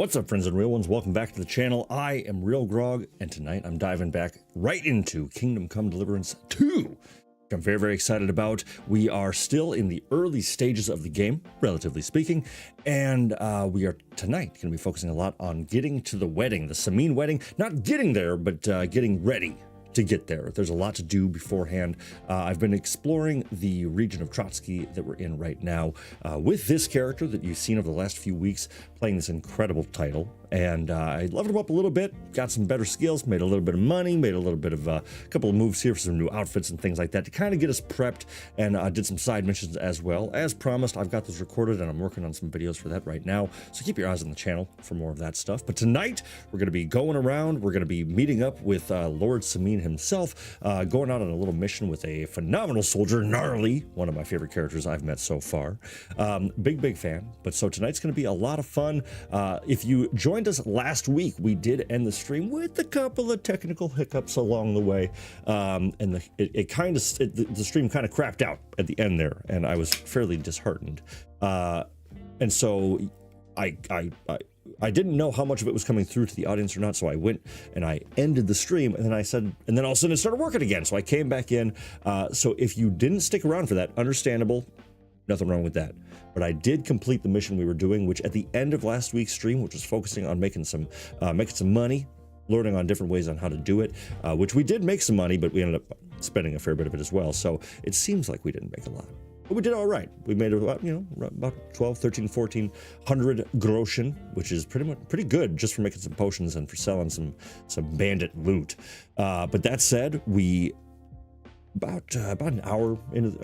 What's up, friends and real ones? Welcome back to the channel. I am RealGrogg, and tonight I'm diving back right into Kingdom Come Deliverance 2, which I'm very, very excited about. We are still in the early stages of the game, relatively speaking, and we are tonight going to be focusing a lot on getting to the wedding, the Semine wedding. Not getting there, but getting ready to get there. There's a lot to do beforehand. I've been exploring the region of Trotsky that we're in right now with this character that you've seen over the last few weeks playing this incredible title. And I leveled him up a little bit, got some better skills, made a little bit of money, made a little bit of a couple of moves here for some new outfits and things like that to kind of get us prepped, and did some side missions as well. As promised, I've got those recorded and I'm working on some videos for that right now. So keep your eyes on the channel for more of that stuff. But tonight we're going to be going around. We're going to be meeting up with Lord Semine himself, going out on a little mission with a phenomenal soldier, Gnarly, one of my favorite characters I've met so far. Big fan. But so tonight's going to be a lot of fun. If you joined us last week, we did end the stream with a couple of technical hiccups along the way, and the stream kind of crapped out at the end there, and I was fairly disheartened. And so I didn't know how much of it was coming through to the audience or not, so I went and I ended the stream, and then I said, and then all of a sudden it started working again, so I came back in. So if you didn't stick around for that, understandable, nothing wrong with that. But I did complete the mission we were doing, which at the end of last week's stream, which was focusing on making some money, learning on different ways on how to do it, which we did make some money, but we ended up spending a fair bit of it as well. So it seems like we didn't make a lot, but we did all right. We made about, about 12, 13, 1400 groschen, which is pretty good just for making some potions and for selling some bandit loot. But that said, we about an hour in,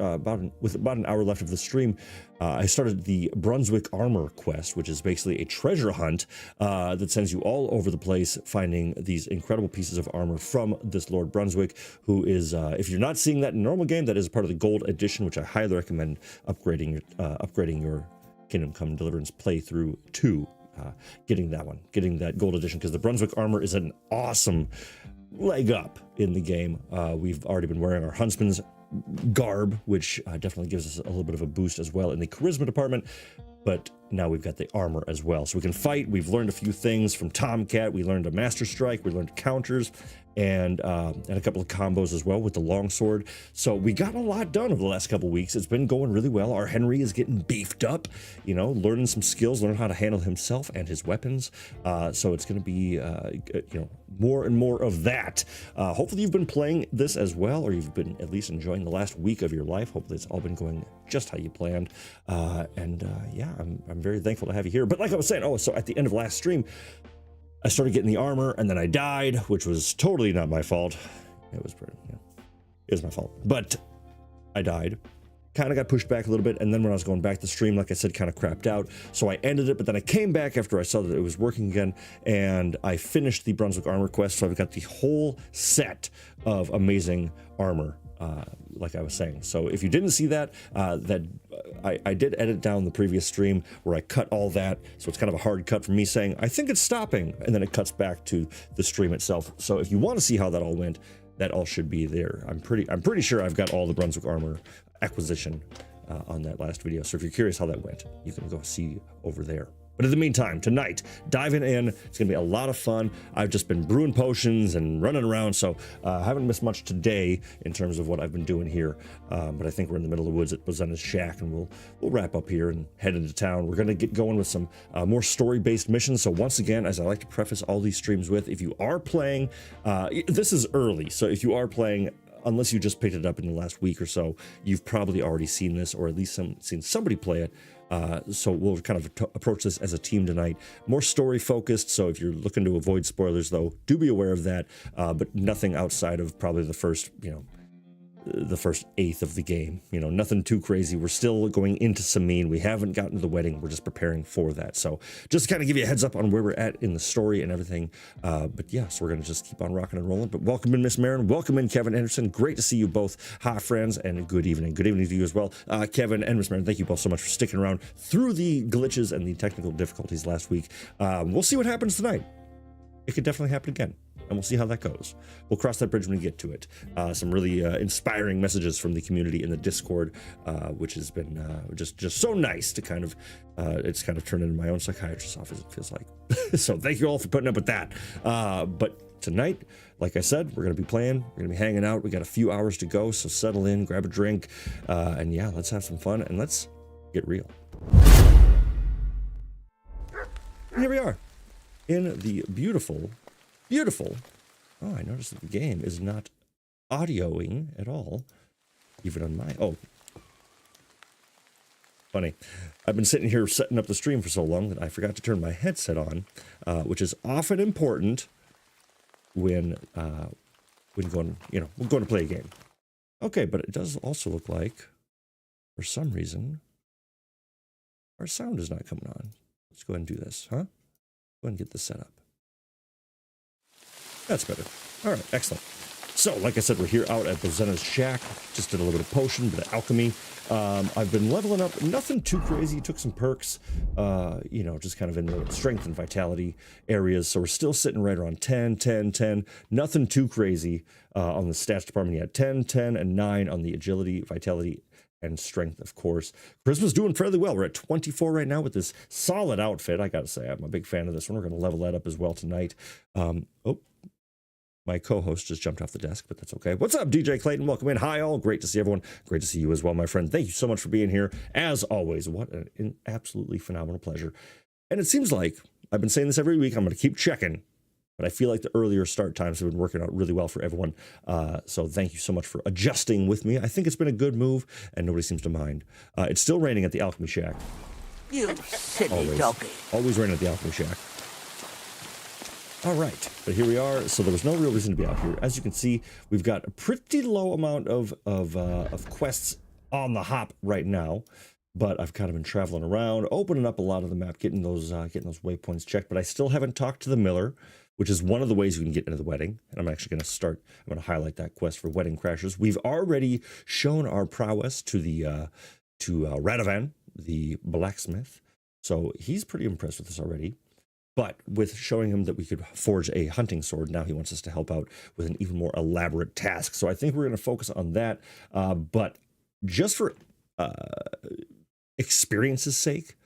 with about an hour left of the stream, I started the Brunswick armor quest, which is basically a treasure hunt that sends you all over the place finding these incredible pieces of armor from this Lord Brunswick, who is, if you're not seeing that in normal game, that is part of the gold edition, which I highly recommend upgrading your Kingdom Come Deliverance playthrough to getting that gold edition, because the Brunswick armor is an awesome leg up in the game. We've already been wearing our huntsman's garb, which definitely gives us a little bit of a boost as well in the charisma department, but now we've got the armor as well, so we can fight. We've learned a few things from Tomcat. We learned a master strike, we learned counters, and a couple of combos as well with the longsword. So we got a lot done over the last couple of weeks. It's been going really well. Our Henry is getting beefed up, learning some skills, learning how to handle himself and his weapons. So it's going to be more and more of that. Hopefully you've been playing this as well, or you've been at least enjoying the last week of your life. Hopefully it's all been going just how you planned. Yeah, I'm very thankful to have you here. But like I was saying, so at the end of last stream, I started getting the armor, and then I died, which was totally not my fault. It was it was my fault, but I died. Kind of got pushed back a little bit, and then when I was going back to the stream, like I said, kind of crapped out. So I ended it, but then I came back after I saw that it was working again, and I finished the Brunswick armor quest. So I've got the whole set of amazing armor, like I was saying. So if you didn't see that, I did edit down the previous stream where I cut all that, so it's kind of a hard cut from me saying I think it's stopping, and then it cuts back to the stream itself. So if you want to see how that all went, that all should be there. I'm pretty sure I've got all the Brunswick armor acquisition on that last video. So if you're curious how that went, you can go see over there. But in the meantime, tonight, diving in, it's gonna be a lot of fun. I've just been brewing potions and running around, so I haven't missed much today in terms of what I've been doing here. But I think we're in the middle of the woods at Bazana's shack, and we'll wrap up here and head into town. We're gonna get going with some more story-based missions. So once again, as I like to preface all these streams with, if you are playing, this is early, so if you are playing, unless you just picked it up in the last week or so, you've probably already seen this, or at least seen somebody play it. So we'll kind of approach this as a team tonight, more story focused. So if you're looking to avoid spoilers, though, do be aware of that, but nothing outside of probably the first eighth of the game. Nothing too crazy. We're still going into Semine. We haven't gotten to the wedding. We're just preparing for that. So just to kind of give you a heads up on where we're at in the story and everything. But yeah, so we're going to just keep on rocking and rolling. But welcome in, Miss Marin. Welcome in, Kevin Anderson. Great to see you both. Hi, friends, and good evening. Good evening to you as well. Kevin and Miss Marin, thank you both so much for sticking around through the glitches and the technical difficulties last week. We'll see what happens tonight. It could definitely happen again. and we'll see how that goes. We'll cross that bridge when we get to it. Some really inspiring messages from the community in the Discord, which has been just so nice to kind of, it's kind of turned into my own psychiatrist's office, it feels like. So thank you all for putting up with that. But tonight, like I said, we're going to be playing, we're going to be hanging out. We got a few hours to go, so settle in, grab a drink, and yeah, let's have some fun, and let's get real. And here we are, in the beautiful, oh, I noticed that the game is not audioing at all, even on my, oh, funny. I've been sitting here setting up the stream for so long that I forgot to turn my headset on, which is often important when going, you know, we're going to play a game. Okay, but it does also look like, for some reason, our sound is not coming on. Let's go ahead and do this, huh? Go ahead and get this set up. That's better. All right, excellent. So, like I said, we're here out at Bozena's shack. Just did a little bit of potion, bit of alchemy. I've been leveling up, nothing too crazy. Took some perks, you know, just kind of in the strength and vitality areas. So we're still sitting right around 10, 10, 10. Nothing too crazy on the stats department yet. 10, 10, and 9 on the agility, vitality, and strength, of course. Charisma's doing fairly well. We're at 24 right now with this solid outfit. I gotta say, I'm a big fan of this one. We're gonna level that up as well tonight. Oh, my co-host just jumped off the desk, but that's okay. What's up, DJ Clayton? Welcome in. Hi, all. Great to see everyone. Great to see you as well, my friend. Thank you so much for being here. As always, what an absolutely phenomenal pleasure. And it seems like, I've been saying this every week, I'm going to keep checking, but I feel like the earlier start times have been working out really well for everyone. So thank you so much for adjusting with me. I think it's been a good move, and nobody seems to mind. It's still raining at the Alchemy Shack. You silly doggy. Always raining at the Alchemy Shack. All right, but here we are. So there was no real reason to be out here. As you can see, we've got a pretty low amount of quests on the hop right now, but I've kind of been traveling around, opening up a lot of the map, getting those waypoints checked. But I still haven't talked to the miller, which is one of the ways you can get into the wedding. And I'm actually going to start. I'm going to highlight that quest for Wedding Crashers. We've already shown our prowess to the Radovan, the blacksmith. So he's pretty impressed with us already. But with showing him that we could forge a hunting sword, now he wants us to help out with an even more elaborate task. So I think we're going to focus on that. But just for experience's sake,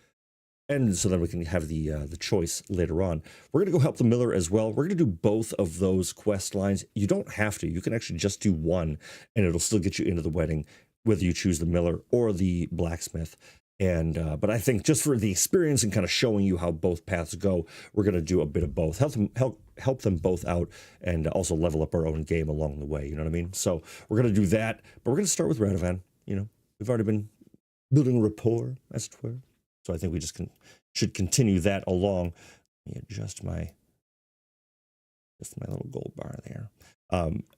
and so that we can have the choice later on, we're going to go help the miller as well. We're going to do both of those quest lines. You don't have to. You can actually just do one, and it'll still get you into the wedding, whether you choose the miller or the blacksmith. And but I think just for the experience and kind of showing you how both paths go, we're going to do a bit of both, help them both out, and also level up our own game along the way. You know what I mean? So we're going to do that, but we're going to start with Radovan. You know, we've already been building a rapport, as it were. So I think we just should continue that along. Let me adjust my little gold bar there.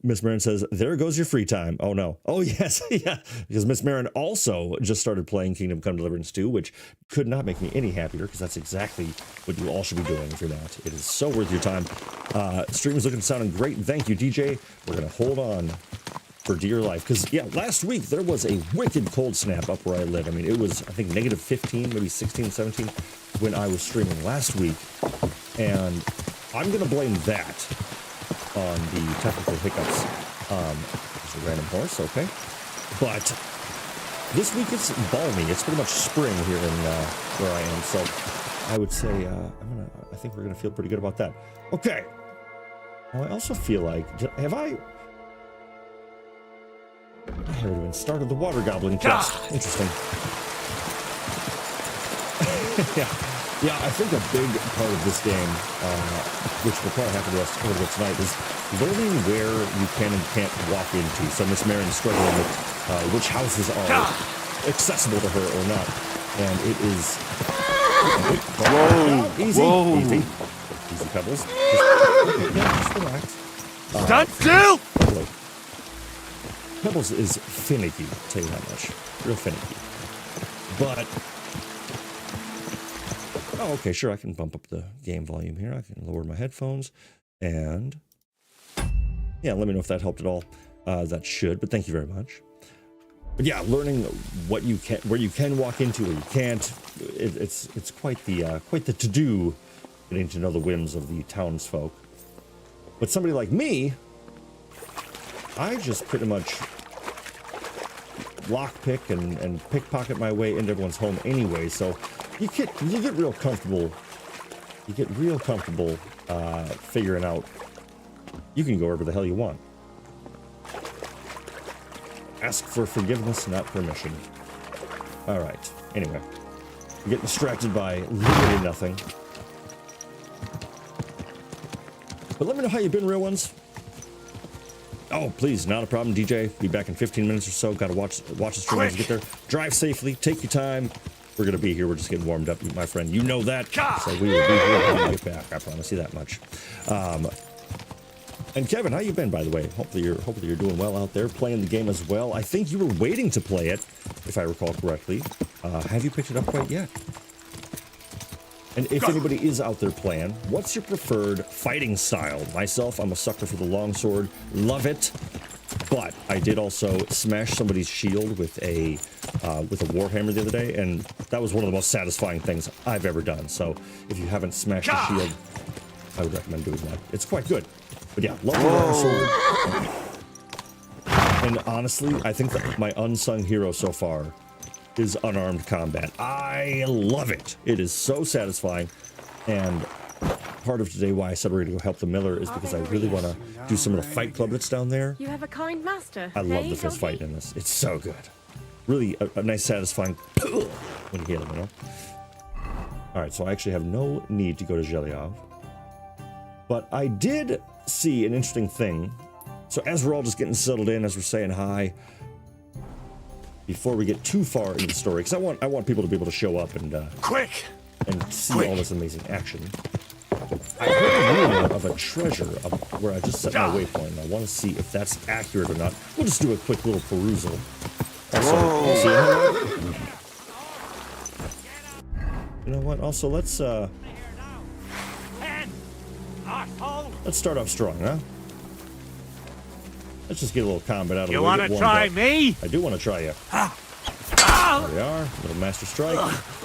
Miss Marin says, there goes your free time. Oh no. Oh yes. Yeah. Because Miss Marin also just started playing Kingdom Come Deliverance 2, which could not make me any happier, because that's exactly what you all should be doing if you're not. It is so worth your time. Stream is looking and sounding great. Thank you, DJ. We're going to hold on for dear life. Because, yeah, last week there was a wicked cold snap up where I live. I mean, it was, I think, negative 15, maybe 16, 17 when I was streaming last week. And I'm going to blame that on the technical hiccups. It's a random horse, okay. But this week it's balmy. It's pretty much spring here in where I am. So I would say I think we're gonna feel pretty good about that. Okay. Well, I also feel like I haven't even started the water goblin quest. Interesting. Yeah, I think a big part of this game, which we'll probably have to do a little bit tonight, is learning where you can and can't walk into. So Miss Marin's struggling with which houses are accessible to her or not. And it is... Whoa! Easy, easy Pebbles. Just relax. Stand still! Pebbles is finicky, I'll tell you that much. Real finicky. But... Oh, okay, sure, I can bump up the game volume here. I can lower my headphones, and yeah, let me know if that helped at all. That should, but thank you very much. But yeah, learning what you can, where you can walk into, where you can't, it's quite the to-do, getting to know the whims of the townsfolk. But somebody like me, I just pretty much lockpick and pickpocket my way into everyone's home anyway. So you get real comfortable. You get real comfortable figuring out you can go wherever the hell you want. Ask for forgiveness, not permission. All right. Anyway, I'm getting distracted by literally nothing. But let me know how you've been, real ones. Oh, please, not a problem, DJ. Be back in 15 minutes or so. Got to watch the stream as you get there. Drive safely. Take your time. We're going to be here. We're just getting warmed up, my friend. You know that. So we will be here when we get back. I promise you that much. And Kevin, how you been, by the way? Hopefully you're doing well out there, playing the game as well. I think you were waiting to play it, if I recall correctly. Have you picked it up quite yet? And if anybody is out there playing, what's your preferred fighting style? Myself, I'm a sucker for the longsword. Love it. But I did also smash somebody's shield with a warhammer the other day, and that was one of the most satisfying things I've ever done. So if you haven't smashed a shield, I would recommend doing that. It's quite good. But yeah, love the longsword. And honestly, I think that my unsung hero so far is unarmed combat. I love it. It is so satisfying. And part of today why I said we're going to go help the miller is because I really want to do some of the fight club that's down there. You have a kind master. I love the fist fight in this. It's so good. Really a nice satisfying when you hit him, you know? All right, so I actually have no need to go to Zhelyov. But I did see an interesting thing. So as we're all just getting settled in, as we're saying hi, before we get too far into the story, because I want people to be able to show up and see all this amazing action. I heard a rumor of a treasure where I just set my waypoint, and I want to see if that's accurate or not. We'll just do a quick little perusal. Also, you know what? Also, let's start off strong, huh? Let's just get a little combat out of the way. You want to try me? I do want to try you. There we are. Little master strike.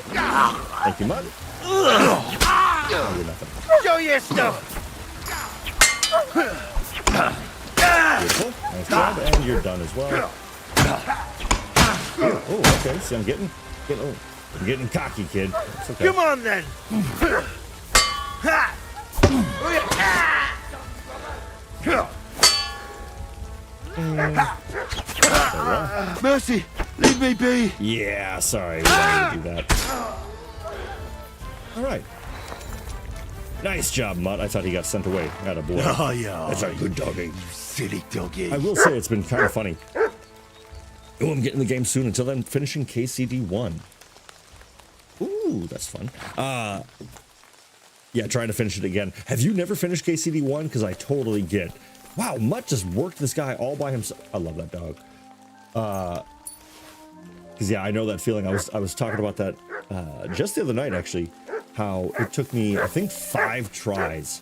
Thank you, Mud. Oh, you're nothing. Show your stuff. Beautiful. Nice job. And you're done as well. Oh, okay. See, I'm getting cocky, kid. It's okay. Come on, then. Mercy, leave me be. Yeah, sorry. We wanted to do that. All right. Nice job, Mutt. I thought he got sent away. Attaboy. Oh, yeah. That's a good doggy. You silly doggy. I will say it's been kind of funny. Oh, I'm getting the game soon. Until then, finishing KCD 1. Ooh, that's fun. Yeah, trying to finish it again. Have you never finished KCD 1? Because I totally get. Wow, Mutt just worked this guy all by himself. I love that dog. Because yeah, I know that feeling. I was talking about that just the other night, actually. How it took me, I think, 5 tries.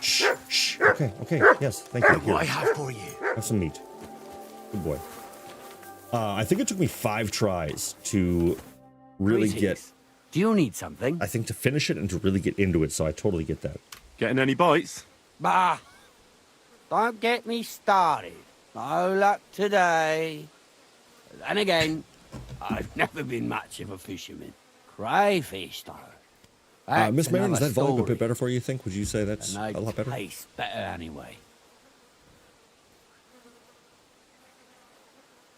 Shh, shh. Okay, yes, thank you. Look what I have for you. Have some meat. Good boy. I think it took me 5 tries to really get. Do you need something? I think to finish it and to really get into it. So I totally get that. Getting any bites? Bah! Don't get me started. No luck today. Then again, I've never been much of a fisherman. Crayfish, though. Miss Marion, is that volume a story. bit better for you, think? Would you say that's And a lot better? tastes better anyway.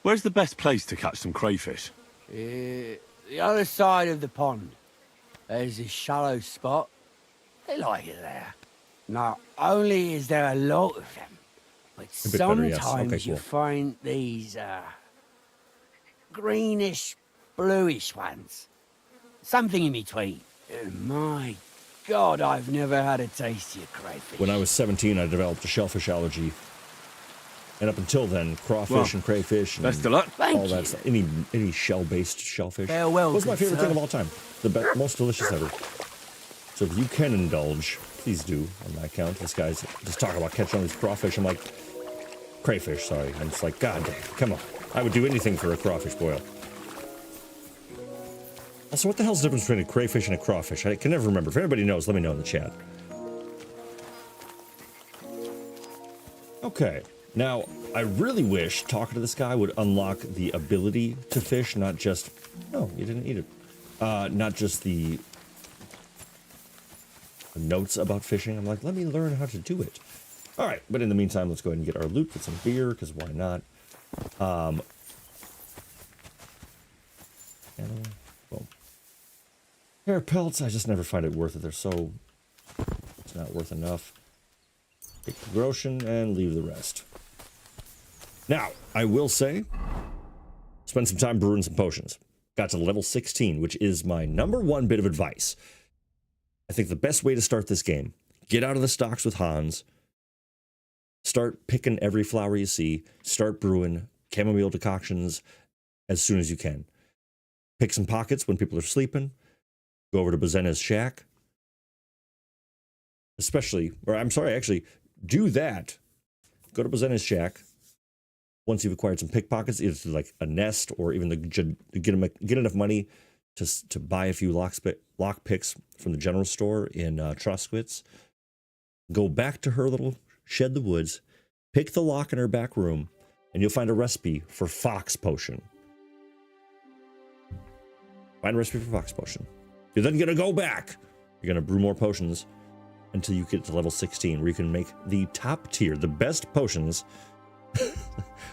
Where's the best place to catch some crayfish? The other side of the pond. There's this shallow spot. They like it there. Not only is there a lot of them, but A bit better, yes. sometimes Okay, you cool. find these greenish, bluish ones. Something in between. My God, I've never had a tastier crayfish. When I was 17, I developed a shellfish allergy. And up until then, crawfish and crayfish and Best of luck. Thank all you. that stuff. Any shell-based shellfish. Farewell, was my good favorite sir. thing of all time. The most delicious ever. So if you can indulge, please do on my account. This guy's just talking about catching all these crawfish. I'm like, crayfish, sorry. I'm just like, God damn, come on. I would do anything for a crawfish boil. Also, what the hell's the difference between a crayfish and a crawfish? I can never remember. If anybody knows, let me know in the chat. Okay, now I really wish talking to this guy would unlock the ability to fish, not just... No, you didn't eat it. Not just the notes about fishing. I'm like, let me learn how to do it. All right, but in the meantime, let's go ahead and get our loot, get some beer, because why not? Boom. Hair pelts, I just never find it worth it. They're so... It's not worth enough. Take the groschen and leave the rest. Now, I will say, spend some time brewing some potions. Got to level 16, which is my #1 bit of advice. I think the best way to start this game, get out of the stocks with Hans, start picking every flower you see, start brewing chamomile decoctions as soon as you can. Pick some pockets when people are sleeping, go over to Bazena's shack, especially, or I'm sorry, actually, do that. Go to Bazena's shack. Once you've acquired some pickpockets, either like a nest or even get enough money to buy a few lock picks from the general store in Trotsky. Go back to her little shed in the woods, pick the lock in her back room, and you'll find a recipe for fox potion. Find a recipe for fox potion. You're then going to go back. You're going to brew more potions until you get to level 16, where you can make the top tier, the best potions,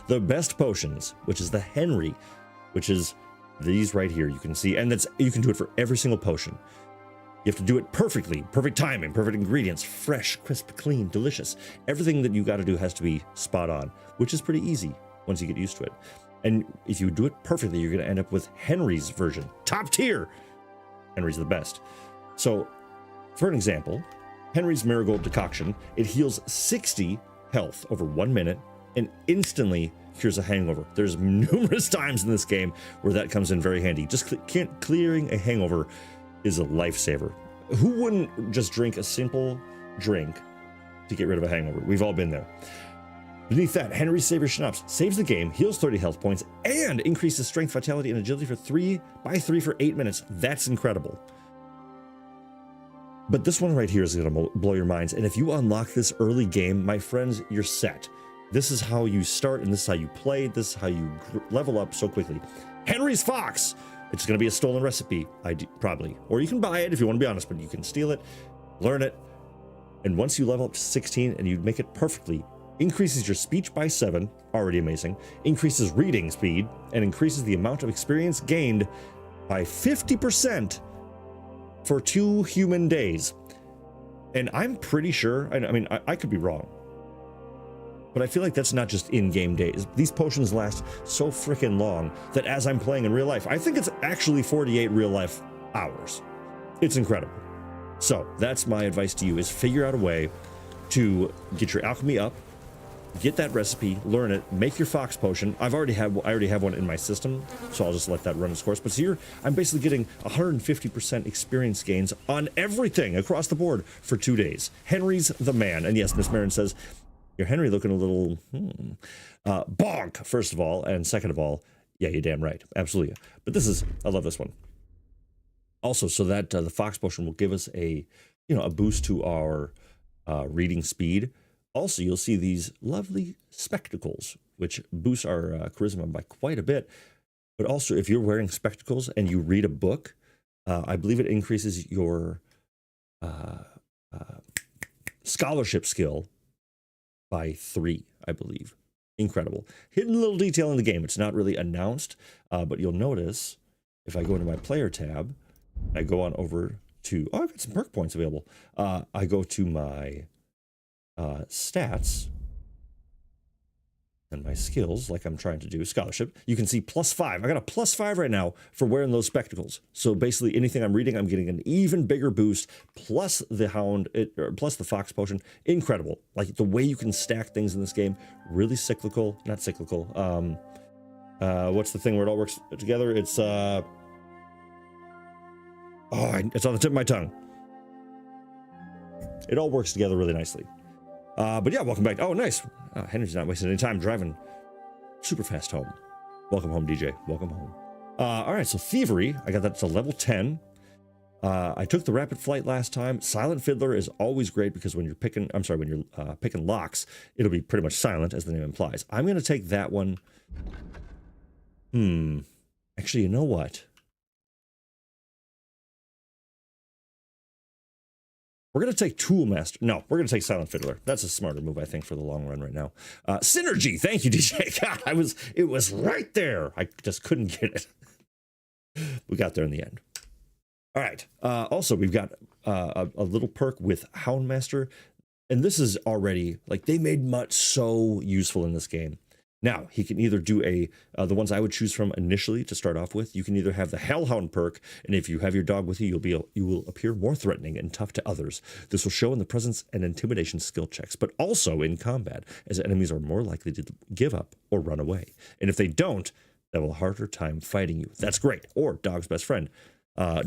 the best potions, which is the Henry, which is these right here. You can see, and you can do it for every single potion. You have to do it perfectly, perfect timing, perfect ingredients, fresh, crisp, clean, delicious. Everything that you got to do has to be spot on, which is pretty easy once you get used to it. And if you do it perfectly, you're going to end up with Henry's version, top tier. Henry's the best. So, for an example, Henry's Marigold Decoction, it heals 60 health over 1 minute and instantly cures a hangover. There's numerous times in this game where that comes in very handy. Just clearing a hangover is a lifesaver. Who wouldn't just drink a simple drink to get rid of a hangover? We've all been there. Beneath that, Henry's Savior Schnapps saves the game, heals 30 health points, and increases strength, vitality, and agility for 3x3 for 8 minutes. That's incredible. But this one right here is going to blow your minds. And if you unlock this early game, my friends, you're set. This is how you start, and this is how you play. This is how you level up so quickly. Henry's Fox. It's going to be a stolen recipe, probably. Or you can buy it if you want to be honest, but you can steal it, learn it. And once you level up to 16 and you make it perfectly, increases your speech by 7, already amazing, increases reading speed, and increases the amount of experience gained by 50% for 2 human days. And I'm pretty sure, I mean, I could be wrong, but I feel like that's not just in-game days. These potions last so freaking long that as I'm playing in real life, I think it's actually 48 real-life hours. It's incredible. So that's my advice to you, is figure out a way to get your alchemy up, get that recipe, learn it, make your fox potion. I already have one in my system, so I'll just let that run its course. But here, I'm basically getting 150% experience gains on everything across the board for 2 days. Henry's the man. And yes, Miss Marin says, you're Henry looking a little bonk, first of all, and second of all, yeah, you're damn right, absolutely. But I love this one. Also, so that the fox potion will give us a boost to our reading speed. Also, you'll see these lovely spectacles, which boost our charisma by quite a bit. But also, if you're wearing spectacles and you read a book, I believe it increases your scholarship skill by 3, I believe. Incredible. Hidden little detail in the game. It's not really announced, but you'll notice if I go into my player tab, I go on over to, I've got some perk points available. I go to my stats and my skills, like I'm trying to do, scholarship. You can see +5. I got a +5 right now for wearing those spectacles. So basically anything I'm reading, I'm getting an even bigger boost, plus the plus the fox potion. Incredible. Like the way you can stack things in this game, really cyclical, not cyclical. What's the thing where it all works together? It's it's on the tip of my tongue. It all works together really nicely. But yeah, welcome back. Oh, nice. Henry's not wasting any time driving super fast home. Welcome home, DJ. Welcome home. All right, so Thievery. I got that to level 10. I took the rapid flight last time. Silent Fiddler is always great because when you're picking, when you're picking locks, it'll be pretty much silent as the name implies. I'm going to take that one. Actually, you know what? We're going to take Toolmaster. No, we're going to take Silent Fiddler. That's a smarter move, I think, for the long run right now. Synergy. Thank you, DJ. God, it was right there. I just couldn't get it. We got there in the end. All right. Also, we've got a little perk with Houndmaster. And this is already, like, they made Mutt so useful in this game. Now, he can either do the ones I would choose from initially to start off with. You can either have the Hellhound perk, and if you have your dog with you, you will appear more threatening and tough to others. This will show in the presence and intimidation skill checks, but also in combat, as enemies are more likely to give up or run away. And if they don't, they will have a harder time fighting you. That's great. Or Dog's Best Friend.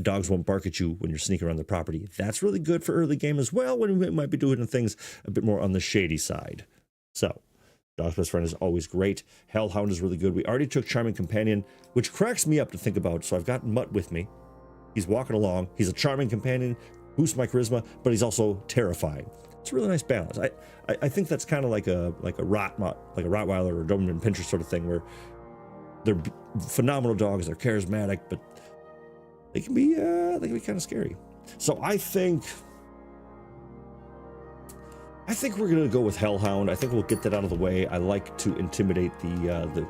Dogs won't bark at you when you're sneaking around the property. That's really good for early game as well, when we might be doing things a bit more on the shady side. So, Dog's Best Friend is always great. Hellhound is really good. We already took Charming Companion, which cracks me up to think about. So I've got Mutt with me. He's walking along. He's a charming companion, boosts my charisma, but he's also terrifying. It's a really nice balance. I think that's kind of like a Rottweiler or Doberman Pinscher sort of thing, where they're phenomenal dogs. They're charismatic, but they can be kind of scary. So I think we're gonna go with Hellhound. I think we'll get that out of the way. I like to intimidate the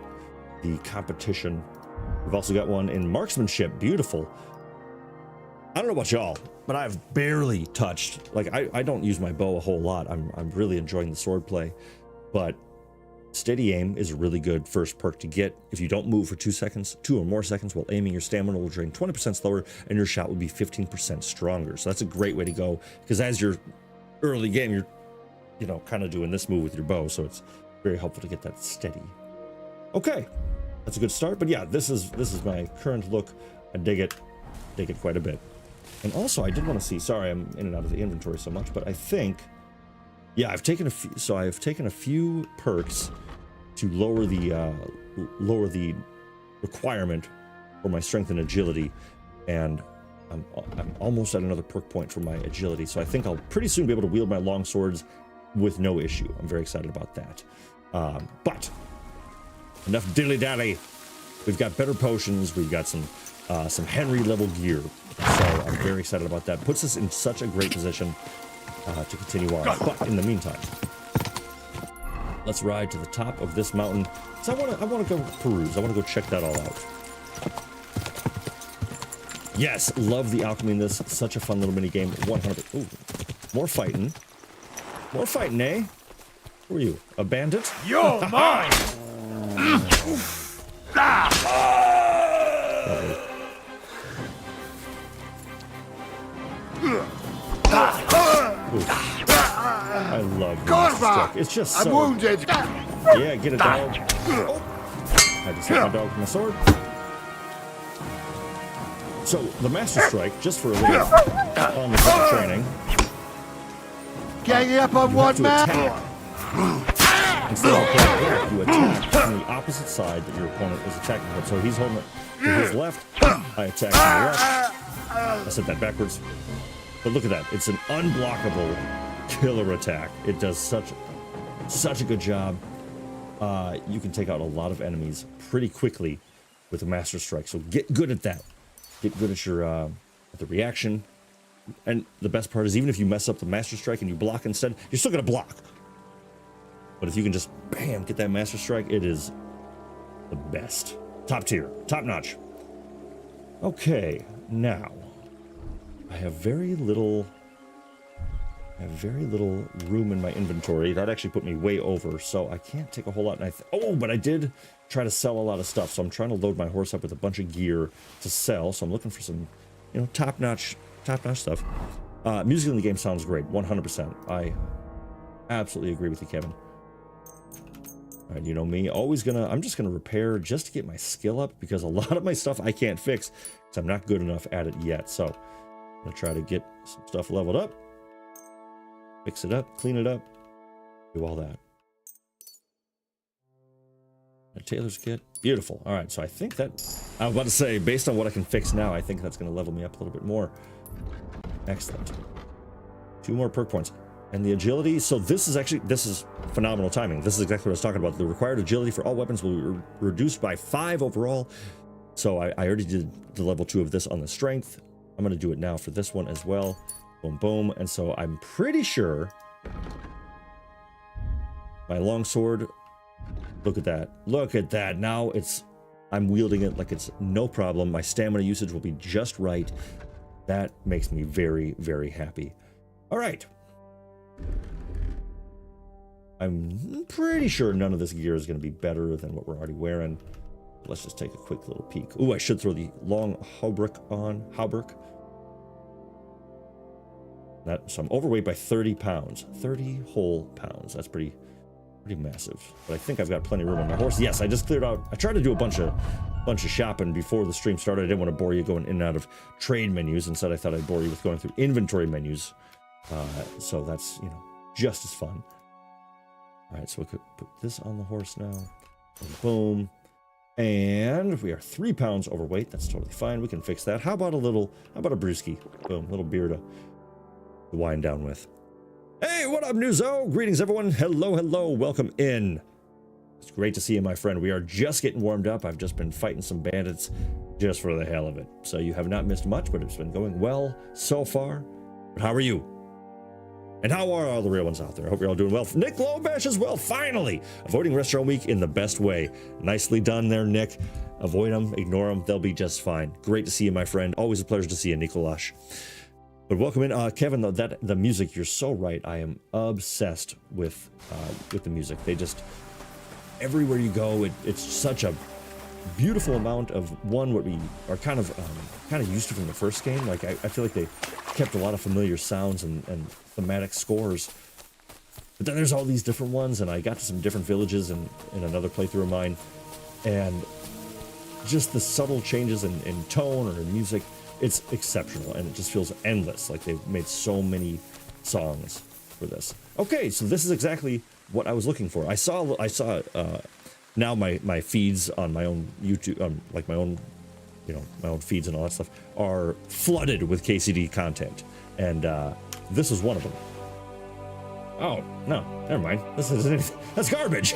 competition. We've also got one in marksmanship. Beautiful. I don't know about y'all, but I've barely touched. Like I don't use my bow a whole lot. I'm really enjoying the sword play, but steady aim is a really good first perk to get. If you don't move for 2 or more seconds while aiming, your stamina will drain 20% slower, and your shot will be 15% stronger. So that's a great way to go, because as your early game, you're kind of doing this move with your bow, so it's very helpful to get that steady. Okay, that's a good start. But yeah, this is my current look. I dig it quite a bit. And also, I did want to see. Sorry, I'm in and out of the inventory so much, but I think, yeah, I've taken a few. So I've taken a few perks to lower the requirement for my strength and agility, and I'm almost at another perk point for my agility. So I think I'll pretty soon be able to wield my long swords with no issue. I'm very excited about that. But enough dilly-dally. We've got better potions. We've got some Henry level gear. So I'm very excited about that. Puts us in such a great position to continue on. But in the meantime, let's ride to the top of this mountain. So I want to go peruse. I want to go check that all out. Yes, love the alchemy in this. Such a fun little mini game. 100. Ooh, more fighting. More fighting, eh? Who are you? A bandit? You're mine! I love this. It's just so... I'm wounded! Yeah, get it, dog. Oh. I just hit my dog with my sword. So, the Master Strike, just for a little on the top training. Ganging up on one man! Instead of playing back, you attack on the opposite side that your opponent is attacking with. So he's holding it to his left, I attack on the left. I said that backwards. But look at that. It's an unblockable killer attack. It does such a good job. You can take out a lot of enemies pretty quickly with a Master Strike. So get good at that. Get good at your at the reaction. And the best part is, even if you mess up the Master Strike and you block instead, you're still going to block. But if you can just, bam, get that Master Strike, it is the best. Top tier. Top notch. Okay, now, I have very little room in my inventory. That actually put me way over, so I can't take a whole lot. And but I did try to sell a lot of stuff, so I'm trying to load my horse up with a bunch of gear to sell. So I'm looking for some, top-notch stuff. Music in the game sounds great, 100%. I absolutely agree with you, Kevin. All right, you know me, I'm just gonna repair just to get my skill up, because a lot of my stuff I can't fix because I'm not good enough at it yet. So I'm gonna try to get some stuff leveled up, fix it up, clean it up, do all that. A tailor's kit, beautiful. All right, so I think that, I was about to say, based on what I can fix now, I think that's gonna level me up a little bit more. Excellent. 2 more perk points. And the agility, so this is phenomenal timing. This is exactly what I was talking about. The required agility for all weapons will be reduced by 5 overall. So I already did the level 2 of this on the strength. I'm going to do it now for this one as well. Boom, boom. And so I'm pretty sure my longsword, look at that. Look at that. Now I'm wielding it like it's no problem. My stamina usage will be just right. That makes me very, very happy. All right. I'm pretty sure none of this gear is going to be better than what we're already wearing. Let's just take a quick little peek. Ooh, I should throw the long hauberk on. Hauberk. So I'm overweight by 30 pounds. 30 whole pounds. That's pretty massive. But I think I've got plenty of room on my horse. Yes, I just cleared out. I tried to do a bunch of shopping before the stream started. I didn't want to bore you going in and out of trade menus. Instead, I thought I'd bore you with going through inventory menus. So that's, just as fun. All right, so we could put this on the horse now. Boom. And we are 3 pounds overweight. That's totally fine. We can fix that. How about a brewski? Boom, little beer to wind down with. Hey, what up, Newzo? Greetings, everyone. Hello, hello. Welcome in. It's great to see you, my friend. We are just getting warmed up. I've just been fighting some bandits just for the hell of it. So you have not missed much, but it's been going well so far. But how are you? And how are all the real ones out there? I hope you're all doing well. Nick Lobash as well, finally! Avoiding restaurant week in the best way. Nicely done there, Nick. Avoid them, ignore them, they'll be just fine. Great to see you, my friend. Always a pleasure to see you, Nikolash. But welcome in, Kevin. The music, you're so right. I am obsessed with the music. They just, everywhere you go, it's such a beautiful amount of what we are kind of used to from the first game. Like I feel like they kept a lot of familiar sounds and thematic scores. But then there's all these different ones, and I got to some different villages in another playthrough of mine, and just the subtle changes in tone or in music, it's exceptional, and it just feels endless. Like they've made so many songs for this. Okay, so this is exactly what I was looking for. I saw now my feeds on my own YouTube, like my own feeds and all that stuff are flooded with KCD content, and this is one of them. Oh no, never mind. That's garbage.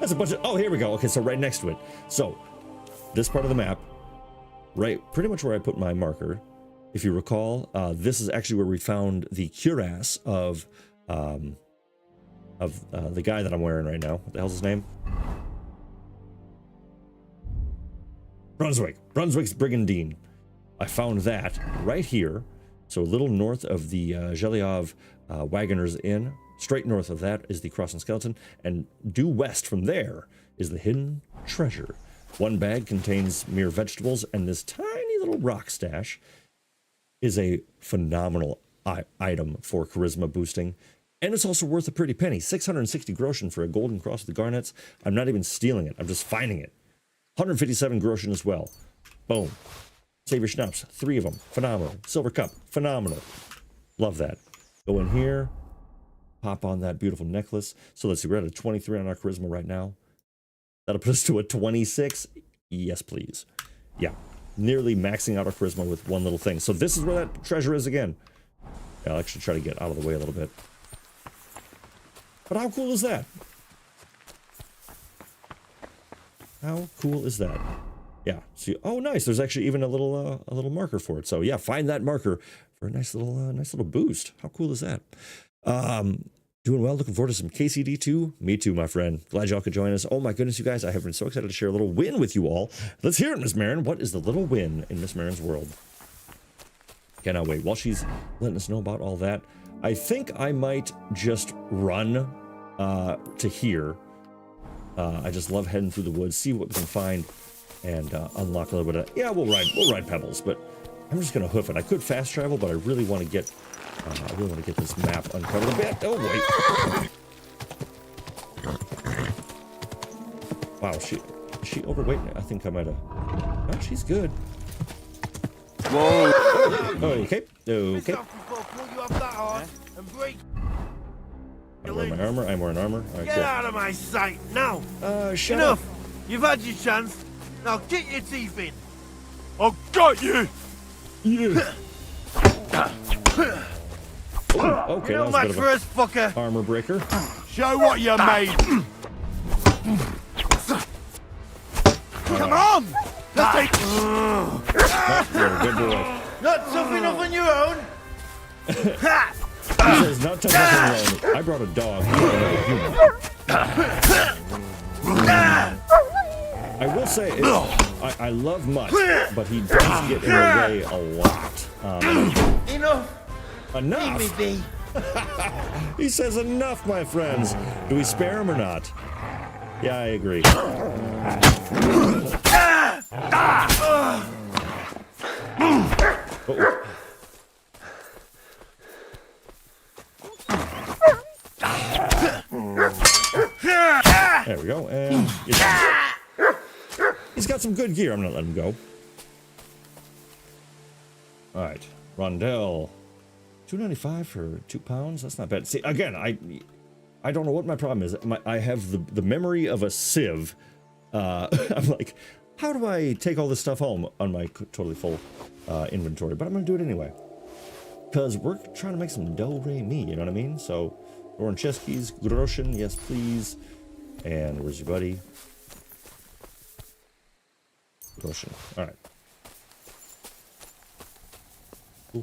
That's a bunch of. Oh, here we go. Okay, so right next to it. So this part of the map, right, pretty much where I put my marker. If you recall, this is actually where we found the cuirass of the guy that I'm wearing right now. What the hell's his name? Brunswick's Brigandine. I found that right here. So a little north of the Zhelyov Wagoner's Inn. Straight north of that is the Cross and Skeleton. And due west from there is the hidden treasure. One bag contains mere vegetables, and this tiny little rock stash is a phenomenal item for charisma boosting. And it's also worth a pretty penny. 660 groschen for a golden cross with the garnets. I'm not even stealing it. I'm just finding it. 157 groschen as well. Boom. Save your schnapps. 3 of them. Phenomenal. Silver cup. Phenomenal. Love that. Go in here. Pop on that beautiful necklace. So let's see. We're at a 23 on our charisma right now. That'll put us to a 26. Yes, please. Yeah. Nearly maxing out our charisma with one little thing. So this is where that treasure is again. I'll actually try to get out of the way a little bit. But how cool is that? How cool is that? Yeah. See, oh, nice. There's actually even a little marker for it. So yeah, find that marker for a nice little boost. How cool is that? Doing well. Looking forward to some KCD too. Me too, my friend. Glad y'all could join us. Oh my goodness, you guys! I have been so excited to share a little win with you all. Let's hear it, Miss Marin. What is the little win in Miss Marin's world? Cannot wait. While she's letting us know about all that, I think I might just run to here. I just love heading through the woods, see what we can find, and unlock a little bit of. Yeah, we'll ride pebbles, but I'm just gonna hoof it. I could fast travel, but I really want to get. I really want to get this map uncovered a bit. Oh wait! Wow, she overweight? I think I might have. Oh, she's good. Whoa! Okay. Okay. I'm wearing my armor. I'm wearing armor. All right, Get cool. out of my sight now! Shut Enough! up. You've had your chance. Now get your teeth in. I've got you! Yeah. Okay, No that was a match bit for of us, fucker. a armor breaker. Show what you're made. Come on! Let's take. Oh, good boy. Not tough enough on your own. He says, not tough enough alone. I brought a dog. You brought another human. I will say, I love Mutt, but he does get in the way a lot. Enough. Enough? Leave me be. He says enough, my friends. Do we spare him or not? Yeah, I agree. Uh-oh. There we go, and he's got some good gear. I'm gonna let him go. All right, Rondell, $2.95 for 2 pounds. That's not bad. See, again, I don't know what my problem is. I have the memory of a sieve. I'm like, how do I take all this stuff home on my totally full inventory? But I'm gonna do it anyway, because we're trying to make some do-re-mi. You know what I mean? So, Orancheskis, groschen, yes please. And where's your buddy? Groschen. All right.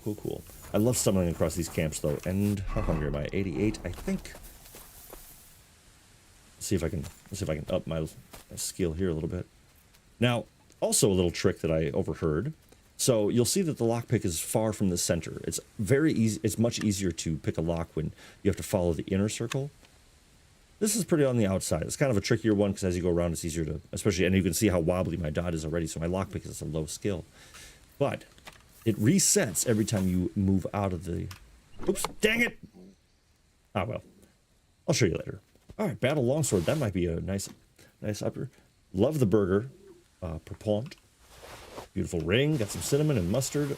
Cool. I love stumbling across these camps though. And how hungry am I? 88, I think. Let's see if I can up my skill here a little bit. Now, also a little trick that I overheard. So you'll see that the lockpick is far from the center. It's very easy. It's much easier to pick a lock when you have to follow the inner circle. This is pretty on the outside. It's kind of a trickier one because as you go around, it's easier to, especially, and you can see how wobbly my dot is already. So my lockpick is a low skill, but it resets every time you move out of the. Oops! Dang it! Ah well, I'll show you later. All right, battle longsword. That might be a nice upper. Love the burger, propellant. Beautiful ring. Got some cinnamon and mustard.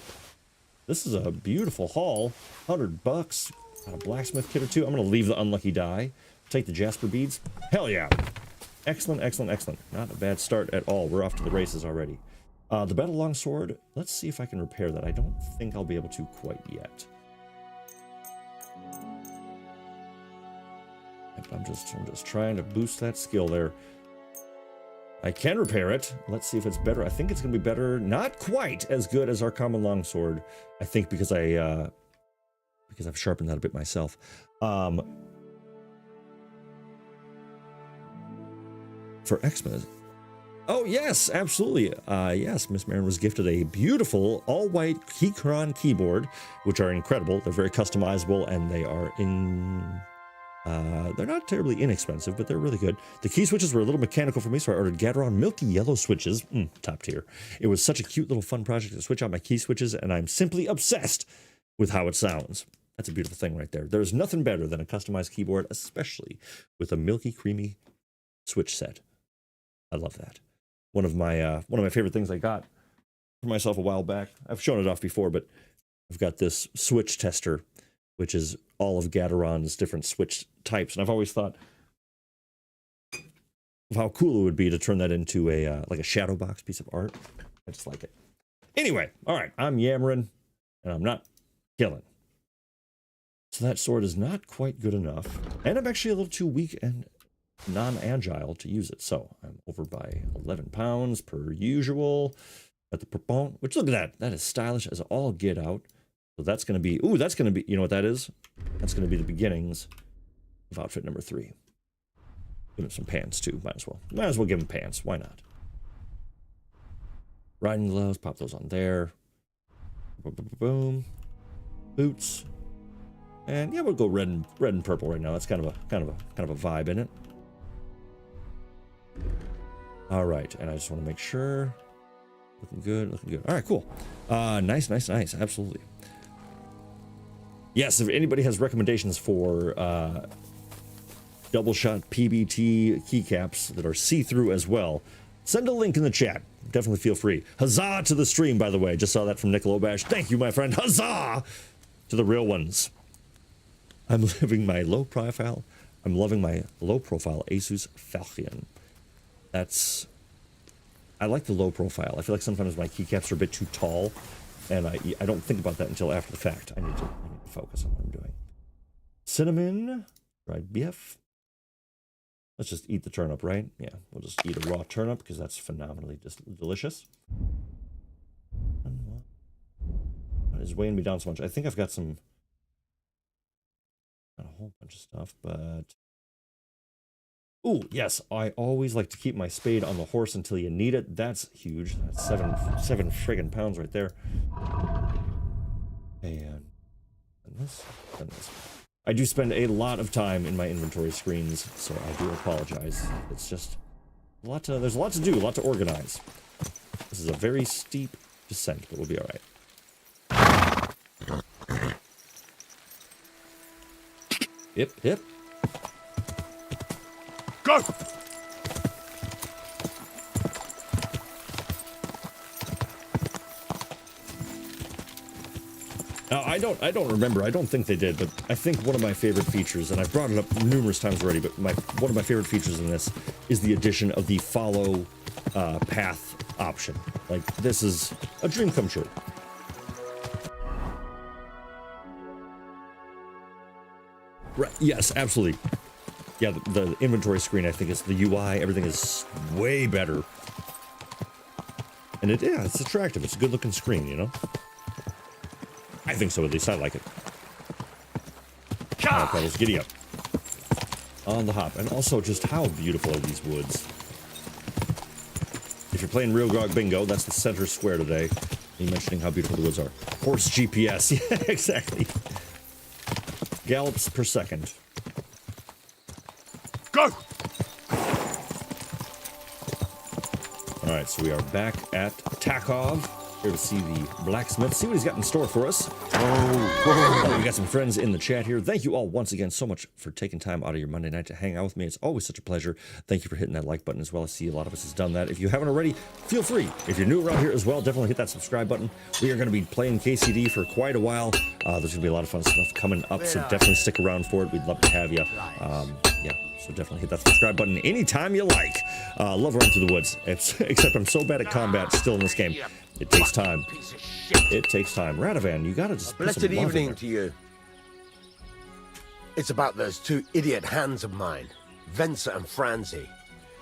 This is a beautiful haul. $100. Got a blacksmith kit or two. I'm gonna leave the unlucky die. Take the jasper beads. Hell yeah! Excellent. Not a bad start at all. We're off to the races already. The battle longsword. Let's see if I can repair that. I don't think I'll be able to quite yet. I'm just trying to boost that skill there. I can repair it. Let's see if it's better. I think it's gonna be better. Not quite as good as our common longsword. I think because I've sharpened that a bit myself. For Xmas. Oh yes, absolutely. Yes, Miss Marin was gifted a beautiful all-white Keychron keyboard, which are incredible. They're very customizable, and they are they're not terribly inexpensive, but they're really good. The key switches were a little mechanical for me, so I ordered Gateron milky yellow switches. Top tier. It was such a cute little fun project to switch out my key switches, and I'm simply obsessed with how it sounds. That's a beautiful thing right there. There's nothing better than a customized keyboard, especially with a milky, creamy switch set. I love that. One of my favorite things I got for myself a while back. I've shown it off before, but I've got this switch tester, which is all of Gateron's different switch types, and I've always thought of how cool it would be to turn that into a like a shadow box piece of art. I just like it. Anyway, all right, I'm yammering, and I'm not killing. So that sword is not quite good enough, and I'm actually a little too weak and non-agile to use it. So I'm over by 11 pounds per usual at the propon, which look at that. That is stylish as all get out. So that's going to be, ooh, that's going to be, you know what that is? That's going to be the beginnings of outfit number 3. Give him some pants too. Might as well give him pants. Why not? Riding gloves, pop those on there. Boom. Boots. And yeah, we'll go red and purple right now. That's kind of a vibe in it. All right, and I just want to make sure. Looking good. All right, cool. Nice. Absolutely. Yes, if anybody has recommendations for double shot PBT keycaps that are see-through as well, send a link in the chat. Definitely feel free. Huzzah to the stream, by the way. Just saw that from Nick Lobash. Thank you, my friend. Huzzah to the real ones. I'm loving my low profile Asus Falcon. I like the low profile. I feel like sometimes my keycaps are a bit too tall And I don't think about that until after the fact. I need to focus on what I'm doing. Cinnamon, dried beef. Let's just eat the turnip, right? Yeah, we'll just eat a raw turnip because that's phenomenally delicious. What is weighing me down so much? I think I've got some, not a whole bunch of stuff, but ooh, yes, I always like to keep my spade on the horse until you need it. That's huge. That's seven friggin' pounds right there. And this. I do spend a lot of time in my inventory screens, so I do apologize. It's just a lot to, there's a lot to do, a lot to organize. This is a very steep descent, but we'll be all right. Hip, hip. Go! Now, I don't remember. I don't think they did, but I think one of my favorite features, and I've brought it up numerous times already, but one of my favorite features in this is the addition of the follow path option. Like, this is a dream come true. Right, yes, absolutely. Yeah, the inventory screen, I think, is the UI. Everything is way better. And it's attractive. It's a good-looking screen, you know? I think so, at least. I like it. All right, fellas, giddy up. On the hop. And also, just how beautiful are these woods? If you're playing RealGrogg Bingo, that's the center square today. Me mentioning how beautiful the woods are. Horse GPS. Yeah, exactly. Gallops per second. Go! Alright, so we are back at Takov. Here to see the blacksmith, see what he's got in store for us. Oh, we got some friends in the chat here. Thank you all once again so much for taking time out of your Monday night to hang out with me. It's always such a pleasure. Thank you for hitting that like button as well. I see a lot of us has done that. If you haven't already, feel free. If you're new around here as well, definitely hit that subscribe button. We are going to be playing KCD for quite a while. There's going to be a lot of fun stuff coming up, so definitely stick around for it. We'd love to have you. Yeah. So definitely hit that subscribe button anytime you like. Love running through the woods. Except I'm so bad at combat still in this game. It takes time. It takes time. Radovan, you gotta just Blessed evening to you. It's about those two idiot hands of mine, Venser and Franzi.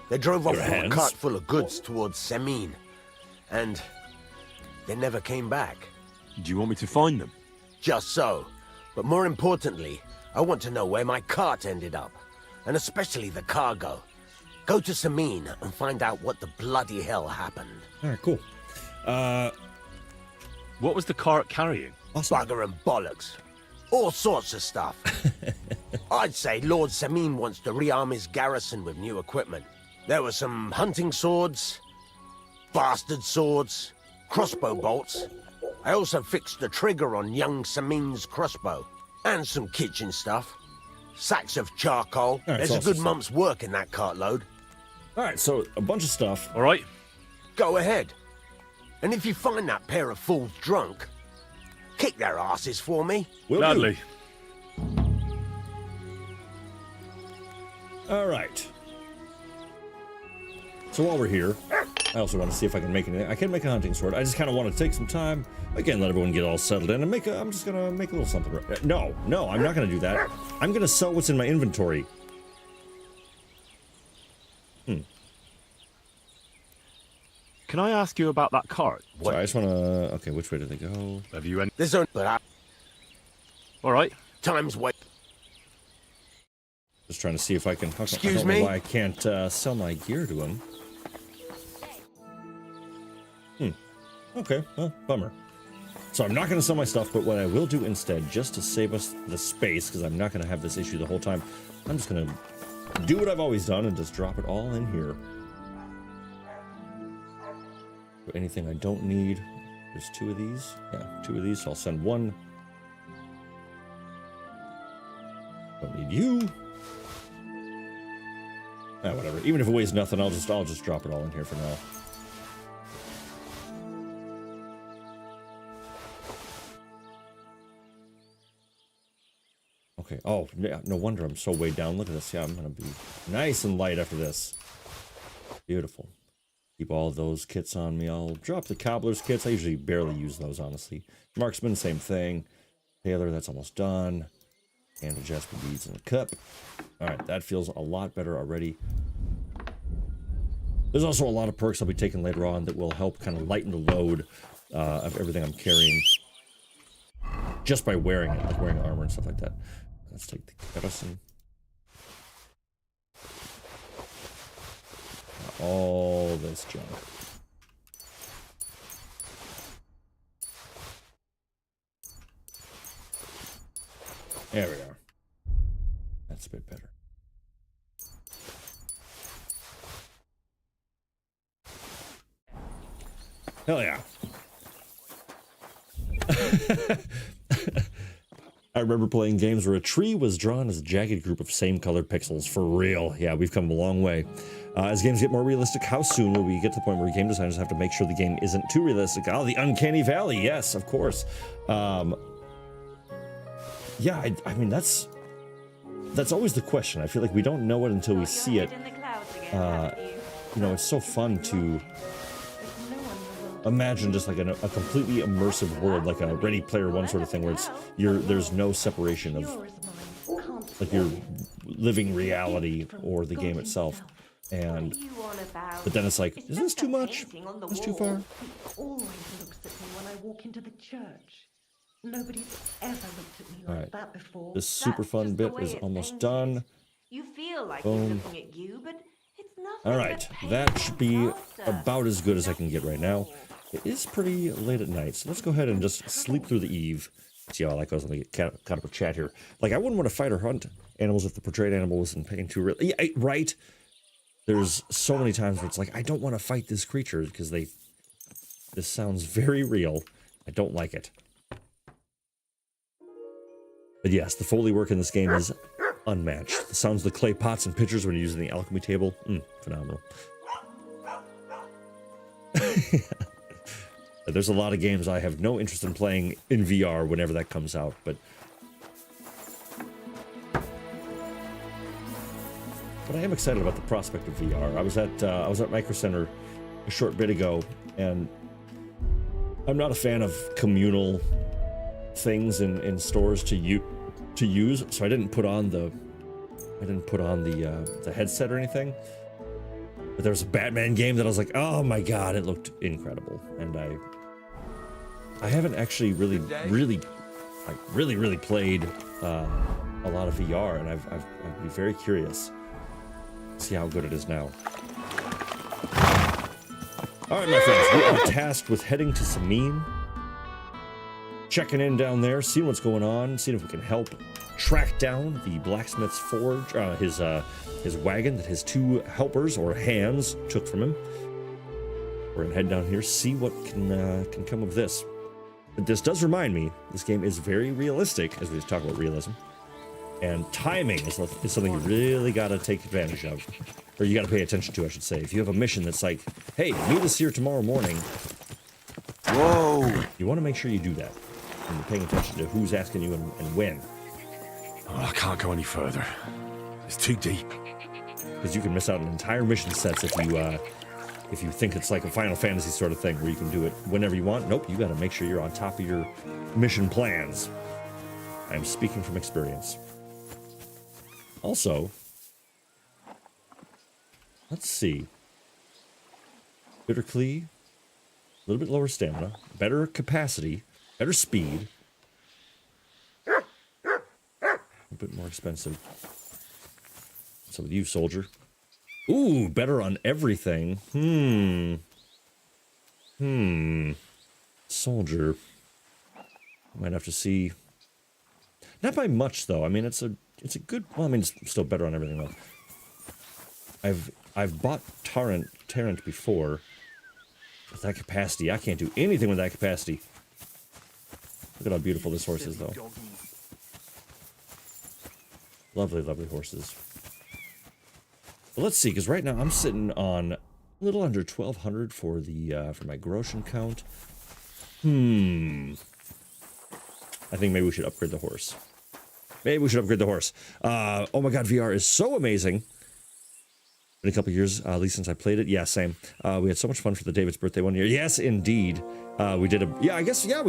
They drove off with a cart full of goods towards Semine, and they never came back. Do you want me to find them? Just so. But more importantly, I want to know where my cart ended up, and especially the cargo. Go to Semine and find out what the bloody hell happened. All right, cool. What was the cart carrying? Awesome. Bugger and bollocks. All sorts of stuff. I'd say Lord Semine wants to rearm his garrison with new equipment. There were some hunting swords, bastard swords, crossbow bolts. I also fixed the trigger on young Semine's crossbow. And some kitchen stuff. Sacks of charcoal. There's a good month's work in that cartload. Alright, so a bunch of stuff. Alright. Go ahead. And if you find that pair of fools drunk, kick their asses for me. Gladly. Alright. So while we're here, I also want to see if I can make anything. I can make a hunting sword. I just kind of want to take some time. Again, let everyone get all settled in and make a... I'm just going to make a little something. No, I'm not going to do that. I'm going to sell what's in my inventory. Can I ask you about that cart? So I just want to... Okay, which way did they go? Have you any... There's only... But Alright. time's wait. Just trying to see if I can... Excuse I don't me? know why I can't sell my gear to him. Okay, well, bummer. So I'm not going to sell my stuff, but what I will do instead, just to save us the space, because I'm not going to have this issue the whole time, I'm just going to do what I've always done and just drop it all in here. So anything I don't need, there's 2 of these. Yeah, 2 of these, so I'll send 1. Don't need you. Ah, whatever. Even if it weighs nothing, I'll just drop it all in here for now. Okay. Oh, yeah, no wonder I'm so weighed down. Look at this. Yeah, I'm going to be nice and light after this. Beautiful. Keep all those kits on me. I'll drop the cobbler's kits. I usually barely use those, honestly. Marksman, same thing. Tailor, that's almost done. And the jasper beads in the cup. All right, that feels a lot better already. There's also a lot of perks I'll be taking later on that will help kind of lighten the load of everything I'm carrying just by wearing it, like wearing armor and stuff like that. Let's take the garrison. All this junk. There we go. That's a bit better. Hell yeah. I remember playing games where a tree was drawn as a jagged group of same colored pixels. For real. Yeah, we've come a long way. As games get more realistic, how soon will we get to the point where game designers have to make sure the game isn't too realistic? Oh, the uncanny valley. Yes, of course. Yeah, I mean, that's always the question. I feel like we don't know it until we see it. You know, it's so fun to imagine just like a completely immersive world, like a Ready Player One sort of thing, where there's no separation of like your living reality or the game itself. But then it's like, is this too much? Is this too far? He always looks at me when I walk into the church. Nobody's ever looked at me like that before. This super fun bit is almost done. You feel like he's looking at you, but it's nothing. All right, that should be about as good as I can get right now. It is pretty late at night, so let's go ahead and just sleep through the eve. See how I like I was going to get caught up with chat here. Like, I wouldn't want to fight or hunt animals if the portrayed animal wasn't paying too real. Yeah, right? There's so many times where it's like, I don't want to fight this creature because this sounds very real. I don't like it. But yes, the Foley work in this game is unmatched. The sounds of the clay pots and pitchers when you're using the alchemy table, phenomenal. There's a lot of games I have no interest in playing in VR whenever that comes out, but I am excited about the prospect of VR. I was at Micro Center a short bit ago, and I'm not a fan of communal things in stores to use, so I didn't put on the headset or anything. But there was a Batman game that I was like, oh my god, it looked incredible, and I haven't actually really played a lot of VR, and I'd be very curious to see how good it is now. All right, my friends, we are tasked with heading to Semine, checking in down there, seeing what's going on, seeing if we can help track down the blacksmith's forge, his wagon that his two helpers or hands took from him. We're gonna head down here, see what can come of this. But this does remind me, this game is very realistic, as we just talk about realism. And timing is something you really gotta take advantage of. Or you gotta pay attention to, I should say. If you have a mission that's like, hey, meet us here tomorrow morning. Whoa! You wanna make sure you do that. And you're paying attention to who's asking you and when. Oh, I can't go any further. It's too deep. Because you can miss out on entire mission sets if you think it's like a Final Fantasy sort of thing where you can do it whenever you want. Nope, you gotta make sure you're on top of your mission plans. I'm speaking from experience. Also, let's see. Bitterclee, a little bit lower stamina, better capacity, better speed. A bit more expensive. So with you, soldier. Ooh, better on everything. Soldier. Might have to see. Not by much though. I mean, it's a good. Well, I mean, it's still better on everything though. I've bought Tarrant before. With that capacity, I can't do anything with that capacity. Look at how beautiful this horse is, though. Lovely, lovely horses. But let's see, because right now I'm sitting on a little under 1,200 for my groschen count. I think maybe we should upgrade the horse. Oh my god, VR is so amazing. Been a couple years, at least since I played it. Yeah, same. We had so much fun for the David's birthday one year. Yes, indeed. We did we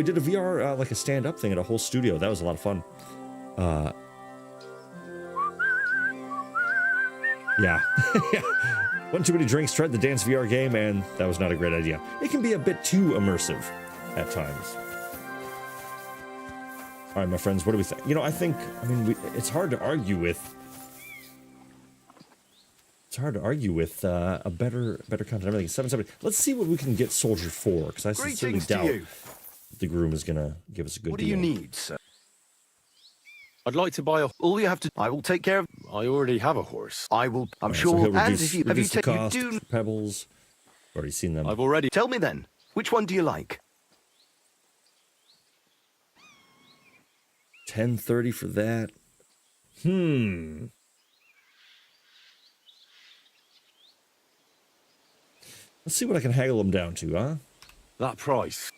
did a VR, like a stand-up thing at a whole studio. That was a lot of fun. Yeah. One too many drinks, tried the dance VR game, and that was not a great idea. It can be a bit too immersive at times. All right, my friends, what do we think? You know, I mean, it's hard to argue with. It's hard to argue with a better content. Everything 770. Let's see what we can get Soldier for, because I sincerely doubt the groom is gonna give us a good deal. What do you need, sir? I'd like to buy a... All you have to... I will take care of... I already have a horse. I will... I'm sure... So and reduce, if you... Have you the cost, you do... Pebbles. Already seen them. I've already... Tell me then. Which one do you like? 1030 for that. Let's see what I can haggle them down to, huh? That price.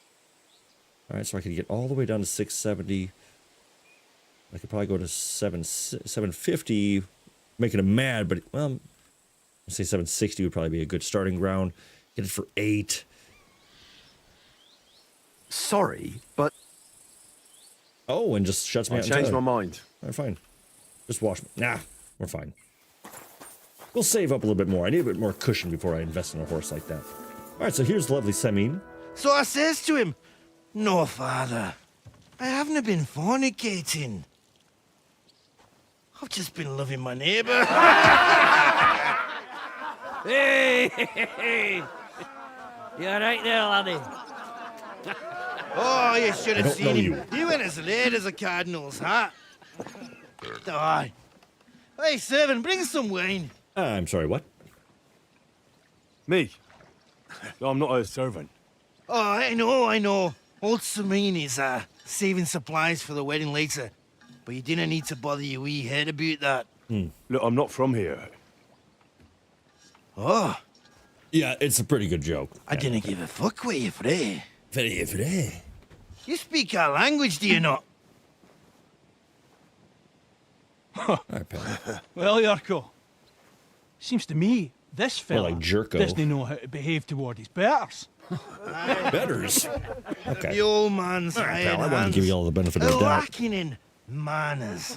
All right, so I could get all the way down to 670. I could probably go to 750, making him mad, but, well, I'd say 760 would probably be a good starting ground. Get it for 8. Sorry, but... Oh, and just shuts me out. I changed my mind. All right, fine. Just wash me. Nah, we're fine. We'll save up a little bit more. I need a bit more cushion before I invest in a horse like that. All right, so here's lovely Semine. So I says to him, "No, father, I haven't been fornicating. I've just been loving my neighbour." Hey! You're right there, laddie. Oh, you should have seen know him. He went as late as a cardinal's hat. Aye. Hey, servant, bring some wine. I'm sorry, what? Me? No, I'm not a servant. Oh, I know. Old Semine is saving supplies for the wedding later. But you didn't need to bother your wee head about that. Look, I'm not from here. Oh, Yeah, it's a pretty good joke. I didn't give a fuck what you fray. Very. You speak our language, do you not? All right, pal. Well, Yarko, seems to me this More fella like Jerko. doesn't know how to behave toward his betters. Betters. Okay. The old man's Pal, I want to give you all the benefit of the doubt. lacking in manners.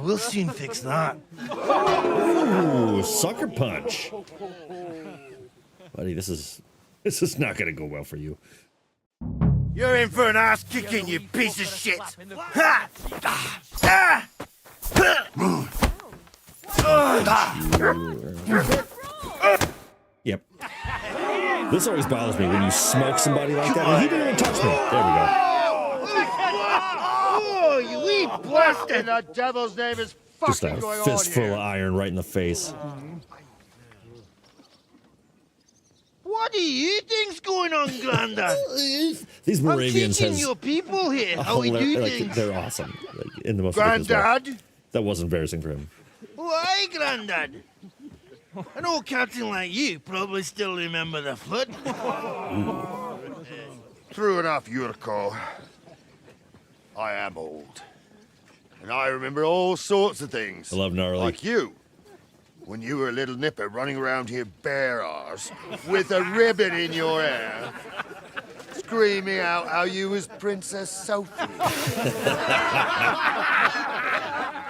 We'll soon fix that. Ooh, sucker punch. Buddy, this is not going to go well for you. You're in for an ass kicking, you piece of shit. Ha! Ah! Yep. This always bothers me when you smoke somebody like that. He didn't even touch me. There we go. Oh, you wee bastard! The devil's name is Just fucking a going on fistful here. of iron right in the face. What do you think's going on, Grandad? These I'm Moravians teaching has your people here how we do things. they're awesome. Like, in the most ridiculous way. Grandad? That was embarrassing for him. Why, Grandad? An old captain like you probably still remember the flood. True enough, Yurko. I am old. And I remember all sorts of things. I love gnarly. Like you. When you were a little nipper running around here bare arse with a ribbon in your hair, screaming out how you was Princess Sophie.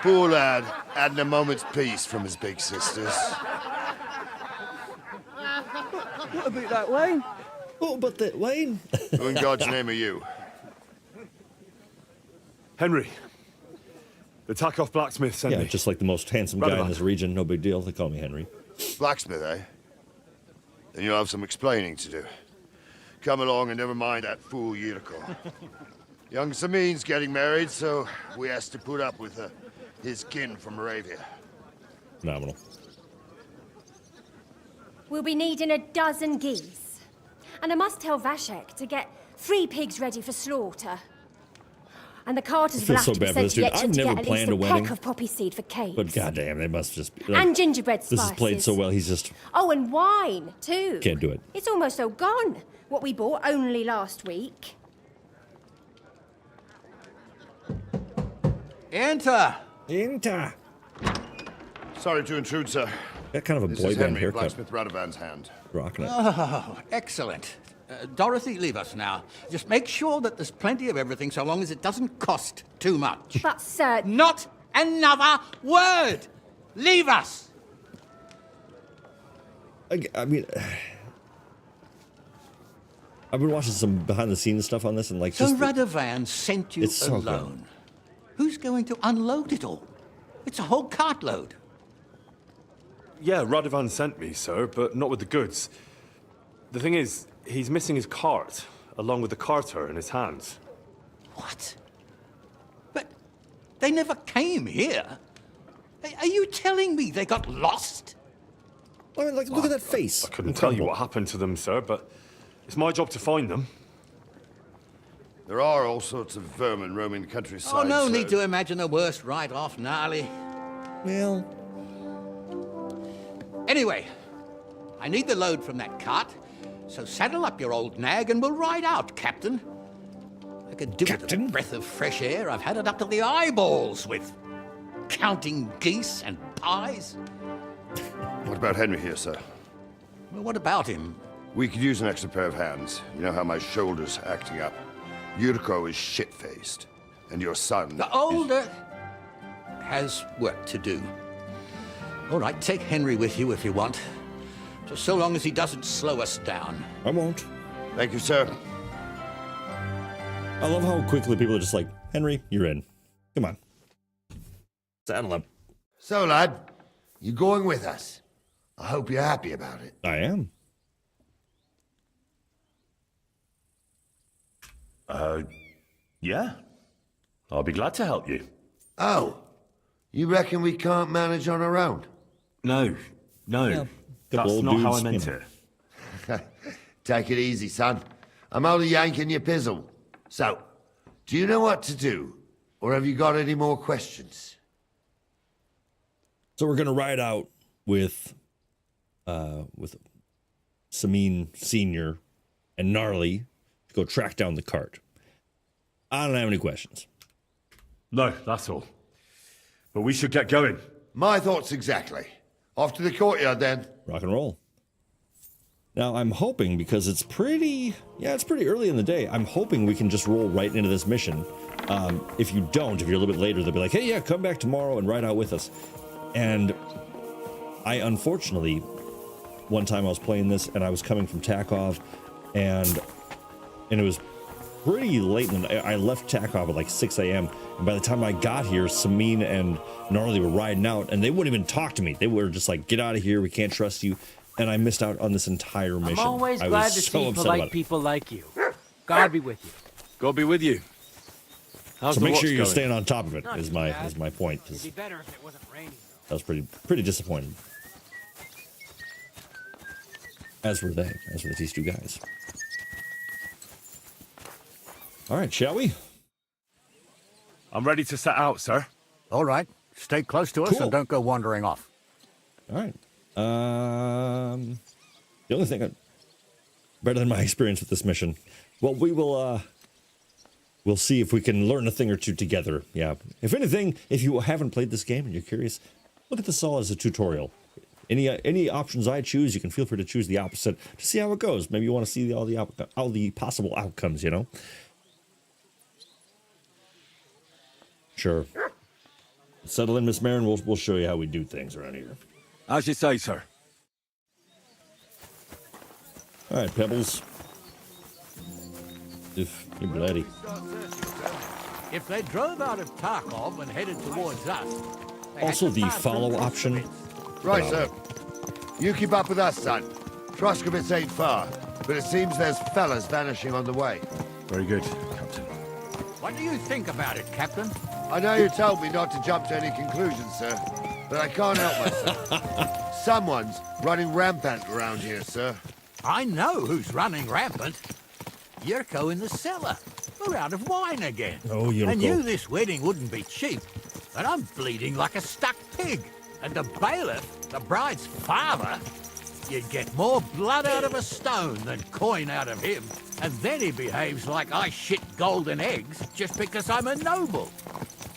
Poor lad hadn't a moment's peace from his big sisters. What about that wine? Oh, but that Wayne. Who in God's name are you? Henry. The Takeoff blacksmith sent Yeah, me. just like the most handsome guy in Roundabout. this region. No big deal. They call me Henry. Blacksmith, eh? Then you'll have some explaining to do. Come along and never mind that fool Yurko. Young Semine's getting married, so we has to put up with his kin from Moravia. Phenomenal. We'll be needing a dozen geese. And I must tell Vashek to get 3 pigs ready for slaughter. And the carters I will feel have so to be bad for sent this to dude. Yetchin I've to never get at planned least a a wedding. peck of poppy seed for cakes. But goddamn, they must just. Like, And gingerbread this spices. is played so well. He's just Oh, and wine, too. can't do it. It's almost all gone. What we bought only last week. Enter. Inta. Sorry to intrude, sir. Got kind of a This boy is band Henry, haircut. blacksmith Radovan's hand. Rocking it. Oh, excellent. Dorothy, leave us now. Just make sure that there's plenty of everything so long as it doesn't cost too much. But, sir... Not another word! Leave us! I mean... I've been watching some behind-the-scenes stuff on this, and like... So just Radovan sent you so alone. Who's going to unload it all? It's a whole cartload. Yeah, Radovan sent me, sir, but not with the goods. The thing is, he's missing his cart, along with the carter in his hands. What? But they never came here. Are you telling me they got lost? I mean, like, look at that face. I couldn't tell you what happened to them, sir, but it's my job to find them. There are all sorts of vermin roaming the countryside. Oh, no so... need to imagine the worst right off, gnarly. Well... Anyway, I need the load from that cart, so saddle up your old nag and we'll ride out, Captain. I could do with a breath of fresh air. I've had it up to the eyeballs with counting geese and pies. What about Henry here, sir? Well, what about him? We could use an extra pair of hands. You know how my shoulder's acting up. Yuriko is shit-faced. And your son... The older has work to do. All right, take Henry with you if you want. Just so long as he doesn't slow us down. I won't. Thank you, sir. I love how quickly people are just like, Henry, you're in. Come on. Saddle up. So, lad, you going with us? I hope you're happy about it. I am. Yeah. I'll be glad to help you. Oh, you reckon we can't manage on our own? No. Yeah, That's not how I dudes, meant it. Take it easy, son. I'm only yanking your pizzle. So, do you know what to do? Or have you got any more questions? So we're gonna ride out with Semine Senior and Gnarly to go track down the cart. I don't have any questions. No, that's all. But we should get going. My thoughts exactly. Off to the courtyard then. Rock and roll. Now I'm hoping, because it's pretty early in the day, I'm hoping we can just roll right into this mission. If you're a little bit later, they'll be like, hey, yeah, come back tomorrow and ride out with us. And I unfortunately, one time I was playing this and I was coming from Takov, and it was pretty late in the night. I left Takov at like 6 a.m. and by the time I got here, Semine and Gnarly were riding out and they wouldn't even talk to me. They were just like, get out of here, we can't trust you. And I missed out on this entire mission. I'm always glad to see polite people like you. God be with you. God be with you. How's so the make watch sure you're going? staying on top of it. Not Is too my bad. point. It'd be better if it wasn't raining. I was pretty disappointed. As were they. As were these two guys. All right, shall we? I'm ready to set out, sir. All right. Stay close to us Cool. and don't go wandering off. All right. The only thing better than my experience with this mission. Well, we'll see if we can learn a thing or two together. Yeah. If anything, if you haven't played this game and you're curious, look at this all as a tutorial. Any options I choose, you can feel free to choose the opposite to see how it goes. Maybe you want to see all the possible outcomes, you know? Sure. Settle in, Miss Marin. We'll show you how we do things around here. As you say, sir. All right, Pebbles. If you're bloody. If they drove out of Tarkov and headed towards us... Also, the follow option. Right, sir. You keep up with us, son. Trotsky ain't far, but it seems there's fellas vanishing on the way. Very good, Captain. What do you think about it, Captain? I know you told me not to jump to any conclusions, sir, but I can't help myself. Someone's running rampant around here, sir. I know who's running rampant. Yuriko in the cellar. We're out of wine again. Oh, Yuriko. I knew this wedding wouldn't be cheap, and I'm bleeding like a stuck pig. And the bailiff, the bride's father, you'd get more blood out of a stone than coin out of him. And then he behaves like I shit golden eggs just because I'm a noble.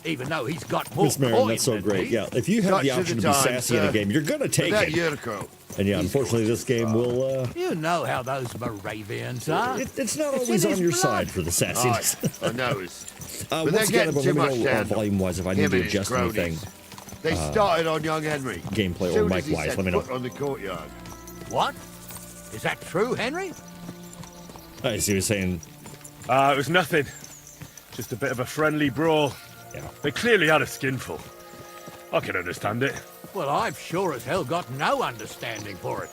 even though he's got more Miss Marin, coin that's so than great. me. Yeah, if you have the Touch of option the to be time, sassy in a sir. game, you're gonna take That it. Yurko. And yeah, unfortunately, this game will. You know how those Moravians are. It's not It's always in on his your blood. side for the sassiness. I noticed. But But once they're again, getting too let much me know down. volume-wise if I Him need to and his adjust anything. cronies. They started on young Henry. Gameplay or Soon as he mic-wise, set let me know. foot on the courtyard. What? Is that true, Henry? I see what you're saying. It was nothing. Just a bit of a friendly brawl. Yeah. They clearly had a skinful. I can understand it. Well, I've sure as hell got no understanding for it.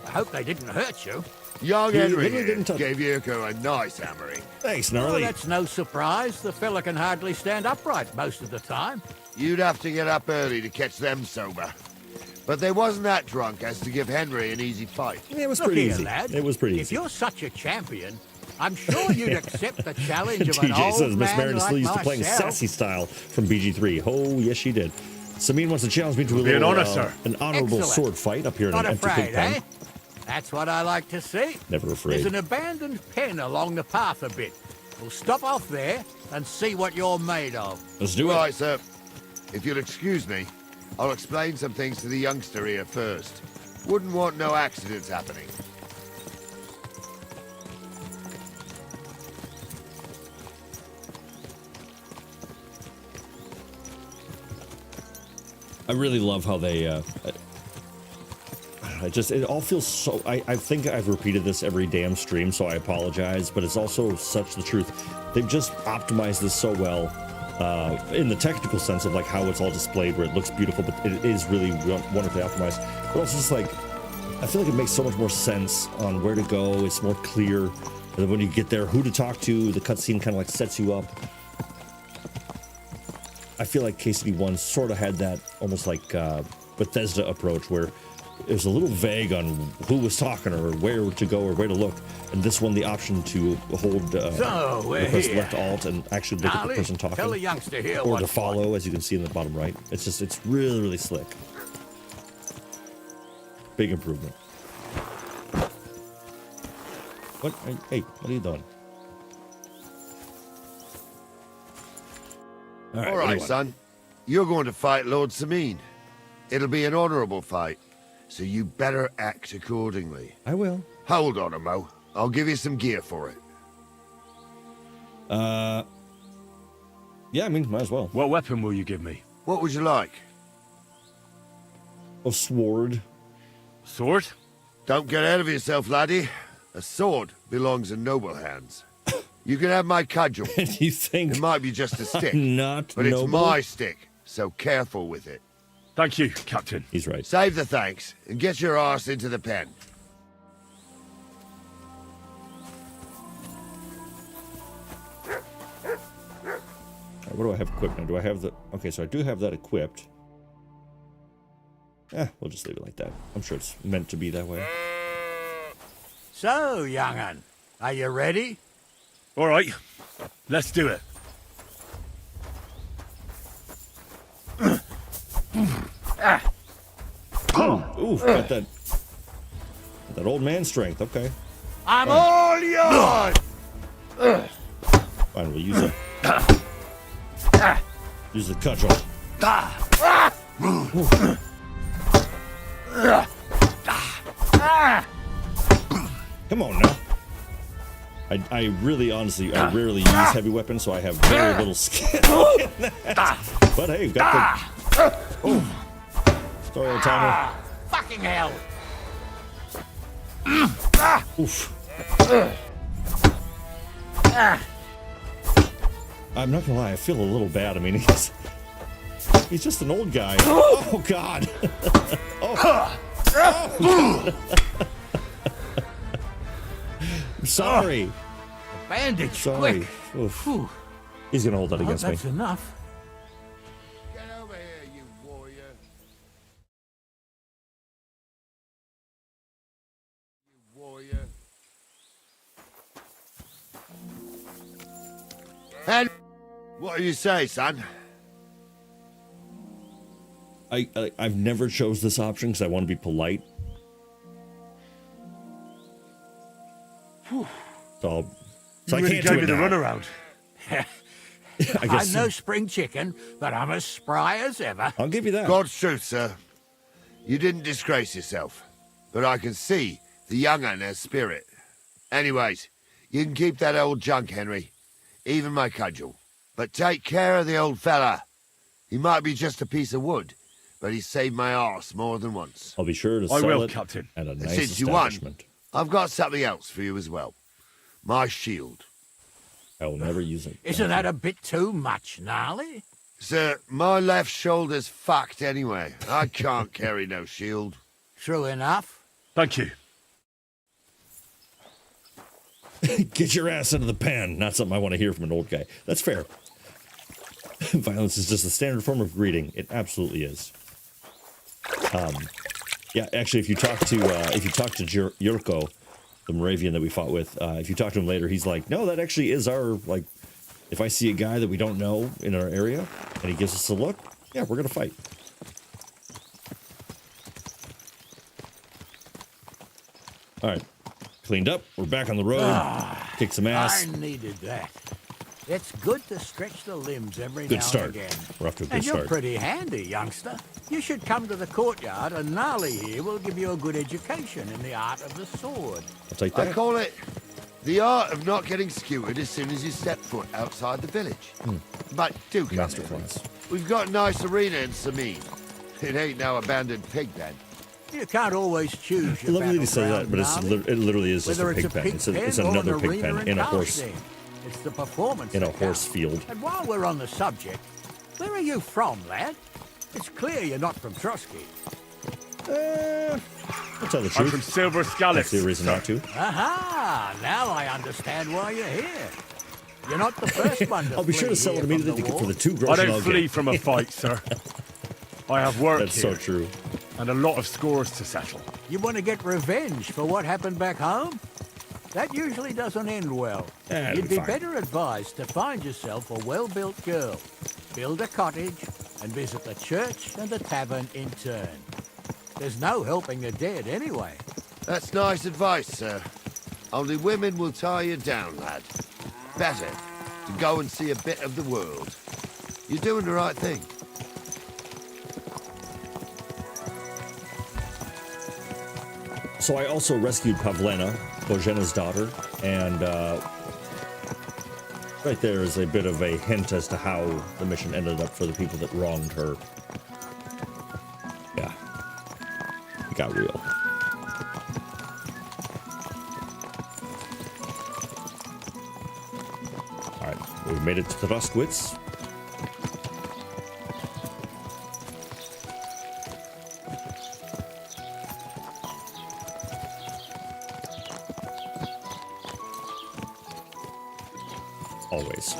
I hope they didn't hurt you. Young He Henry literally here didn't touch- gave Yurko a nice hammering. Thanks, Well, Gnarly. that's no surprise. The fella can hardly stand upright most of the time. You'd have to get up early to catch them sober. But they wasn't that drunk as to give Henry an easy fight. Yeah, it was Look pretty here, easy. lad. It was pretty If easy. you're such a champion, I'm sure you'd accept the challenge of an TJ old says Miss man Marin is like still used to playing myself. sassy style from BG3. Oh, yes, she did. Semine wants to challenge me to It'll be an honor, sir. an honorable Excellent. sword fight up here in Not an empty afraid, pig pen. eh? That's what I like to see. Never afraid. There's an abandoned pen along the path a bit. We'll stop off there and see what you're made of. Let's do it. Right, sir. If you'll excuse me, I'll explain some things to the youngster here first. Wouldn't want no accidents happening. I really love how they, it all feels so, I think I've repeated this every damn stream, so I apologize, but it's also such the truth. They've just optimized this so well, in the technical sense of like how it's all displayed, where it looks beautiful, but it is really wonderfully optimized. But also just like, I feel like it makes so much more sense on where to go, it's more clear, and then when you get there, who to talk to, the cutscene kind of like sets you up. I feel like KCD1 sort of had that almost like Bethesda approach where it was a little vague on who was talking or where to go or where to look. And this one, the option to hold So, we're press here. left alt and actually look at the Gnarly, person talking. tell the youngster here or what's to follow, as you can see in the bottom right. It's just, it's really, really slick. Big improvement. What? Hey, what are you doing? All what do you right, want? son. You're going to fight Lord Semine. It'll be an honorable fight, so you better act accordingly. I will. Hold on a mo. I'll give you some gear for it. Yeah, I mean, might as well. What weapon will you give me? What would you like? A sword. Sword? Don't get ahead of yourself, laddie. A sword belongs in noble hands. You can have my cudgel. You think it might be just a stick, not but noble? it's my stick, so careful with it. Thank you, Captain. He's right. Save the thanks and get your arse into the pen. What do I have equipped now? Do I have the... Okay, so I do have that equipped. We'll just leave it like that. I'm sure it's meant to be that way. So, young'un, are you ready? All right, let's do it. Ooh, got that old man strength. Okay. I'm all yours! Fine, we'll use it. Use the cudgel. Come on now. I really, honestly, I rarely use heavy weapons, so I have very little skill in that. But hey, got the... Oh. Sorry, old timer. Fucking hell! Oof. I'm not gonna lie, I feel a little bad. I mean, he's just an old guy. Oh, God. Oh. Oh. I'm sorry. Bandage, Sorry. quick. Oof. He's gonna hold that against me. That's enough. Get over here, you warrior. You warrior. And what do you say, son? I've never chose this option because I want to be polite. So I really can't gave do me it the now. runaround. I guess I'm no spring chicken, but I'm as spry as ever. I'll give you that. God's truth, sir. You didn't disgrace yourself, but I can see the young un has spirit. Anyways, you can keep that old junk, Henry. Even my cudgel. But take care of the old fella. He might be just a piece of wood, but he's saved my arse more than once. I'll be sure to I sell will, it Captain. at a And nice since you won, establishment. I've got something else for you as well. My shield. I will never use it. Isn't that a bit too much, Gnarly? Sir, my left shoulder's fucked anyway. I can't carry no shield. True enough. Thank you. Get your ass into the pen. Not something I want to hear from an old guy. That's fair. Violence is just a standard form of greeting. It absolutely is. Yeah, actually, if you talk to Yurko, the Moravian that we fought with, if you talk to him later, he's like, no, that actually is our, like, if I see a guy that we don't know in our area and he gives us a look, yeah, we're gonna fight. All right, cleaned up. We're back on the road. Kick some ass. I needed that. It's good to stretch the limbs every Good now start. and again. We're off to a good And you're start. pretty handy, youngster. You should come to the courtyard, and Gnarly here will give you a good education in the art of the sword. I'll take I that. call it the art of not getting skewered as soon as you step foot outside the village. But do come in. Masterclass. We've got a nice arena in Semine. It ain't no abandoned pig pen. You can't always choose I your love that he says that, battleground, but Gnarly. it literally is just Whether a pig pen. It's or another an pig arena pen in a horse casting. It's the performance in a that horse counts. field. And while we're on the subject, where are you from, lad? It's clear you're not from Trotsky. I'll tell the I'm truth. from Silver Skalitz. That's the reason not to. Aha! Now I understand why you're here. You're not the first one to I'll be sure to flee sell it here from immediately the for the war. 2 I groschen don't I'll flee get. from a fight, sir. I have work That's here so true. and a lot of scores to settle. You want to get revenge for what happened back home? That usually doesn't end well. It'll You'd be be fine. better advised to find yourself a well-built girl, build a cottage, and visit the church and the tavern in turn. There's no helping the dead anyway. That's nice advice, sir. Only women will tie you down, lad. Better to go and see a bit of the world. You're doing the right thing. So I also rescued Pavlena, Božena's daughter, and right there is a bit of a hint as to how the mission ended up for the people that wronged her. Yeah, it got real. All right, we made it to Trotsky. Always.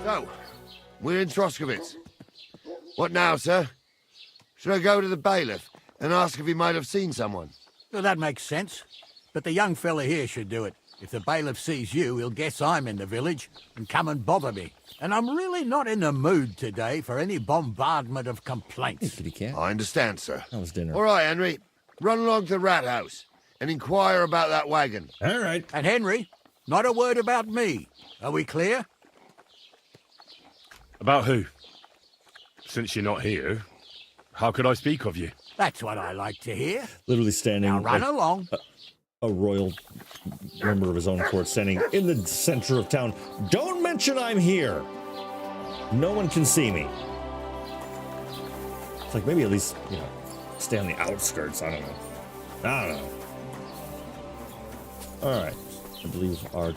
So, we're in Troskowitz. What now, sir? Should I go to the bailiff and ask if he might have seen someone? Well, that makes sense. But the young fella here should do it. If the bailiff sees you, he'll guess I'm in the village and come and bother me. And I'm really not in the mood today for any bombardment of complaints. I understand, sir. That was dinner. All right, Henry. Run along to the rat house and inquire about that wagon. All right. And Henry, not a word about me. Are we clear? About who? Since you're not here, how could I speak of you? That's what I like to hear. Literally standing. Now run like along. A royal member of his own court standing in the center of town. Don't mention I'm here. No one can see me. It's like maybe at least, you know, stay on the outskirts. I don't know. All right. I believe our...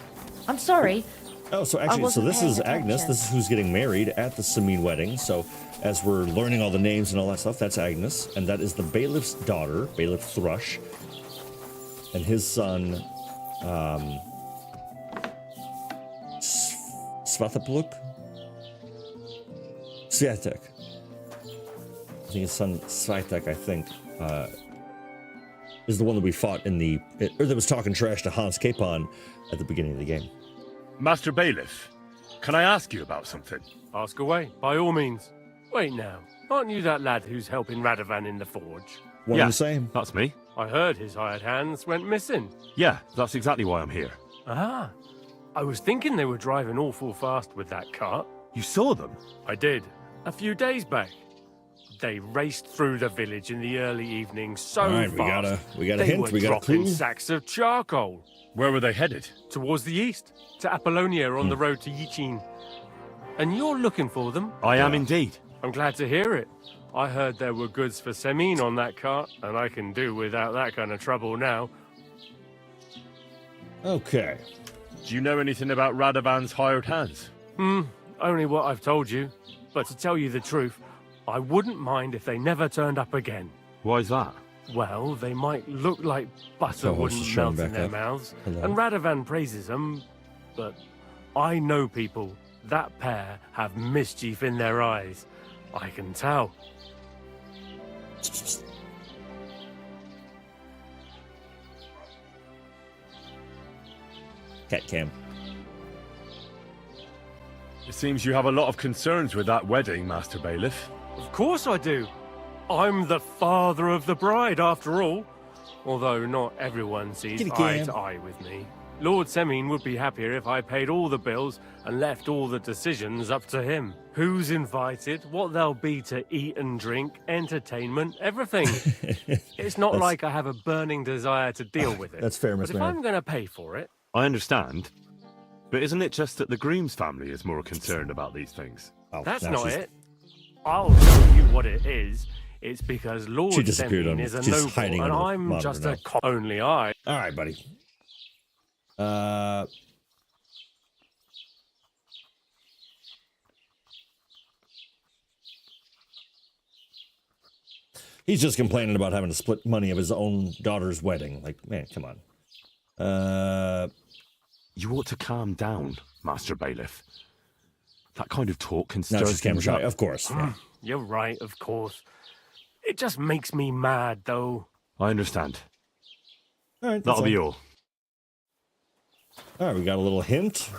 I'm sorry. Oh, so actually, so this is Agnes. This is who's getting married at the Semine wedding. So as we're learning all the names and all that stuff, that's Agnes. And that is the bailiff's daughter, Bailiff Thrush. And his son, Svatopluk? Sviatek. I think his son, Sviatek, I think, is the one that we fought in the... or that was talking trash to Hans Capon at the beginning of the game. Master Bailiff, can I ask you about something? Ask away, by all means. Wait now, aren't you that lad who's helping Radovan in the forge? One yeah, and the same. That's me. I heard his hired hands went missing. Yeah, that's exactly why I'm here. Ah, I was thinking they were driving awful fast with that cart. You saw them? I did, a few days back. They raced through the village in the early evening so All right, fast. we got a they hint, were we got a dropping clue. sacks of charcoal. Where were they headed? Towards the east, to Apollonia on the road to Yichin. And you're looking for them? I am indeed. I'm glad to hear it. I heard there were goods for Semine on that cart, and I can do without that kind of trouble now. Okay. Do you know anything about Radovan's hired hands? Only what I've told you. But to tell you the truth, I wouldn't mind if they never turned up again. Why's that? Well, they might look like butter Oh, wouldn't she's melt showing in back their up. mouths, Hello. and Radovan praises them, but I know people. That pair have mischief in their eyes. I can tell. Cat cam. It seems you have a lot of concerns with that wedding, Master Bailiff. Of course I do. I'm the father of the bride, after all. Although not everyone sees Get it, eye Cam. to eye with me. Lord Semine would be happier if I paid all the bills and left all the decisions up to him. Who's invited, what there'll be to eat and drink, entertainment, everything. It's not like I have a burning desire to deal with it. That's fair, Miss But if Mary. I'm going to pay for it... I understand. But isn't it just that the Groom's family is more concerned about these things? Oh, That's now not she's- it. I'll tell you what it is. It's because Lord She disappeared Semine on me. is a She's noble, hiding and under the I'm monitor just now. a only I. All right, buddy. He's just complaining about having to split money of his own daughter's wedding. Like, man, come on. You ought to calm down, Master Bailiff. That kind of talk can Now stir she's camera things shy, up. of course. Yeah. You're right, of course. It just makes me mad, though. I understand. All right, That'll be all. All right, we got a little hint.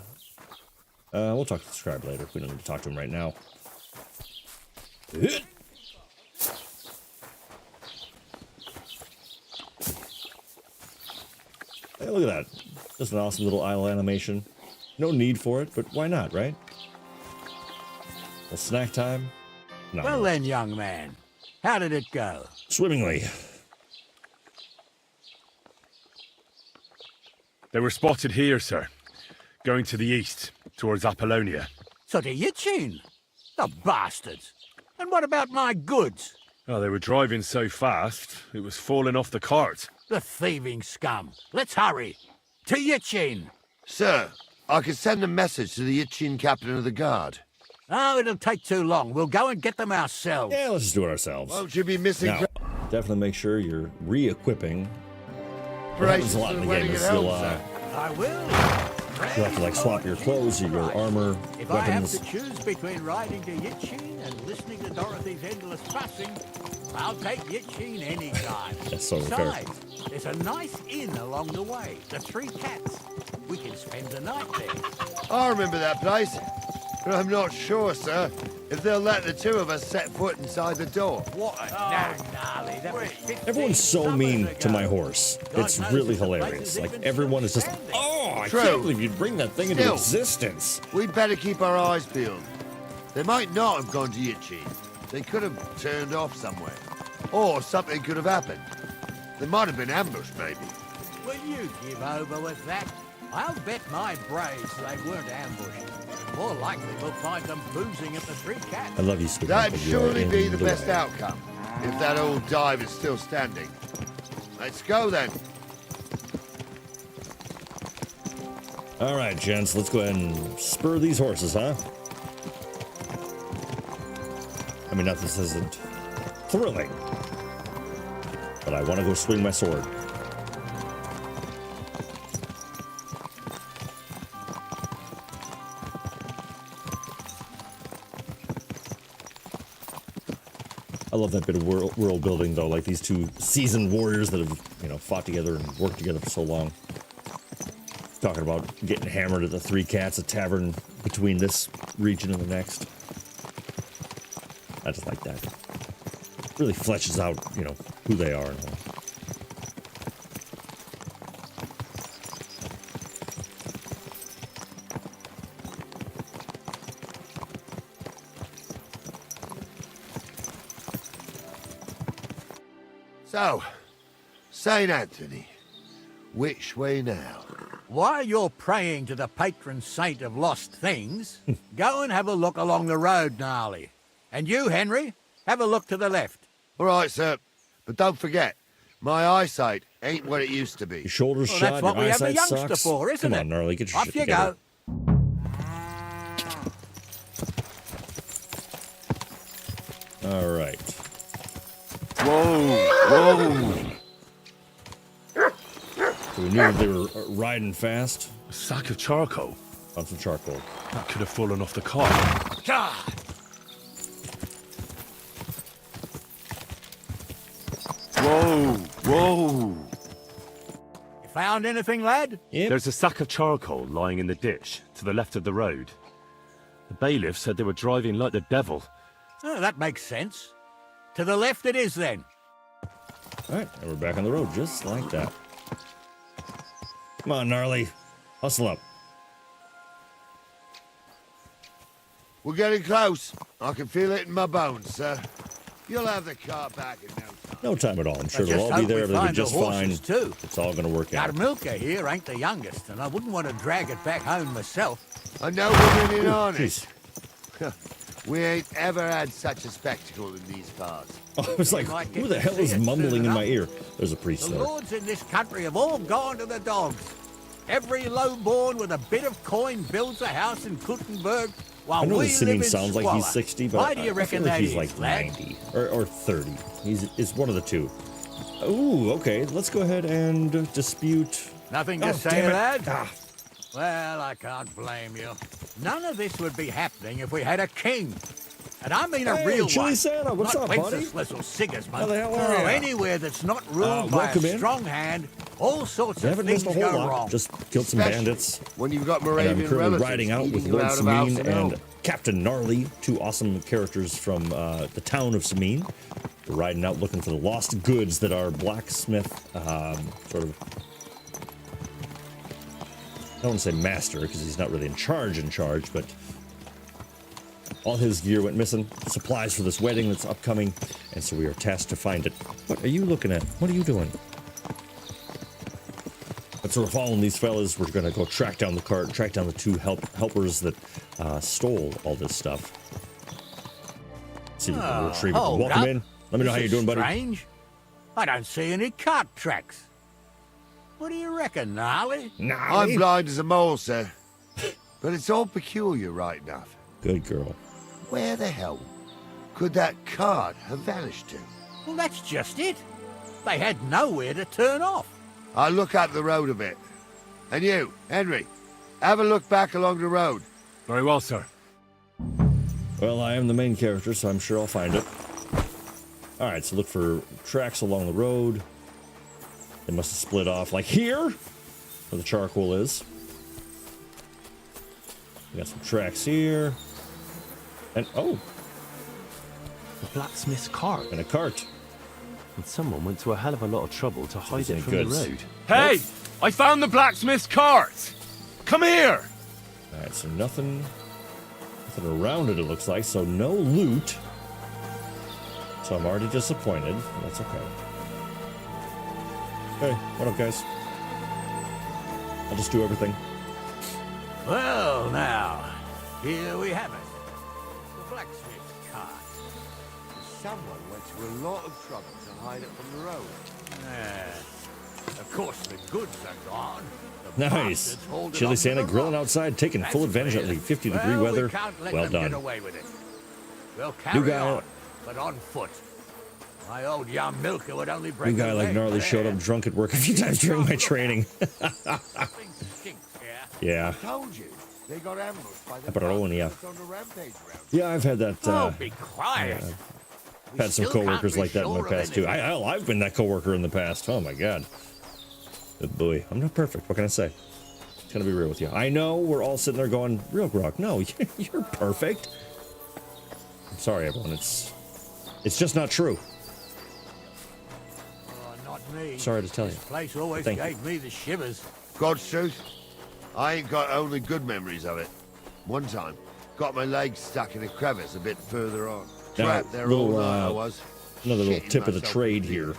We'll talk to the scribe later. We don't need to talk to him right now. Hey, look at that. Just an awesome little idle animation. No need for it, but why not, right? Well, snack time? No. Well then, young man, how did it go? Swimmingly. They were spotted here, sir. Going to the east, towards Apollonia. So to Yichin? The bastards! And what about my goods? Oh, they were driving so fast, it was falling off the cart. The thieving scum. Let's hurry. To Yichin. Sir, I can send a message to the Yichin captain of the guard. Oh, it'll take too long. We'll go and get them ourselves. Yeah, let's just do it ourselves. Won't you be missing... Now, definitely make sure you're re-equipping. What happens a lot in the game is you'll I will. you'll have to like swap your clothes, your armor, If I have weapons. to choose between riding to Yichin and listening to Dorothy's endless fussing, I'll take Yichin any time. That's so fair. Besides, there's a nice inn along the way, the Three Cats. We can spend the night there. I remember that place, but I'm not sure, sir, if they'll let the two of us set foot inside the door. What a gnarly, that was 15 Everyone's so summers mean ago. to my horse. It's knows really if the place hilarious. is Like, even everyone is just, standing. oh, I True. can't believe you'd bring that thing into Still. existence. We'd better keep our eyes peeled. They might not have gone to Yichin. They could have turned off somewhere. Or something could have happened. They might have been ambushed, maybe. Will you give over with that? I'll bet my braves they weren't ambushed. More likely we'll find them boozing at the Three Cats. I love you, Stupid. That'd but you are surely in be the the best way. outcome, if that old dive is still standing. Let's go, then. All right, gents, let's go ahead and spur these horses, huh? I mean, not this isn't thrilling, but I want to go swing my sword. I love that bit of world building, though, like these two seasoned warriors that have, you know, fought together and worked together for so long. Talking about getting hammered at the Three Cats, a tavern between this region and the next. I just like that. Really fleshes out, you know, who they are and all. So, St. Anthony, which way now? While you're praying to the patron saint of lost things, go and have a look along the road, Gnarly. And you, Henry, have a look to the left. All right, sir. But don't forget, my eyesight ain't what it used to be. Your shoulders Well, shot, that's what your we have the eyesight youngster sucks. for, isn't Come it? on, Gnarly, get your Off shit you together. go. All right. Whoa! Whoa! So we knew they were riding fast. A sack of charcoal. On some charcoal. That could have fallen off the cart. God! Whoa! Whoa! You found anything, lad? Yep. There's a sack of charcoal lying in the ditch to the left of the road. The bailiff said they were driving like the devil. Oh, that makes sense. To the left it is, then. All right, and we're back on the road just like that. Come on, Gnarly. Hustle up. We're getting close. I can feel it in my bones, sir. You'll have the car back in no time. No time at all. I'm sure Let's they'll just all be hope we there. Everything will be find the just fine. horses, too. It's all going to work out. Our milker here ain't the youngest, and I wouldn't want to drag it back home myself. A nobleman in Ooh, harness. We ain't ever had such a spectacle in these parts. Oh, I was like, who the hell is mumbling in my ear? There's a priest The there. lords in this country have all gone to the dogs. Every lowborn with a bit of coin builds a house in Kuttenberg, while I know we that live Semine in sounds like squalor. he's 60, but Why do you I reckon feel like that he's is, like lad? 90 or 30. It's one of the two. Ooh, okay. Let's go ahead and dispute. Nothing Oh, to say, damn it. lad? Ah. Well, I can't blame you. None of this would be happening if we had a king. And I mean a Hey, real Chili one. Santa, what's not up, buddy? Wenceslas or Sigismund. How the hell are Oh, ya? anywhere that's not ruled by a welcome in. strong hand, all sorts You of haven't things missed a whole go lot. wrong. Just killed some Especially bandits. when you've got And I'm Moravian currently relatives riding out with eating Lord you out of house Semine and and home. Captain Gnarly, two awesome characters from the town of Semine. We're riding out looking for the lost goods that our blacksmith sort of, I don't want to say master because he's not really in charge, but all his gear went missing. Supplies for this wedding that's upcoming, and so we are tasked to find it. What are you looking at? What are you doing? But so we're following these fellas. We're going to go track down the cart, track down the two helpers that stole all this stuff. See if we can retrieve it. hold Welcome up. in. Let me know how you're doing, buddy. Strange. I don't see any cart tracks. What do you reckon, Gnarly? I'm blind as a mole, sir. But it's all peculiar right enough. Good girl. Where the hell could that cart have vanished to? Well, that's just it. They had nowhere to turn off. I'll look up the road a bit. And you, Henry, have a look back along the road. Very well, sir. Well, I am the main character, so I'm sure I'll find it. All right, so look for tracks along the road. They must have split off, like here, where the charcoal is. We got some tracks here. And, oh, The blacksmith's cart. and a cart. And someone went to a hell of a lot of trouble to hide it Any from goods? the road. Hey! I found the blacksmith's cart! Come here! All right, so nothing around it, it looks like, so no loot. So I'm already disappointed. That's okay. Hey, what up, guys? I'll just do everything. Well, now, here we have it. The blacksmith's cart. Someone went to a lot of trouble to hide it from the road. Of course, the goods are gone. The Nice. bastards hold it Chili up to Santa the grilling rock. outside, taking full That's advantage of fair. the 50-degree Well, weather. We can't let Well them done. get away with it. We'll carry guy- on, but on foot. My old young milker would only break New guy a like leg Gnarly with showed air. up drunk at work a few times during my training. Something stinks here. Yeah. Told you, they got ambushed by the Pepperoni. bastards on the rampage round. Yeah, I've had that. Oh, be quiet. We Had some still can't coworkers be like that in my sure of past too. anything. I've been that coworker in the past. Oh my god. Good boy. I'm not perfect. What can I say? It's gonna be real with you. I know we're all sitting there going, "RealGrogg, no, you're perfect." I'm sorry, everyone. It's It's just not true. Oh, not me. Sorry to tell you. This place always Thank gave me the shivers. God's truth, I ain't got only good memories of it. One time, got my legs stuck in a crevice a bit further on. Now, Trapped there all night I was. Another little shitting tip of the myself trade with here. beer.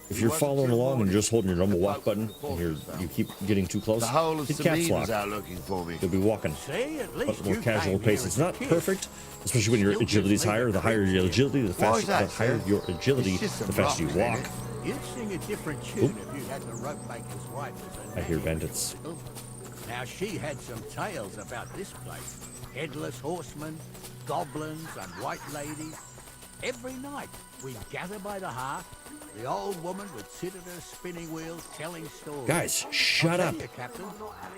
If you're following along and just holding your normal walk button and you keep getting too close, The whole of hit caps Semine lock. was out looking for me. You'll be walking See, at much least more you casual came pace. here It's as a not kid. perfect, especially when your Still agility is just higher. leave The a higher your agility, the Why is faster, the that, higher sir? your agility, It's just the some faster you rocks, ain't walk. it? You'd sing a different tune if you had the rope maker's wife as a I hear nanny. bandits. Now she had some tales about this place. Headless horsemen, goblins, and white ladies. Every night we'd gather by the hearth. The old woman would sit at her spinning wheels telling stories. Guys, shut I'll up. tell you, Captain,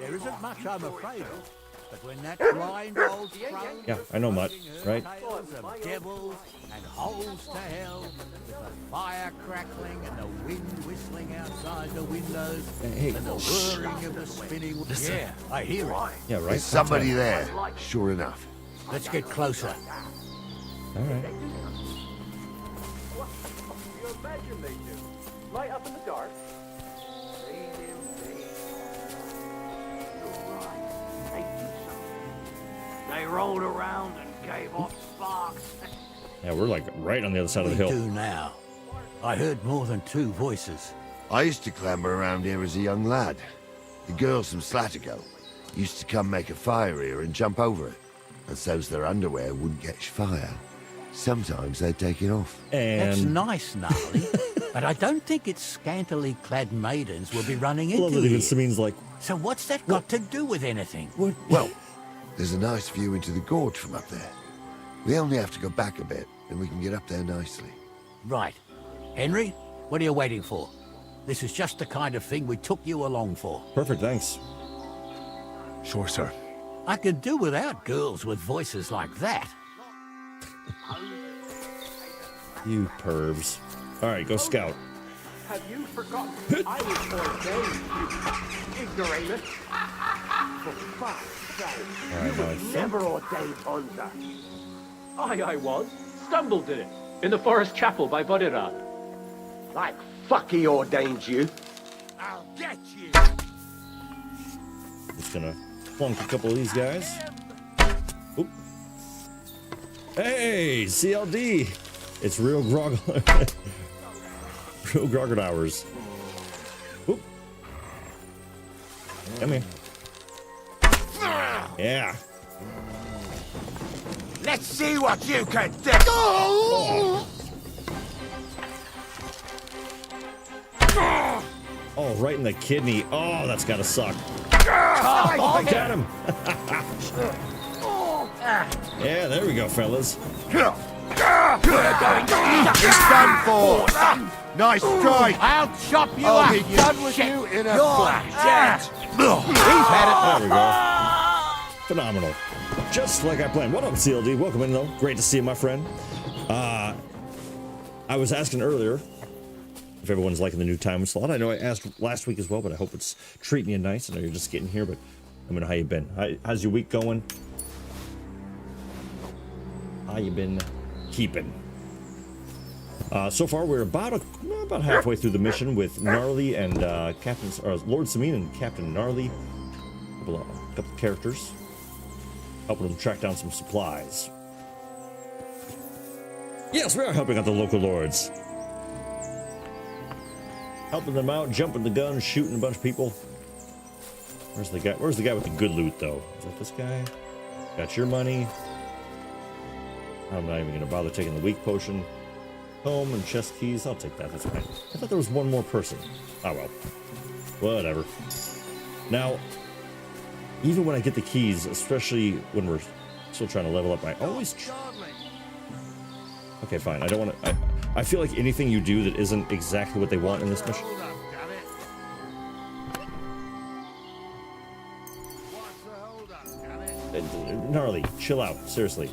there isn't much I'm afraid of. But when that blind old crone Yeah, I know, Mutt, right? tales of devils and holes to hell, with the fire crackling and the wind whistling outside the windows, Hey. and the whirring of the spinning wheels. Yeah, I hear it. Yeah, right? There's somebody there, sure enough. Let's get closer. All right. You imagine they do. Light up in the dark. They rolled around and gave off sparks. Yeah, we're like right on the other side of the hill. do now? I heard more than two voices. I used to clamber around here as a young lad. The girls from Slatigo used to come make a fire here and jump over it. And so's their underwear wouldn't catch fire. Sometimes they'd take it off. That's And nice, Gnarly. But I don't think it's scantily clad maidens will be running I love into that even here. Semine's like, So what's that got to do with anything? what? Well, there's a nice view into the gorge from up there. We only have to go back a bit, and we can get up there nicely. Right. Henry, what are you waiting for? This is just the kind of thing we took you along for. Perfect, thanks. Sure, sir. I could do without girls with voices like that. You pervs. All right, go scout. Have you forgotten I was ordained, you ignoramus? For fuck's sake, All right, now I think- never ordained hunter. I was. Stumbled in it. In the forest chapel by Bodira. Like fuck he ordained you. I'll get you! Just gonna plunk a couple of these guys. Oop. Hey, CLD! It's RealGrogg. RealGrogg hours. Oop. Come here. Yeah. Let's see what you can do! Oh, right in the kidney. Oh, that's gotta suck. Get him! Yeah, there we go, fellas. It's done for! Nice strike! I'll chop you I'll up! be you done with shit. you in a You're flash. He's had it. There we go. Phenomenal. Just like I planned. What up, CLD? Welcome in, though. Great to see you, my friend. I was asking earlier if everyone's liking the new time slot. I know I asked last week as well, but I hope it's treating you nice. I know you're just getting here, but I mean, how you been? How's your week going? How you been keeping? So far, we're about halfway through the mission with Gnarly and Lord Semine and Captain Gnarly. A couple of characters, helping them track down some supplies. Yes, we are helping out the local lords. Helping them out, jumping the gun, shooting a bunch of people. Where's the guy? Where's the guy with the good loot, though? Is that this guy? Got your money. I'm not even going to bother taking the weak potion. Home and chest keys. I'll take that. That's fine. I thought there was one more person. Oh, well. Whatever. Now, even when I get the keys, especially when we're still trying to level up, I always... Okay, fine. I don't want to... I feel like anything you do that isn't exactly what they want in this mission... Gnarly, chill out. Seriously.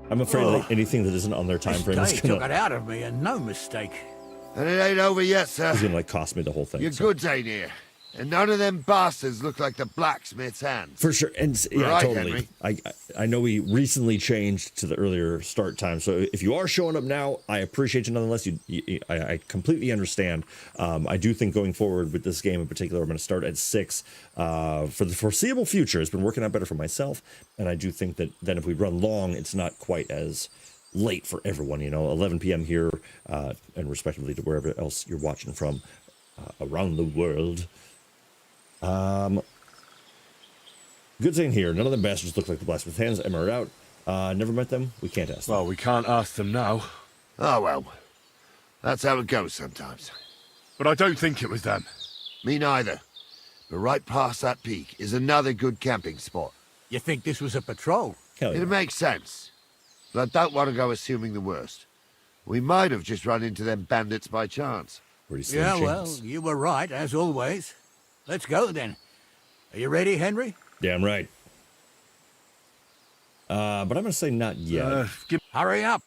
I'm afraid that anything that isn't on their time frame is Dave gonna... took it out of me, and no mistake. And it ain't over yet, sir. He's gonna, like, cost me the whole thing. Your so. goods ain't here. And none of them bastards look like the blacksmith's hands. For sure, and yeah, Right, totally. I know we recently changed to the earlier start time, so if you are showing up now, I appreciate you nonetheless. I completely understand. I do think going forward with this game in particular, I'm going to start at 6 for the foreseeable future. It's been working out better for myself, and I do think that then if we run long, it's not quite as late for everyone. 11 p.m. here, and respectively to wherever else you're watching from around the world. Good thing here. None of them bastards look like the blacksmith hands. Am I out? Never met them. We can't ask them. Well, we can't ask them now. Oh, well. That's how it goes sometimes. But I don't think it was them. Me neither. But right past that peak is another good camping spot. You think this was a patrol? It makes sense. But I don't want to go assuming the worst. We might have just run into them bandits by chance. Yeah, well, you were right, as always. Let's go, then. Are you ready, Henry? Damn right. But I'm going to say not yet. Hurry up.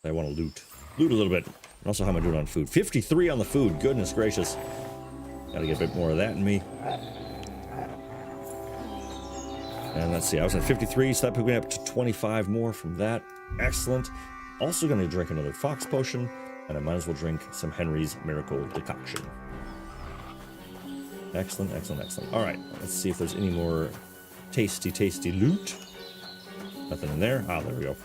I want to loot. Loot a little bit. And also, how am I doing on food? 53 on the food. Goodness gracious. Got to get a bit more of that in me. And let's see. I was at 53, so that put me up to 25 more from that. Excellent. Also going to drink another fox potion. And I might as well drink some Henry's Miracle Decoction. Excellent, excellent, excellent. All right, let's see if there's any more tasty, tasty loot. Nothing in there. Ah, there we go.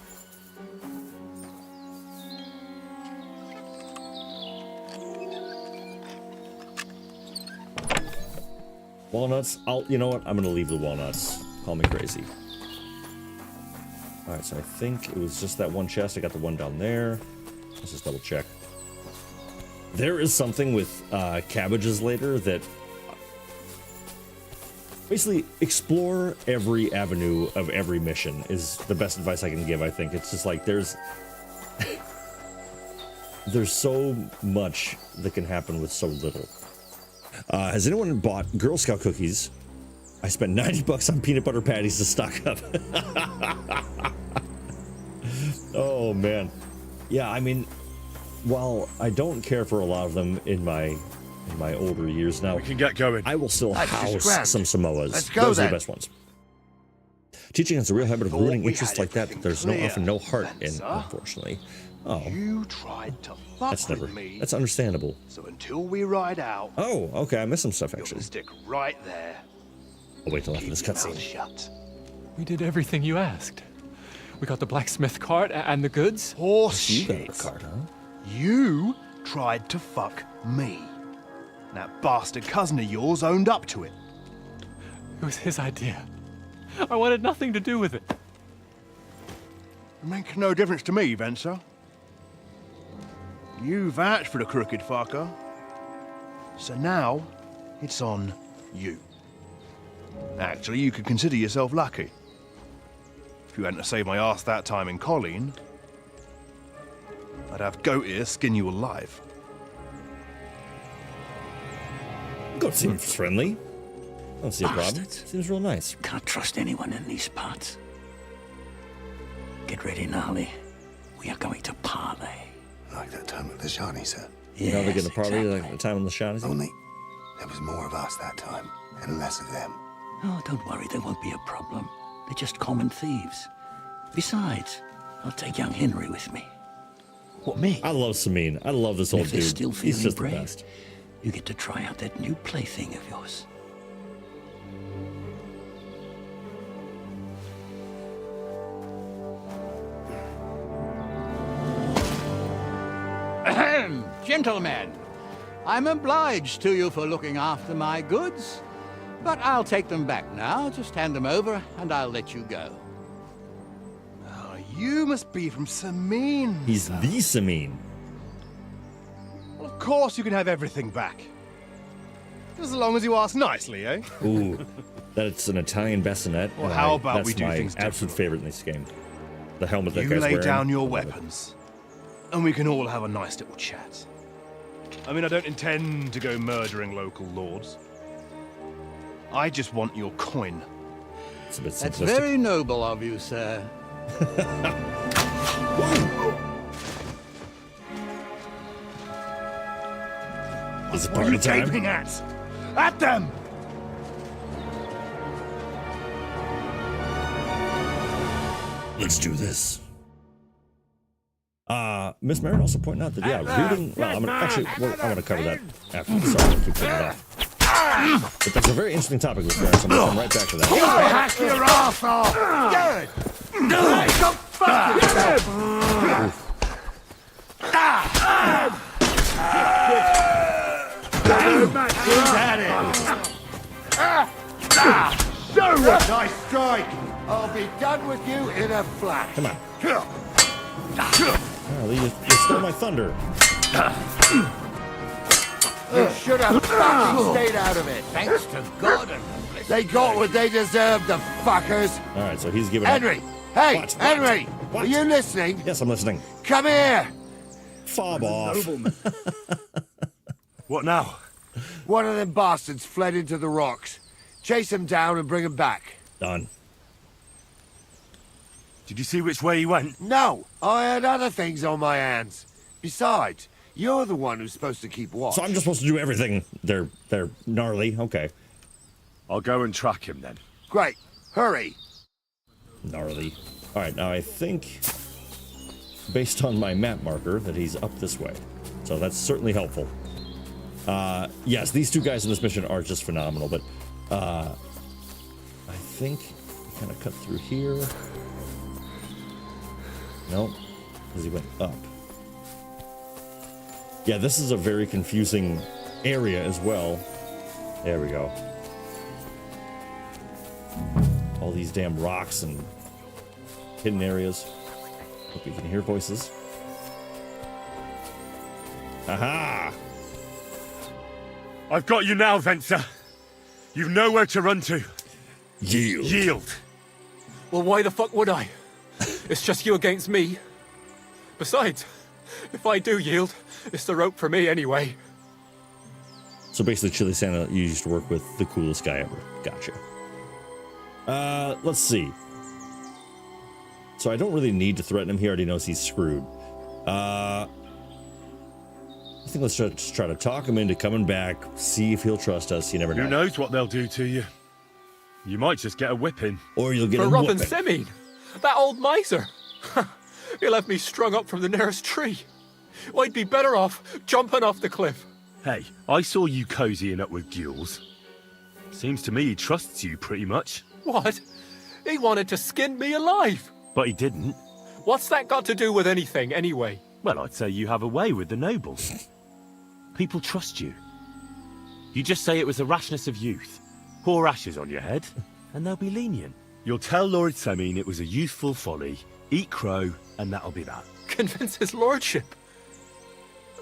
Walnuts. You know what? I'm going to leave the walnuts. Call me crazy. All right, so I think it was just that one chest. I got the one down there. Let's just double check. There is something with cabbages later that basically explore every avenue of every mission is the best advice I can give. I think it's just like there's so much that can happen with so little. Has anyone bought Girl Scout cookies? I spent $90 on peanut butter patties to stock up. Oh man, yeah. I mean, while I don't care for a lot of them in my older years now, we can get going. I will still house some Samoas. Let's go, Those are then. the best ones. Teaching us a real habit of ruining interests like that. There's often no heart in, unfortunately. Oh, You tried to fuck that's with me. that's understandable. So until we ride out, Oh, okay. I missed some stuff you're actually. gonna stick right there. I'll wait till after this Keep your mouth cutscene. shut. We did everything you asked. We got the blacksmith cart and the goods. Horse You got shit. a card, huh? You tried to fuck me. That bastard cousin of yours owned up to it. It was his idea. I wanted nothing to do with it. It makes no difference to me, Venser. You vouched for the crooked fucker. So now, it's on you. Actually, you could consider yourself lucky. If you hadn't saved my ass that time in Colleen, I'd have goat ear skin you alive. Goat seems friendly. Don't see a problem. Bastards. Seems real nice. Can't trust anyone in these parts. Get ready, Gnarly. We are going to parley. Like that time at the Shani, sir. You know, they get the party like the time on the Shani. Only there was more of us that time and less of them. Oh, don't worry, there won't be a problem. They're just common thieves. Besides, I'll take young Henry with me. What, me? I love Semine. I love this old If they're dude. still He's feeling just the brave, best. you get to try out that new plaything of yours. Ahem, gentlemen, I'm obliged to you for looking after my goods, but I'll take them back now. Just hand them over, and I'll let you go. Oh, you must be from Semine. He's the Semine. Well, of course you can have everything back. Just as long as you ask nicely, eh? Ooh, that's an Italian bassinet. Well, and how about we that's do my things absolute favorite in this game. The helmet that You guy's lay wearing. down your weapons, and we can all have a nice little chat. I mean, I don't intend to go murdering local lords. I just want your coin. It's a bit That's simplistic. very noble of you, sir. Is it What are party you time? gaping at? At them! Let's do this. Miss Marin also pointing out that, yeah, reading... Well, I'm gonna cover that after. Sorry, I'm gonna keep putting it off. But that's a very interesting topic, Miss Marin, so I'm gonna come right back to that. Hack your ass off! Good! Go fuck yourself! Nice strike! I'll be done with you in a flash. Come on. Oh, you stole my thunder. You should have fucking stayed out of it. Thanks to God and They got what they deserved, the fuckers. All right, so he's giving Henry! up. Hey, What? Henry! What? Are you listening? Yes, I'm listening. Come here! Fob off. What now? One of them bastards fled into the rocks. Chase him down and bring him back. Done. Did you see which way he went? No, I had other things on my hands. Besides, you're the one who's supposed to keep watch. So I'm just supposed to do everything. They're gnarly. Okay. I'll go and track him then. Great. Hurry. Gnarly. All right, now I think, based on my map marker, that he's up this way. So that's certainly helpful. Yes, these two guys in this mission are just phenomenal, but I think we kind of cut through here. Nope, because he went up. Yeah, this is a very confusing area as well. There we go. All these damn rocks and hidden areas. Hope you can hear voices. Aha! I've got you now, Venser. You've nowhere to run to. Yield. Yield. Well, why the fuck would I? It's just you against me. Besides, if I do yield, it's the rope for me anyway. So basically, Chili Santa, you used to work with the coolest guy ever. Gotcha. Let's see. So I don't really need to threaten him. He already knows he's screwed. I think let's just try to talk him into coming back, see if he'll trust us. You never know. Who knows what they'll do to you? You might just get a whipping. Or you'll get For a robbing whooping. Semine, that old miser. He left me strung up from the nearest tree. I'd be better off jumping off the cliff. Hey, I saw you cozying up with Gules. Seems to me he trusts you pretty much. What? He wanted to skin me alive. But he didn't. What's that got to do with anything, anyway? Well, I'd say you have a way with the nobles. People trust you. You just say it was the rashness of youth. Pour ashes on your head, and they'll be lenient. You'll tell Lord Semine it was a youthful folly, eat crow, and that'll be that. Convince his lordship?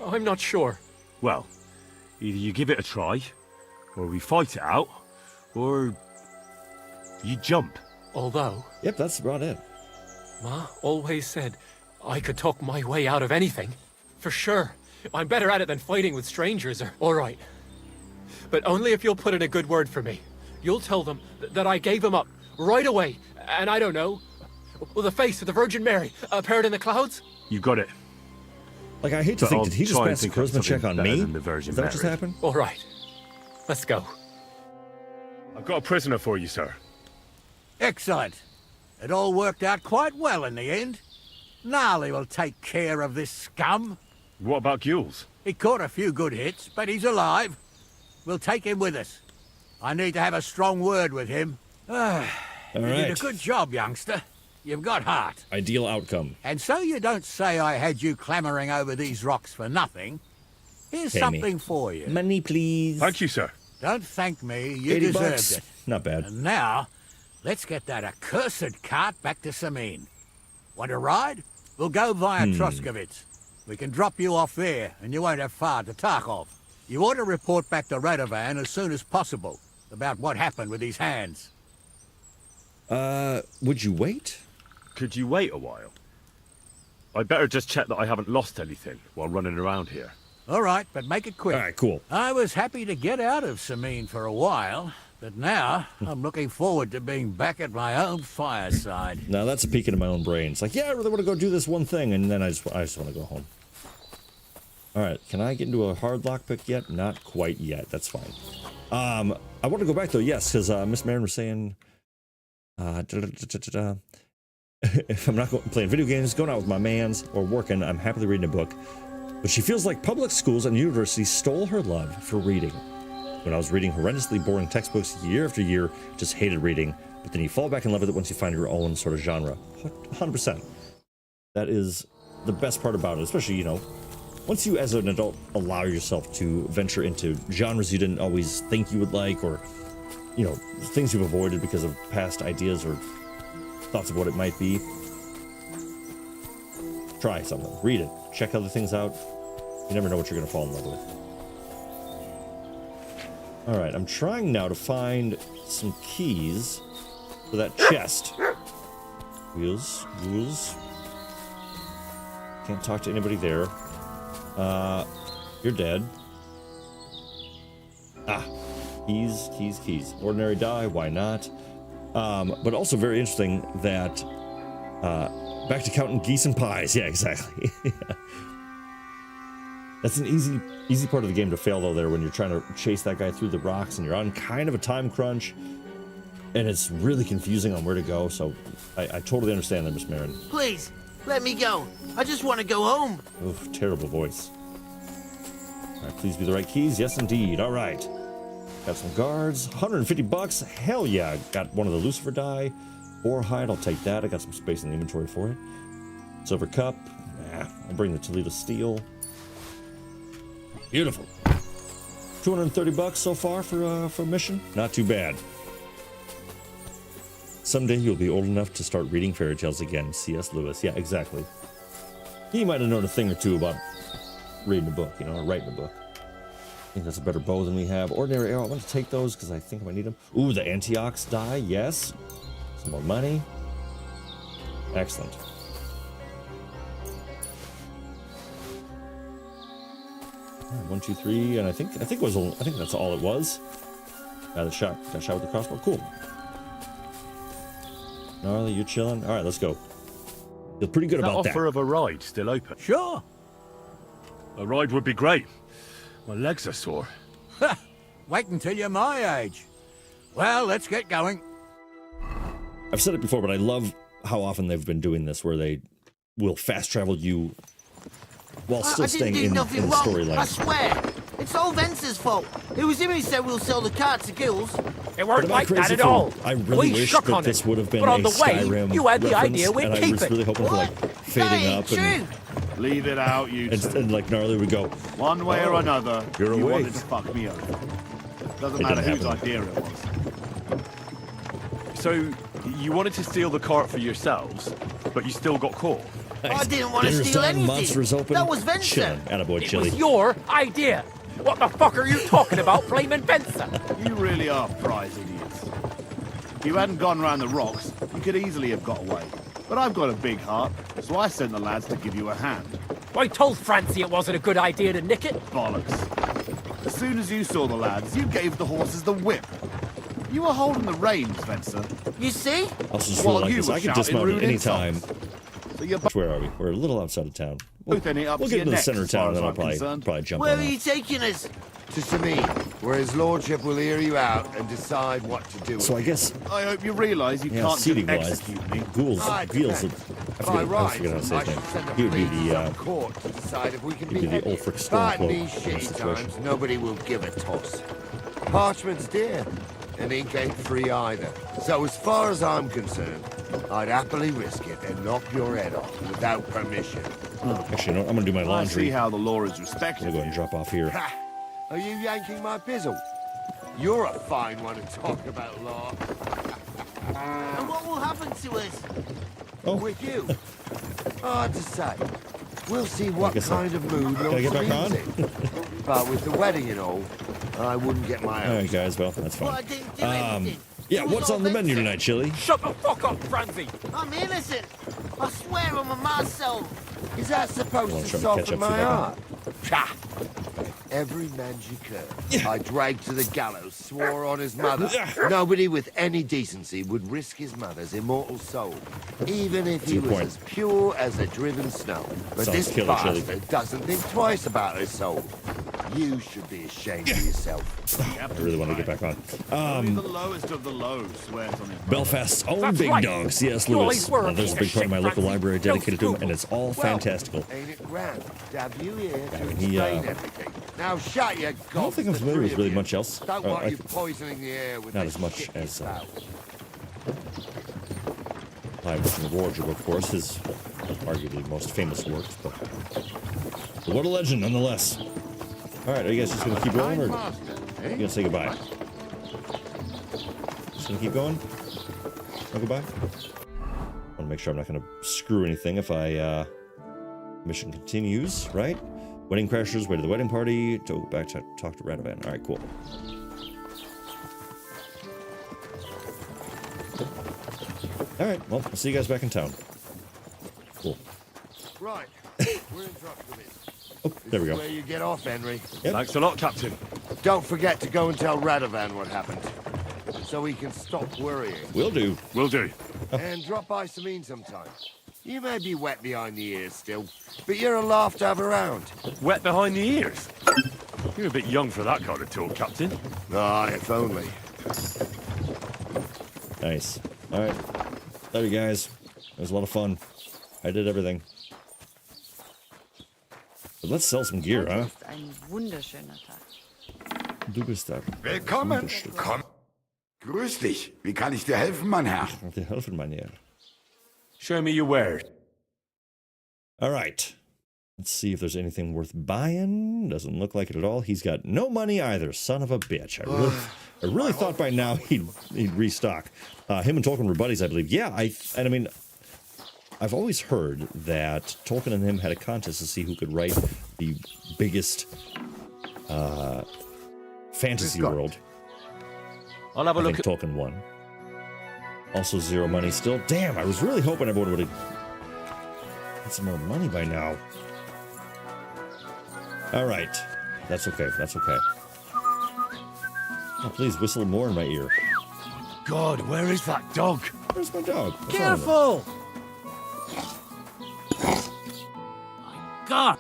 I'm not sure. Well, either you give it a try, or we fight it out, or you jump. Although... Yep, that's about it. Ma always said I could talk my way out of anything. For sure. I'm better at it than fighting with strangers. All right. But only if you'll put in a good word for me. You'll tell them that I gave him up right away. And I don't know, the face of the Virgin Mary appeared in the clouds? You got it. Like, I hate to think, did he just pass a charisma check on me? The Virgin Is that what just happened? All right. Let's go. I've got a prisoner for you, sir. Excellent. It all worked out quite well in the end. Gnarly will take care of this scum. What about Gules? He caught a few good hits, but he's alive. We'll take him with us. I need to have a strong word with him. You did a good job, youngster. You've got heart. Ideal outcome. And so you don't say I had you clambering over these rocks for nothing. Here's Pay me. something for you. Money, please. Thank you, sir. Don't thank me. You 80 deserved bucks. it. Not bad. And now, let's get that accursed cart back to Semine. Want to ride? We'll go via Trotsky. We can drop you off there, and you won't have far to Tarkov. You ought to report back to Radovan as soon as possible about what happened with these hands. Would you wait? Could you wait a while? I'd better just check that I haven't lost anything while running around here. All right, but make it quick. All right, cool. I was happy to get out of Semine for a while, but now I'm looking forward to being back at my own fireside. Now that's a peek into my own brain. It's like, yeah, I really want to go do this one thing, and then I just want to go home. All right, can I get into a hard lockpick yet? Not quite yet. That's fine. I want to go back though, yes, because Miss Marin was saying, If I'm not playing video games, going out with my mans, or working, I'm happily reading a book. But she feels like public schools and universities stole her love for reading. When I was reading horrendously boring textbooks year after year, just hated reading. But then you fall back in love with it once you find your own sort of genre. 100%. That is the best part about it, especially, you know, once you as an adult allow yourself to venture into genres you didn't always think you would like, or, you know, things you've avoided because of past ideas or thoughts of what it might be. Try something, read it, check other things out. You never know what you're going to fall in love with. All right, I'm trying now to find some keys for that chest. Wheels. Can't talk to anybody there. You're dead. Keys. Ordinary die, why not? But also very interesting that, back to counting geese and pies. Yeah, exactly. That's an easy part of the game to fail, though, there, when you're trying to chase that guy through the rocks and you're on kind of a time crunch, and it's really confusing on where to go, so I totally understand that, Miss Marin. Please, let me go. I just want to go home. Oof, terrible voice. All right, please be the right keys. Yes, indeed. All right. Got some guards. 150 bucks. Hell yeah. Got one of the Lucifer die. Ore hide. I'll take that. I got some space in the inventory for it. Silver cup. Nah, I'll bring the Toledo steel. Beautiful. 230 bucks so far for a mission. Not too bad. Someday you'll be old enough to start reading fairy tales again. C.S. Lewis. Yeah, exactly. He might have known a thing or two about reading a book, you know, or writing a book. I think that's a better bow than we have. Ordinary arrow. I want to take those because I think I might need them. Ooh, the Antiochs die. Yes. Some more money. Excellent. 1, 2, 3, and I think that's all it was. Got shot with the crossbow. Cool. Gnarly, you chilling? All right, let's go. Feel pretty good about that. Offer of a ride still open? Sure. A ride would be great. My legs are sore. Wait until you're my age. Well, let's get going. I've said it before, but I love how often they've been doing this, where they will fast travel you while still staying in the storyline. I swear. It's all Vence's fault. It was him who said we'll sell the car to Gills. It weren't like that at all. I really wish that this would have been a Skyrim you had the reference, idea we'd and I keep was it. really hoping for like fading up and leave it out, you two. And like Gnarly would go, one way or another, you're you awake. wanted to fuck me over. Doesn't matter whose idea it was. So, you wanted to steal the cart for yourselves, but you still got caught. I didn't want to steal anything. Monsters open. That was Vencer. Chilling. Attaboy, It Chili. was your idea. What the fuck are you talking about, blaming Benson? You really are prize idiots. If you hadn't gone round the rocks, you could easily have got away. But I've got a big heart, so I sent the lads to give you a hand. I told Francie it wasn't a good idea to nick it. Bollocks. As soon as you saw the lads, you gave the horses the whip. You were holding the reins, Spencer. You see? I also just really like this. I can dismount at any time. Where are we? We're a little outside of town. We'll get into the center of town, and then I'll probably jump Where on are that. you taking us? To Semine, where his lordship will hear you out and decide what to do. So I guess... I hope you realise you can't just execute me. Ghouls, By I forget how to say his name. He would be the, court to decide if we can he'd be the Ulfric But Stormcloak these in this shitty situation. times, nobody will give a toss. Parchment's dear, and ink ain't free either. So as far as I'm concerned, I'd happily risk it and knock your head off without permission. Actually, no, I'm gonna do my I laundry. see how the law is respected. I'll go and drop off here. Ha! Are you yanking my pizzle? You're a fine one to talk about law. And what will happen to us? With you? Hard to say. We'll see what guess kind of mood Can I get back on? in. But with the wedding and all, I wouldn't get my All own. right, guys. Well, that's Well, I fine. didn't do anything. Yeah, It was what's all on the menu Vincent. tonight, Chili? Shut the fuck up, Francie. I'm innocent. I swear on my mom's soul. Is that supposed Well, to I'm trying to catch soften up my to that. heart? Pah! Every man's you curve. I dragged to the gallows, swore on his mother. Nobody with any decency would risk his mother's immortal soul, even if he was as pure as a driven snow. But Sounds this killer, Chili. bastard doesn't think twice about his soul. You should be ashamed of yourself. I really want to get back on. The lowest of the low swears on his Belfast's own That's big right. dog, C.S. You Lewis. always were Well, there's a big part of my local library dedicated to him, and it's all fantastical. Ain't it grand to have you here to mean, he, explain everything? Now shut your I don't think I'm familiar with really much else. Don't want you poisoning the air with Not this as much shit as you spout. Library of Wardrobe, of course, his arguably most famous works, but what a legend nonetheless. All right, are you guys just gonna keep rolling, or are you gonna say goodbye? Just gonna keep going? No goodbye? I want to make sure I'm not gonna screw anything if I mission continues, right? Wedding crashers, way to the wedding party, to go back to talk to Radovan. All right, cool. All right, well, I'll see you guys back in town. Cool. Right. We're in Trotsky. Oh, there we go. Where you get off, Henry. Yep. Thanks a lot, Captain. Don't forget to go and tell Radovan what happened, so he can stop worrying. Will do. Will do. And drop by Semine sometime. You may be wet behind the ears still, but you're a laugh to have around. Wet behind the ears? You're a bit young for that kind of talk, Captain. Ah, if only. Nice. All right. Love you guys. It was a lot of fun. I did everything. But let's sell some gear, huh? Ein wunderschöner Tag. Du bist da. Willkommen. Komm. Grüß dich. Wie kann ich dir helfen, mein Herr? Ich kann dir helfen, mein Herr. Show me your wares. All right. Let's see if there's anything worth buying. Doesn't look like it at all. He's got no money either. Son of a bitch. I really thought by now he'd restock. Him and Tolkien were buddies, I believe. Yeah, I mean, I've always heard that Tolkien and him had a contest to see who could write the biggest fantasy world. I'll have a I look think Tolkien won. Also zero money still. Damn, I was really hoping everyone would have had some more money by now. All right. That's okay. That's okay. Oh, please whistle more in my ear. God, where is that dog? Where's my dog? What's Careful! God!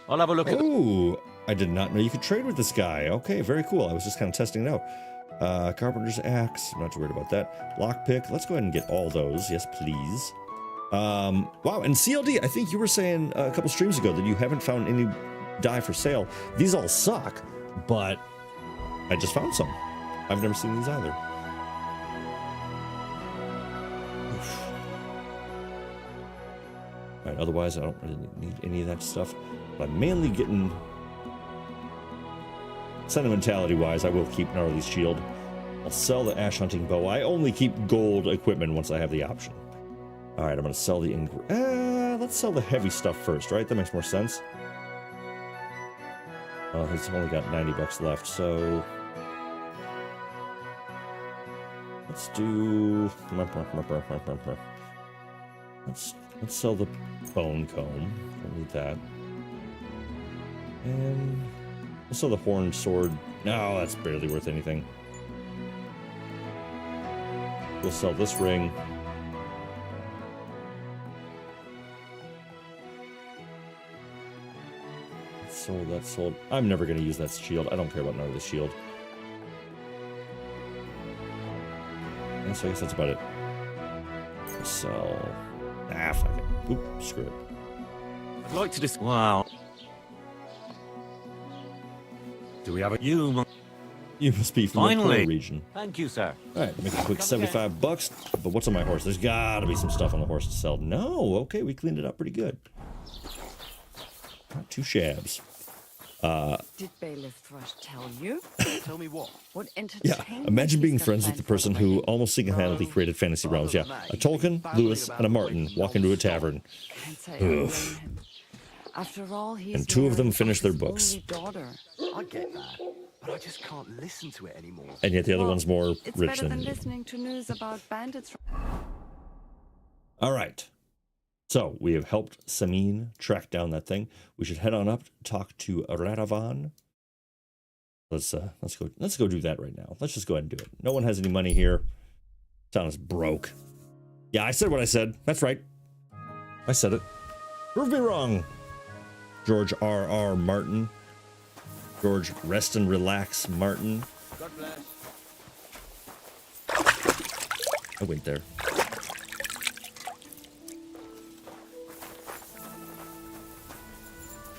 I'll have a look at Ooh, I did not know you could trade with this guy. Okay, very cool. I was just kind of testing it out. Carpenter's axe. I'm not too worried about that. Lockpick. Let's go ahead and get all those. Yes, please. Wow, and CLD, I think you were saying a couple streams ago that you haven't found any dye for sale. These all suck, but I just found some. I've never seen these either. Oof. All right, otherwise I don't really need any of that stuff. But I'm mainly getting... Sentimentality-wise, I will keep Gnarly's shield. I'll sell the ash hunting bow. I only keep gold equipment once I have the option. All right, I'm going to sell the... let's sell the heavy stuff first, right? That makes more sense. Oh, he's only got 90 bucks left, so... Let's do... Let's sell the bone comb. Don't need that. And... We'll sell the horned sword. No, that's barely worth anything. We'll sell this ring. Sold, that's sold. I'm never going to use that shield. I don't care about none of the shield. And so I guess that's about it. We'll sell... Ah, fuck it. Oop, screw it. I'd like to just... Wow. Do we have a... You must be from the Pearl region. Thank you, sir. All right, make a quick 75 bucks. But what's on my horse? There's got to be some stuff on the horse to sell. No, okay, we cleaned it up pretty good. Not two shabs. Did Bailiff Thrush tell you? Tell me what? What Yeah, entertainment imagine being he's got friends with the planned person for who almost single-handedly created Fantasy Realms. Yeah, a Tolkien, Lewis, and a Martin walk into a tavern. Can't say I blame him. After all, he's And two of them married finish their his books. only daughter. I get that, but I just can't listen to it anymore. And yet the other one's more It's rich better than than me. listening to news about bandits. All right. So we have helped Semine track down that thing. We should head on up, talk to Radovan. Let's go do that right now. Let's just go ahead and do it. No one has any money here. Town is broke. Yeah, I said what I said. That's right. I said it. Prove me wrong. George R.R. Martin. George, rest and relax, Martin. God bless. I went there.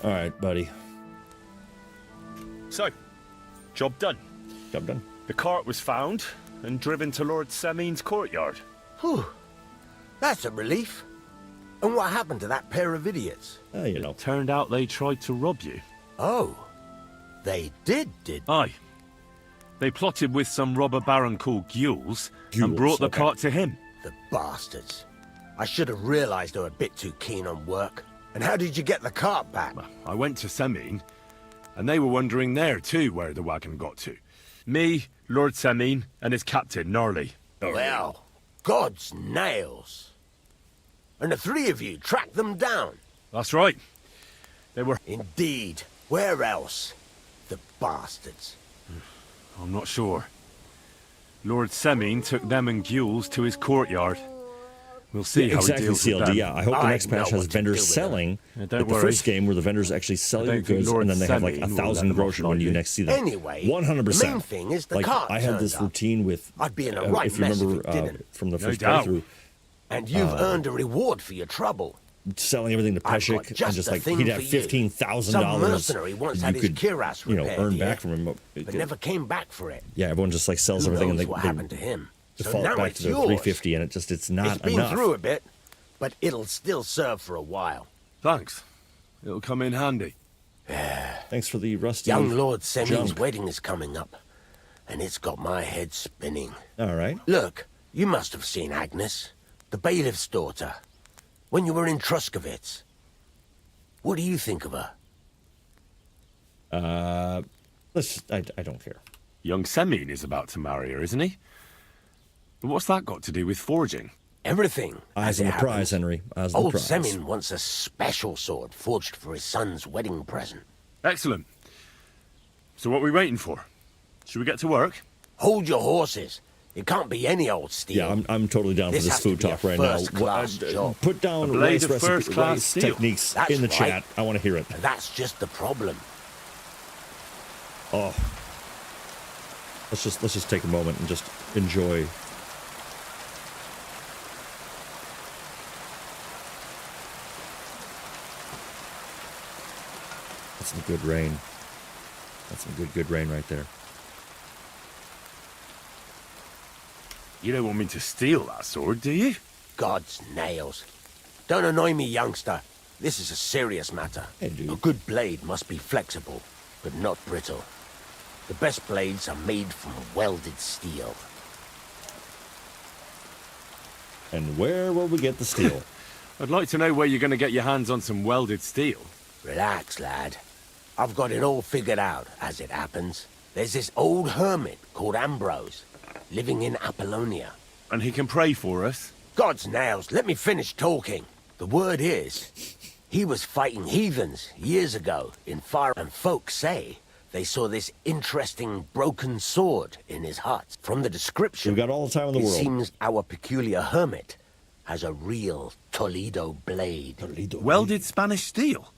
All right, buddy. So, job done. Job done. The cart was found and driven to Lord Semine's courtyard. Whew. That's a relief. And what happened to that pair of idiots? You know. It turned out they tried to rob you. Oh. They did? Aye. They plotted with some robber baron called Gules and brought the cart to him. The bastards. I should have realized they were a bit too keen on work. And how did you get the cart back? I went to Semine, and they were wondering there too where the wagon got to. Me, Lord Semine, and his captain, Gnarly. Well, God's nails. And the three of you tracked them down? That's right. They were... Indeed. Where else? The bastards. I'm not sure. Lord Semine took them and Gules to his courtyard. We'll see how he deals with them. Yeah, I hope the next patch has vendors selling. Don't like the worry. first game where the vendors actually sell your goods and then they have like 1,000 groschen when you next see them. Anyway, 100%. the main thing is the like, cart I had this turns up. routine with, I'd be in a right if you mess remember if it didn't. from the No first doubt. playthrough. And you've earned a reward for your trouble. Selling everything to I've got Peshek just and just the like thing he'd have for you. $15,000. Some mercenary once had you his could, cuirass you know, repaired earn here, back from him. but never came back for it. Yeah, everyone just like sells Who everything and knows they what happened to him? So default now back it's to their yours. 350 and it's not It's been enough. through a bit, but it'll still serve for a while. Thanks. It'll come in handy. Thanks for the rusty Young Lord Semine's junk. wedding is coming up, and it's got my head spinning. All right. Look, you must have seen Agnes, the bailiff's daughter, when you were in Trotsky. What do you think of her? I don't care. Young Semine is about to marry her, isn't he? But what's that got to do with forging? Everything. Eyes on the prize, Henry. Eyes on the Old prize. Semine wants a special sword forged for his son's wedding present. Excellent. So what are we waiting for? Should we get to work? Hold your horses. It can't be any old steel. Yeah, I'm totally down for This this has to food be a talk right now. first-class job. Put down A blade rice of first-class rice steel. techniques That's in the right. chat. I want to hear it. And that's just the problem. Oh, let's just take a moment and just enjoy. That's some good rain. That's some good rain right there. You don't want me to steal that sword, do you? God's nails. Don't annoy me, youngster. This is a serious matter. Hey, dude. A good blade must be flexible, but not brittle. The best blades are made from welded steel. And where will we get the steel? I'd like to know where you're going to get your hands on some welded steel. Relax, lad. I've got it all figured out, as it happens. There's this old hermit called Ambrose, living in Apollonia. And he can pray for us? God's nails, let me finish talking. The word is, he was fighting heathens years ago in far, and folks say they saw this interesting broken sword in his hut. From the description, We've got all the time in the it world. seems our peculiar hermit has a real Toledo blade. Welded Spanish steel?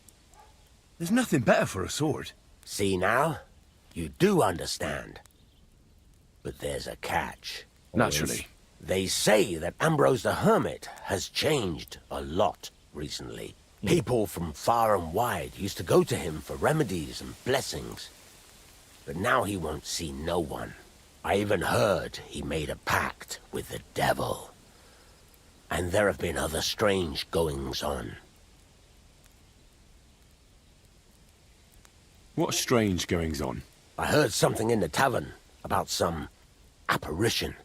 There's nothing better for a sword. See now? You do understand. But there's a catch. Naturally. They say that Ambrose the Hermit has changed a lot recently. People from far and wide used to go to him for remedies and blessings. But now he won't see no one. I even heard he made a pact with the devil. And there have been other strange goings-on. What strange goings-on? I heard something in the tavern about some apparition.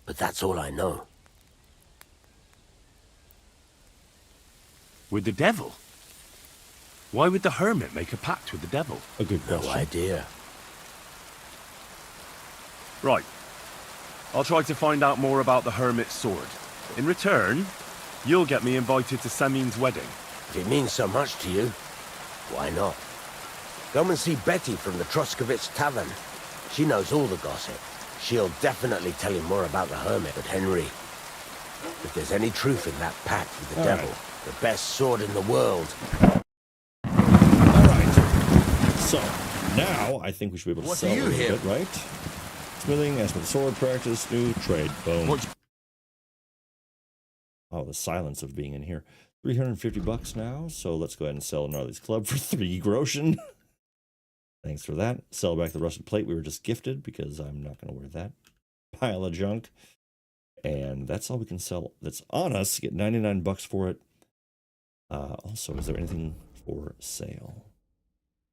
But that's all I know. With the devil? Why would the hermit make a pact with the devil? A good No question. idea. Right. I'll try to find out more about the hermit's sword. In return, you'll get me invited to Semine's wedding. If it means so much to you, why not? Come and see Betty from the Trotsky Tavern. She knows all the gossip. She'll definitely tell you more about the hermit. But Henry, if there's any truth in that pact with the devil, the best sword in the world. All right. So now I think we should be able to What sell do a you little hear? bit, right? Smithing, as with sword practice, new trade. Boom. Oh, the silence of being in here. $350 now, so let's go ahead and sell Gnarly's Club for 3 groschen. Thanks for that. Sell back the rusted plate we were just gifted, because I'm not going to wear that pile of junk. And that's all we can sell that's on us. Get $99 for it. Also, is there anything for sale?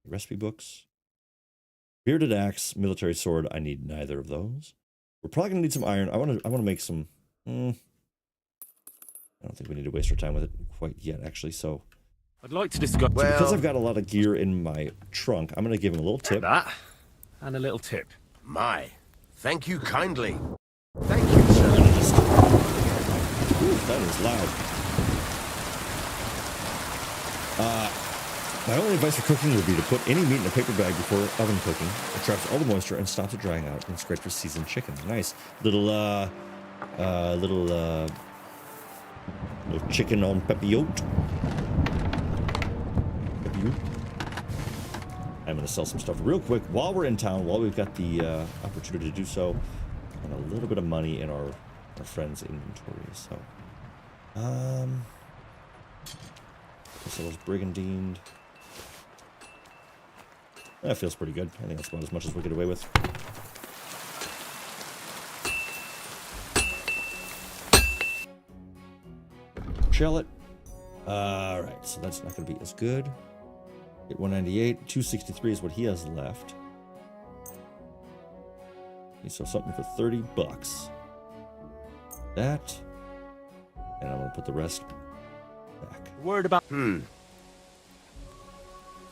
Recipe books. Bearded axe, military sword. I need neither of those. We're probably going to need some iron. I want to make some... I don't think we need to waste our time with it quite yet, actually, so... I'd like to discuss... So because I've got a lot of gear in my trunk, I'm going to give him a little tip. That, and a little tip. My, thank you kindly. Thank you, sir. Ooh, that is loud. My only advice for cooking would be to put any meat in a paper bag before oven cooking. It traps all the moisture and stops it drying out, and it's great for seasoned chicken. Nice. Little chicken on pepiote. I'm going to sell some stuff real quick while we're in town, while we've got the opportunity to do so, and a little bit of money in our friend's inventory. So, so those brigandined. That feels pretty good. I think that's about as much as we'll get away with. Shell it. Alright, so that's not going to be as good. Get 198. 263 is what he has left. Okay, so something for $30. That. And I'm going to put the rest back. Word about...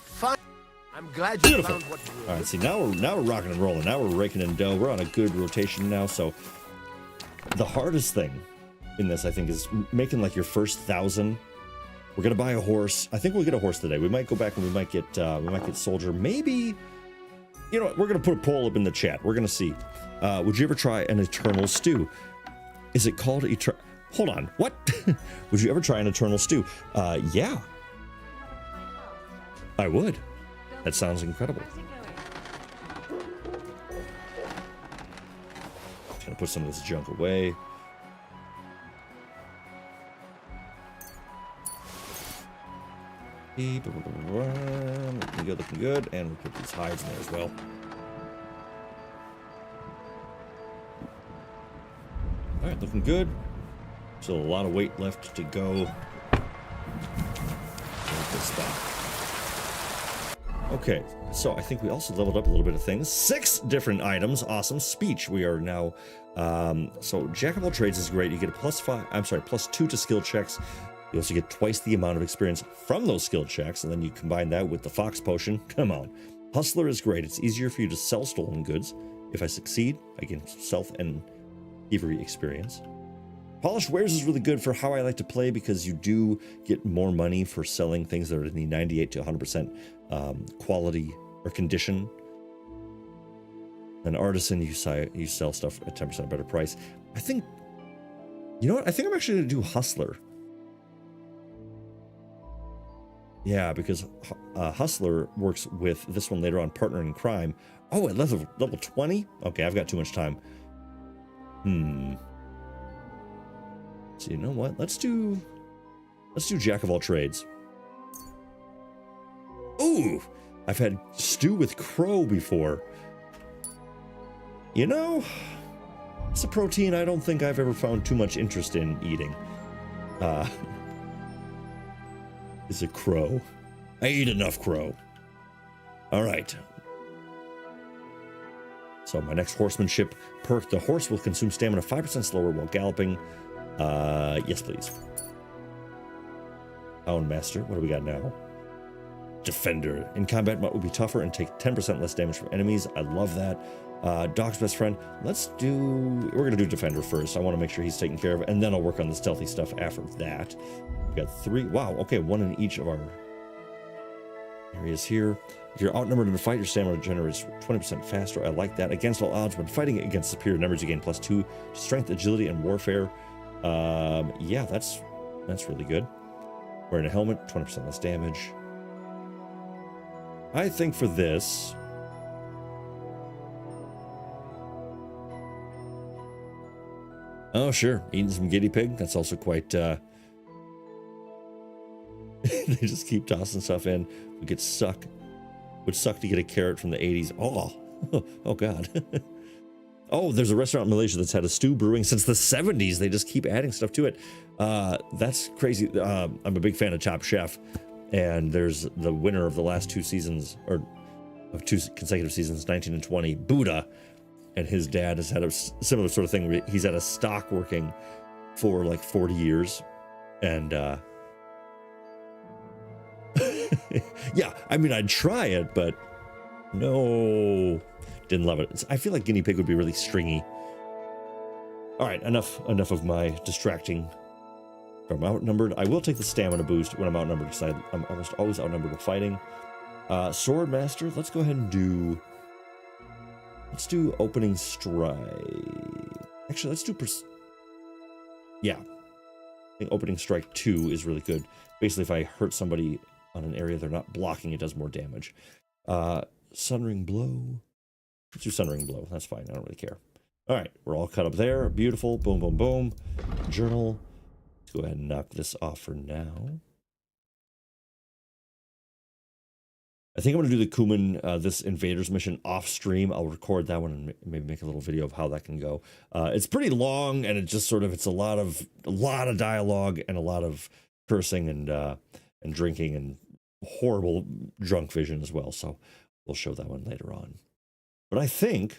Fine. I'm glad you Beautiful. found what you were. All right, see, now we're rocking and rolling. Now we're raking in dough. We're on a good rotation now. So the hardest thing in this, I think, is making like your first 1,000. We're gonna buy a horse. I think we'll get a horse today. We might go back and we might get soldier. Maybe, you know, we're gonna put a poll up in the chat. We're gonna see. Would you ever try an eternal stew? Is it called eternal? Hold on. What? Would you ever try an eternal stew? Yeah. I would. That sounds incredible. Just gonna put some of this junk away. Looking good, looking good. And we'll put these hides in there as well. Alright, looking good. Still a lot of weight left to go. Okay, so I think we also leveled up a little bit of things. 6 different items. Awesome. Speech. We are now... so Jack of all trades is great. You get a +2 to skill checks. You also get twice the amount of experience from those skill checks, and then you combine that with the Fox Potion. Come on. Hustler is great. It's easier for you to sell stolen goods. If I succeed, I gain stealth and thievery experience. Polished Wares is really good for how I like to play, because you do get more money for selling things that are in the 98 to 100% quality or condition. An artisan, you sell stuff at 10% better price. I think, you know what? I think I'm actually going to do Hustler. Yeah, because Hustler works with this one later on, Partner in Crime. Oh, at level 20? Okay, I've got too much time. So you know what? Let's do Jack of all trades. Ooh, I've had stew with crow before. You know, it's a protein I don't think I've ever found too much interest in eating. Is a crow. I eat enough crow. All right. So my next horsemanship perk, the horse will consume stamina 5% slower while galloping. Yes, please. Hound Master, what do we got now? Defender. In combat, will be tougher and take 10% less damage from enemies. I love that. Dog's best friend. We're gonna do Defender first. I want to make sure he's taken care of, and then I'll work on the stealthy stuff after that. We got 3. Wow, okay, 1 in each of our areas here. If you're outnumbered in a fight, your stamina generates 20% faster. I like that. Against all odds, when fighting against superior numbers, you gain +2 to strength, agility, and warfare. Yeah, that's really good. Wearing a helmet, 20% less damage. I think for this, Oh, sure. Eating some guinea pig. That's also quite, they just keep tossing stuff in. We get suck. Would suck to get a carrot from the 80s. Oh God. Oh, there's a restaurant in Malaysia that's had a stew brewing since the 70s. They just keep adding stuff to it. That's crazy. I'm a big fan of Top Chef, and there's the winner of the last 2 seasons, or of 2 consecutive seasons, 19 and 20, Buddha, and his dad has had a similar sort of thing where he's had a stock working for like 40 years, and yeah, I mean, I'd try it, but no, didn't love it. I feel like guinea pig would be really stringy. All right, enough of my distracting. If I'm outnumbered, I will take the stamina boost when I'm outnumbered, because I'm almost always outnumbered with fighting. Sword Master, let's go ahead and do... Let's do Opening Strike. Actually, let's do... Yeah. I think Opening Strike 2 is really good. Basically, if I hurt somebody on an area they're not blocking, it does more damage. Sunring Blow. Let's do Sunring Blow. That's fine. I don't really care. All right. We're all cut up there. Beautiful. Boom, boom, boom. Journal. Let's go ahead and knock this off for now. I think I'm going to do the Kuman, this Invaders mission off stream. I'll record that one and maybe make a little video of how that can go. It's pretty long, and it just sort of, it's a lot of dialogue and a lot of cursing and drinking and horrible drunk vision as well. So we'll show that one later on. But I think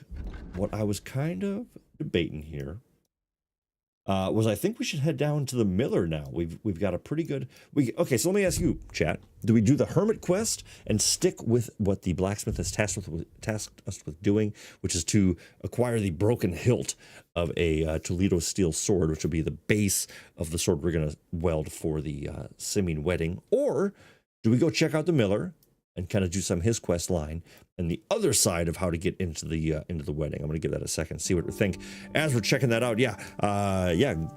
what I was kind of debating here was I think we should head down to the Miller now. We've got a pretty good... Okay, so let me ask you, chat. Do we do the Hermit quest and stick with what the blacksmith has tasked us with doing, which is to acquire the broken hilt of a Toledo steel sword, which will be the base of the sword we're going to weld for the Semine wedding? Or do we go check out the Miller and kind of do some his quest line and the other side of how to get into the wedding? I'm going to give that a second, see what we think. As we're checking that out, yeah,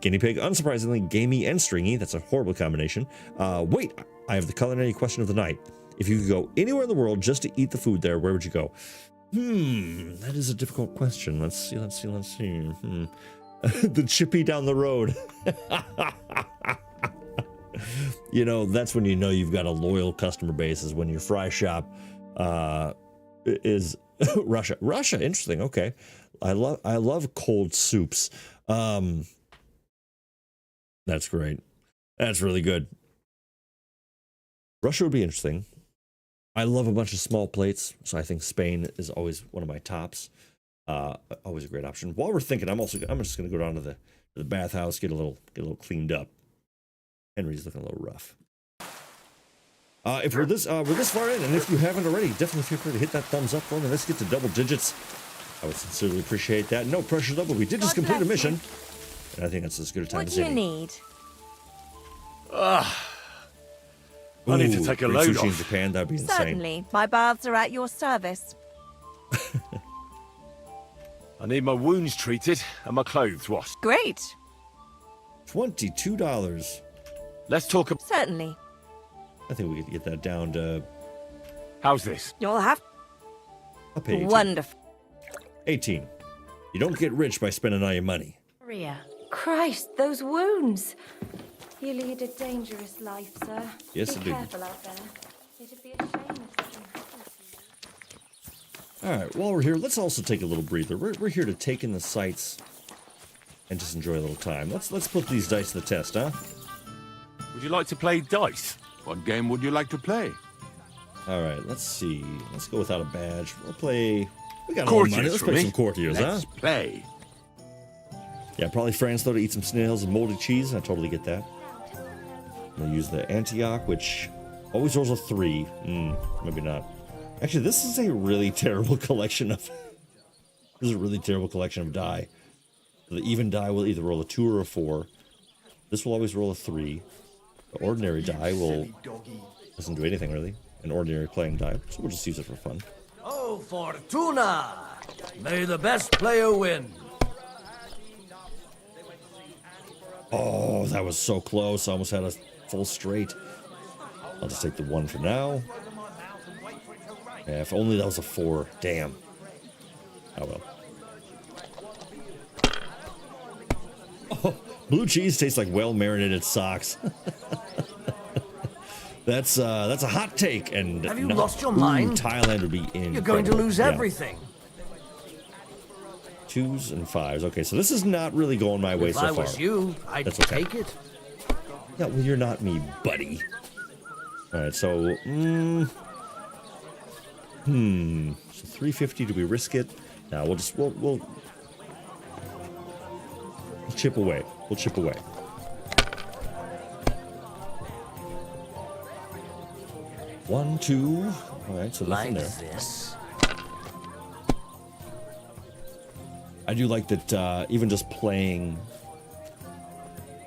guinea pig, unsurprisingly gamey and stringy. That's a horrible combination. Wait, I have the culinary question of the night. If you could go anywhere in the world just to eat the food there, where would you go? That is a difficult question. Let's see. The Chippy down the road. You know, that's when you know you've got a loyal customer base, is when your fry shop is Russia. Russia, interesting. Okay, I love cold soups. That's great. That's really good. Russia would be interesting. I love a bunch of small plates, so I think Spain is always one of my tops. Always a great option. While we're thinking, I'm just going to go down to the bathhouse, get a little cleaned up. Henry's looking a little rough. If we're this far in, and if you haven't already, definitely feel free to hit that thumbs up for me. Let's get to double digits. I would sincerely appreciate that. No pressure though, but we did just complete a mission, and I think that's as good a time as any. What do you need? I need to take a load off. In Japan, that'd be insane. Certainly. My baths are at your service. I need my wounds treated and my clothes washed. Great. $22. Let's talk about... Certainly. I think we could get that down to... How's this? You'll have... I'll pay 18. Wonderful. 18. You don't get rich by spending all your money. Maria. Christ, those wounds. You lead a dangerous life, sir. Yes, I Be do. careful out there. It'd be a shame if something happened to you. All right, while we're here, let's also take a little breather. We're here to take in the sights and just enjoy a little time. Let's put these dice to the test, huh? Would you like to play dice? What game would you like to play? All right, let's see. Let's go without a badge. We'll play... We got a little money. Let's play some courtiers, huh? Let's play. Yeah, probably France, though, to eat some snails and moldy cheese. I totally get that. I'm going to use the Antioch, which always rolls a 3. Maybe not. Actually, this is a really terrible collection of... This is a really terrible collection of die. The even die will either roll a 2 or a 4. This will always roll a 3. The ordinary die will... Doesn't do anything, really. An ordinary playing die. So we'll just use it for fun. Oh, Fortuna! May the best player win. Oh, that was so close. I almost had a full straight. I'll just take the 1 for now. Yeah, if only that was a 4. Damn. Oh well. Oh, blue cheese tastes like well-marinated socks. That's a hot take, and have you lost your mind? Thailand would be in. You're going to lose everything. 2s and 5s. Okay, so this is not really going my way so far. If I was you, I'd take it. Yeah, well, you're not me, buddy. All right, so so 350. Do we risk it? No, we'll chip away. We'll chip away. One, two. All right, so nothing there. This. I do like that. Even just playing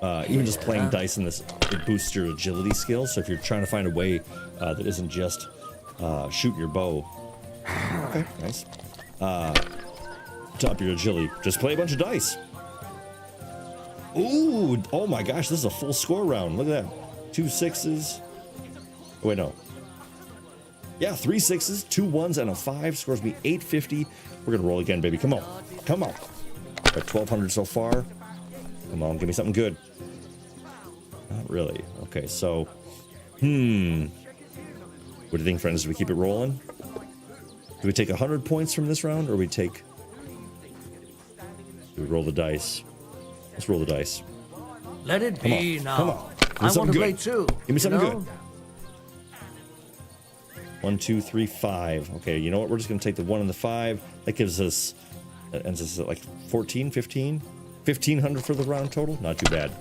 dice in this, it boosts your agility skills. So if you're trying to find a way that isn't just shooting your bow, okay, nice. To up your agility, just play a bunch of dice. Ooh, oh my gosh, this is a full score round. Look at that. 2 6s. Oh, wait, no. Yeah, 3 6s, 2 1s, and a 5. Scores me 850. We're gonna roll again, baby. Come on. Come on. We're at 1200 so far. Come on, give me something good. Not really. Okay, so, what do you think, friends? Do we keep it rolling? Do we take 100 points from this round, or do we roll the dice? Let's roll the dice. Let it be now. Come on. I want to play too. Give me something good. 1 2 3 5. Okay, you know what? We're just going to take the 1 and the 5. That gives us, ends us at like 14, 15? 1,500 for the round total? Not too bad.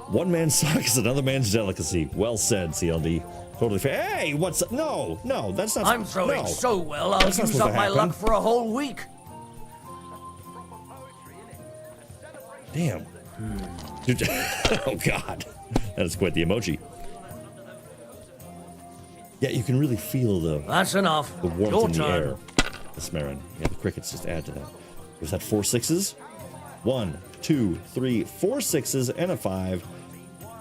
One man's sock is another man's delicacy. Well said, CLD. Totally fair. Hey, what's up? No, that's not. I'm throwing so well, I'll use up my luck for a whole week. Damn. Oh, God. That is quite the emoji. Yeah, you can really feel the... That's enough. The warmth in the air. The Semine. Yeah, the crickets just add to that. Was that 4 6s? 1 2 3 4 6s and a 5.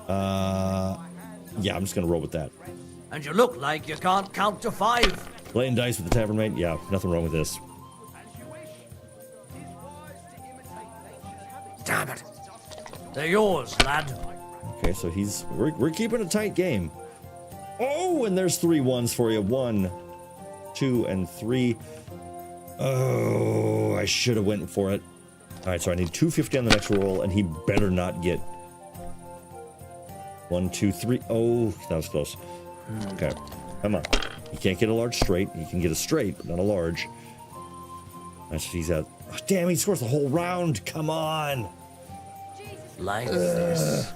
Yeah, I'm just going to roll with that. And you look like you can't count to 5. Playing dice with the tavern mate? Yeah, nothing wrong with this. Damn it. They're yours, lad. Okay, so we're keeping a tight game. Oh, and there's 3 1s for you. 1, 2, and 3. Oh, I should have went for it. All right, so I need 250 on the next roll, and he better not get 1, 2, 3. Oh, that was close. Okay, come on. You can't get a large straight. You can get a straight, but not a large. That's what he's at. Oh, damn, he scores the whole round. Come on. Like this.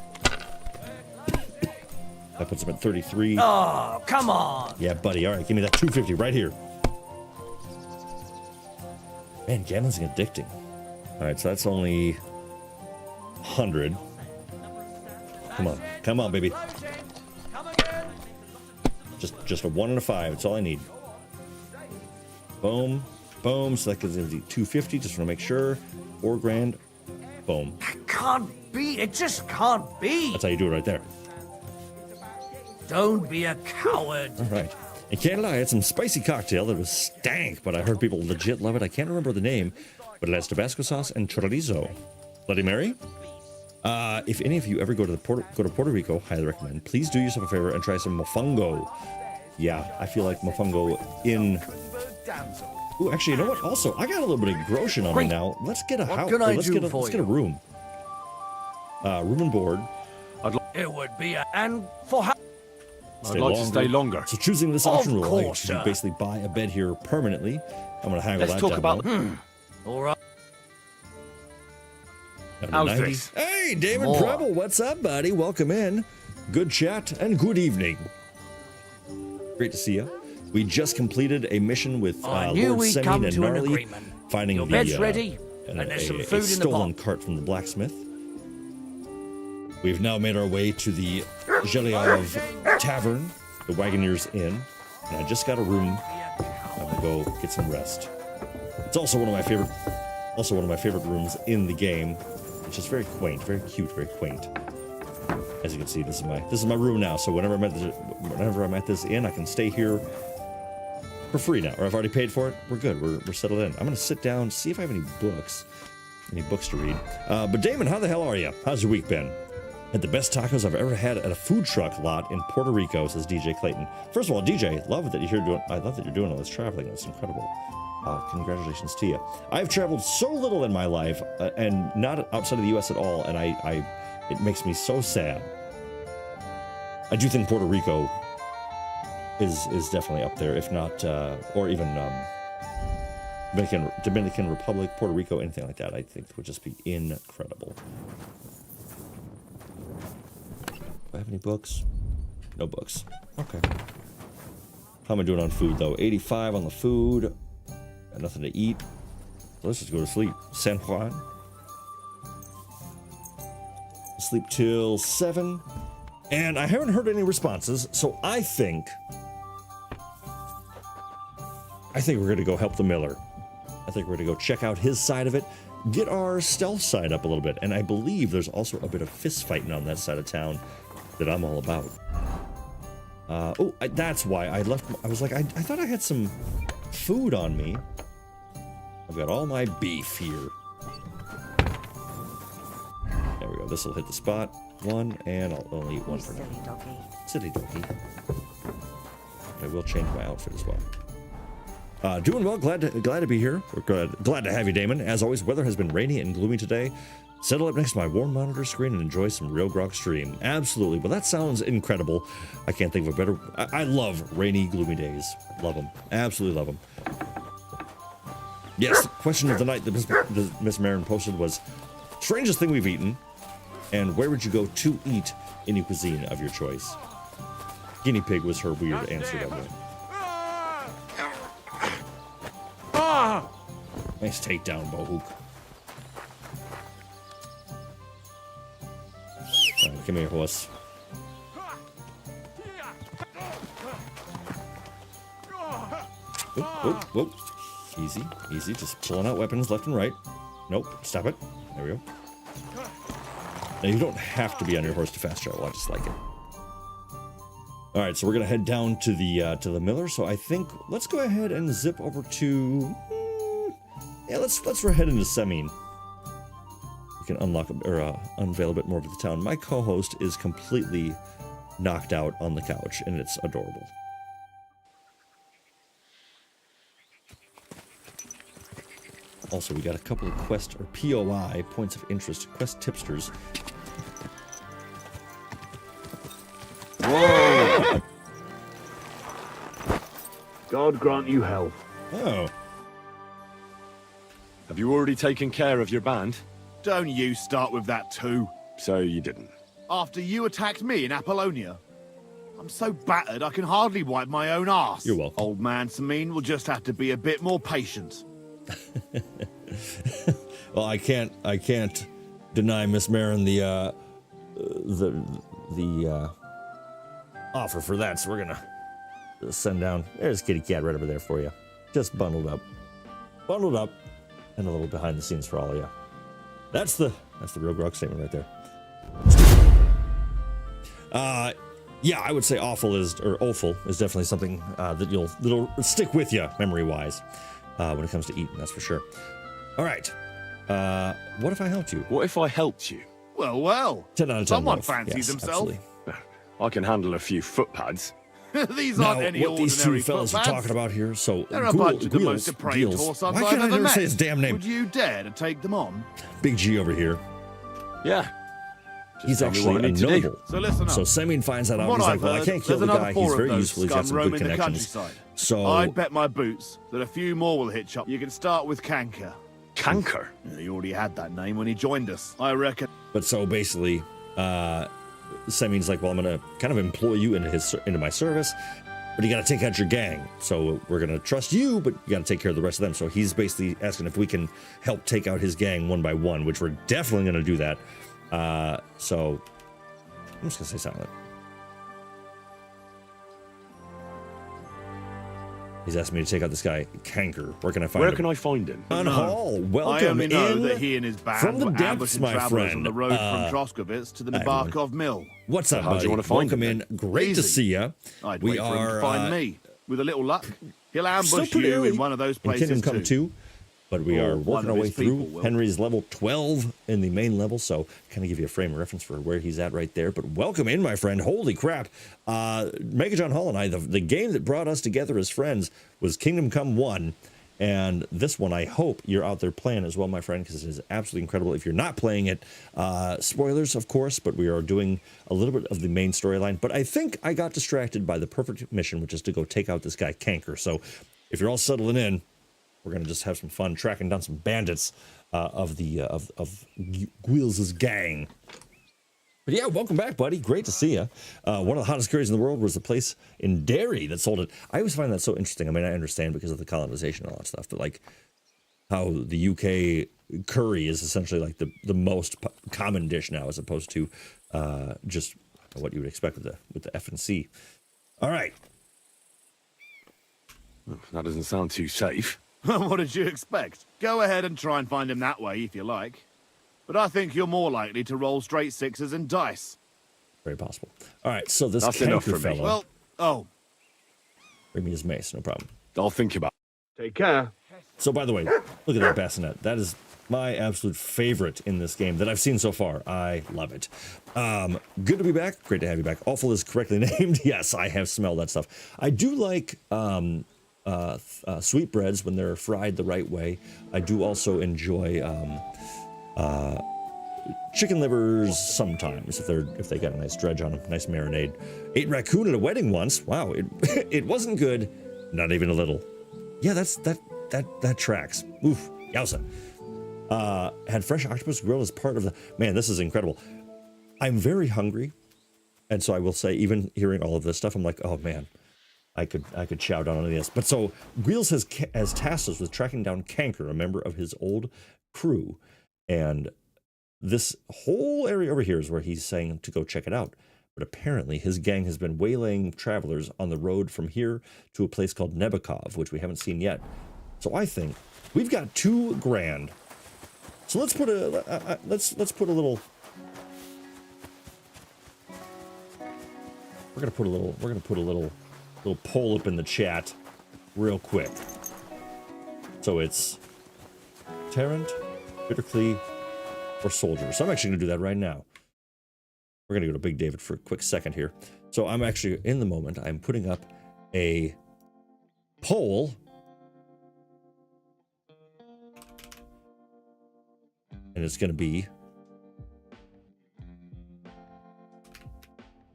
That puts him at 33. Oh, come on. Yeah, buddy. All right, give me that 250 right here. Man, gambling's addicting. All right, so that's only 100. Come on, baby. Just a 1 and a 5. That's all I need. Boom, boom. So that gives me 250. Just want to make sure. 4 grand. Boom. That can't be. It just can't be. That's how you do it right there. Don't be a coward. All right. In Canada, I had some spicy cocktail that was stank, but I heard people legit love it. I can't remember the name, but it has Tabasco sauce and chorizo. Bloody Mary? If any of you ever go to Puerto Rico, highly recommend. Please do yourself a favor and try some mofongo. Yeah, I feel like mofongo in... Ooh, actually, you know what? Also, I got a little bit of groschen on me now. Let's get a house. Let's get a room. Room and board. It would be and for how... I'd like to stay longer. So choosing this option will allow you course, to basically buy a bed here permanently. I'm going to haggle that down. Let's talk about... All right. How's this? Hey, David Preble, what's up, buddy? Welcome in. Good chat and good evening. Great to see you. We just completed a mission with Lord Semine and Gnarly, finding your bed's ready, and there's some food in the stolen cart from the blacksmith. We've now made our way to the Geliov Tavern, the Wagoneer's Inn, and I just got a room. I'm gonna go get some rest. It's also one of my favorite rooms in the game. It's just very quaint, very cute, very quaint. As you can see, this is my room now. So whenever I'm at this inn, I can stay here for free now, or I've already paid for it. We're good. We're settled in. I'm gonna sit down, see if I have any books. any books to read. But Damon, how the hell are you? How's your week been? Had the best tacos I've ever had at a food truck lot in Puerto Rico, says DJ Clayton. First of all, DJ, love that you're doing. I love that you're doing all this traveling. That's incredible. Congratulations to you. I've traveled so little in my life, and not outside of the U.S. at all, and it makes me so sad. I do think Puerto Rico is definitely up there, if not, or even Dominican Republic, Puerto Rico, anything like that. I think would just be incredible. Do I have any books? No books. Okay. How am I doing on food though? 85 on the food. Got nothing to eat. So let's just go to sleep. San Juan. Sleep till 7. And I haven't heard any responses, so I think we're gonna go help the miller. I think we're gonna go check out his side of it, get our stealth side up a little bit, and I believe there's also a bit of fist fighting on that side of town that I'm all about. That's why I left. I was like, I thought I had some food on me. I've got all my beef here. There we go. This will hit the spot. 1, and I'll only eat 1 for now. Silly doggy. I will change my outfit as well. Doing well. Glad to be here. We're glad to have you, Damon. As always, weather has been rainy and gloomy today. Settle up next to my warm monitor screen and enjoy some RealGrogg stream. Absolutely. Well, that sounds incredible. I can't think of a better. I love rainy, gloomy days. Love them. Absolutely love them. Yes, the question of the night that Miss Marin posted was, strangest thing we've eaten, and where would you go to eat any cuisine of your choice? Guinea pig was her weird answer that way. Nice takedown, Bohook. Alright, come here, horse. Whoop. Easy, easy. Just pulling out weapons left and right. Nope, stop it. There we go. Now, you don't have to be on your horse to fast travel. I just like it. All right, so we're gonna head down to the miller. So I think let's go ahead and zip over to. Yeah, let's head into Semine. We can unlock or unveil a bit more of the town. My co-host is completely knocked out on the couch, and it's adorable. Also, we got a couple of quest or POI, points of interest, quest tipsters. Whoa! God grant you health. Oh. Have you already taken care of your band? Don't you start with that too. So you didn't. After you attacked me in Apollonia? I'm so battered I can hardly wipe my own arse. You're welcome. Old man Semine will just have to be a bit more patient. Well, I can't deny Miss Marin the offer for that, so we're gonna send down. There's Kitty Cat right over there for you, just bundled up, and a little behind the scenes for all of you. That's the RealGrogg statement right there. Yeah, I would say awful is definitely something that'll stick with you memory wise. When it comes to eating, that's for sure. All right. What if I helped you? What if I helped you? Well. 10 out of 10. Someone love. fancies Yes, himself. Absolutely. I can handle a few foot pads. These aren't now, any what ordinary these two fellas are footpads. talking about here, so They're a bunch of the most depraved horse Why I've can't I ever never met. say his damn name? Would you dare to take them on? Big G over here. Yeah. He's actually a noble. So listen up. So Semine finds that out. From He's what like, I've well, I heard, can't kill there's the another guy. He's 4 very of those useful. He's got scum some good roaming the connections. countryside. So I'd bet my boots that a few more will hitch up. You can start with Canker. Canker? Yeah, he already had that name when he joined us, I reckon. But so basically, Semine's like, well, I'm gonna kind of employ you into my service, but you gotta take out your gang. So we're gonna trust you, but you gotta take care of the rest of them. So he's basically asking if we can help take out his gang one by one, which we're definitely gonna do that. So I'm just gonna say silent. He's asking me to take out this guy, Canker. Where can I find him? Where can I find him? On Hall. Welcome I only know in that he and his band from the were depths, ambushing my travelers friend. on the road from Trotsky to the Nabarkov Mill. What's up, How do buddy? you want to find Welcome him, in. Great to see you. I'd We wait for him are to find me. With a little luck, he'll still ambush pretty you early in one of those in places Kingdom Come too. But we are Or one working our of way his people through. will. Henry's level 12 in the main level, so kind of give you a frame of reference for where he's at right there. But welcome in, my friend. Holy crap. Mega John Hall and I, the game that brought us together as friends was Kingdom Come 1. And this one, I hope you're out there playing as well, my friend, because it is absolutely incredible. If you're not playing it, spoilers, of course, but we are doing a little bit of the main storyline. But I think I got distracted by the perfect mission, which is to go take out this guy, Canker. So if you're all settling in, we're going to just have some fun tracking down some bandits of Gwyl's gang. But yeah, welcome back, buddy. Great to see you. One of the hottest curries in the world was the place in Derry that sold it. I always find that so interesting. I mean, I understand because of the colonization and all that stuff, but like how the UK curry is essentially like the most common dish now, as opposed to just what you would expect with the F&C. All right. That doesn't sound too safe. What did you expect? Go ahead and try and find him that way if you like. But I think you're more likely to roll straight sixes and dice. Very possible. All right, so this That's enough Canker for me. fellow. Well, oh. Bring me his mace, no problem. I'll think about it. Take care. So, by the way, look at that bassinet. That is my absolute favorite in this game that I've seen so far. I love it. Good to be back. Great to have you back. Awful is correctly named. Yes, I have smelled that stuff. I do like sweetbreads when they're fried the right way. I do also enjoy chicken livers sometimes if they got a nice dredge on them, nice marinade. Ate raccoon at a wedding once. Wow, it wasn't good, not even a little. Yeah, that tracks. Oof, yowza. Had fresh octopus grilled as part of the. Man, this is incredible. I'm very hungry, and so I will say, even hearing all of this stuff, I'm like, oh man, I could chow down on this. But so Gwyl's has tasked us with tracking down Canker, a member of his old crew, and this whole area over here is where he's saying to go check it out. But apparently his gang has been waylaying travelers on the road from here to a place called Nebakov, which we haven't seen yet. So I think we've got $2 grand. So let's put a let's put a little. We're gonna put a little poll up in the chat real quick. So it's Tarrant, Bitterclee, or Soldier. So I'm actually going to do that right now. We're going to go to Big David for a quick second here. So I'm actually, in the moment, I'm putting up a poll. And it's going to be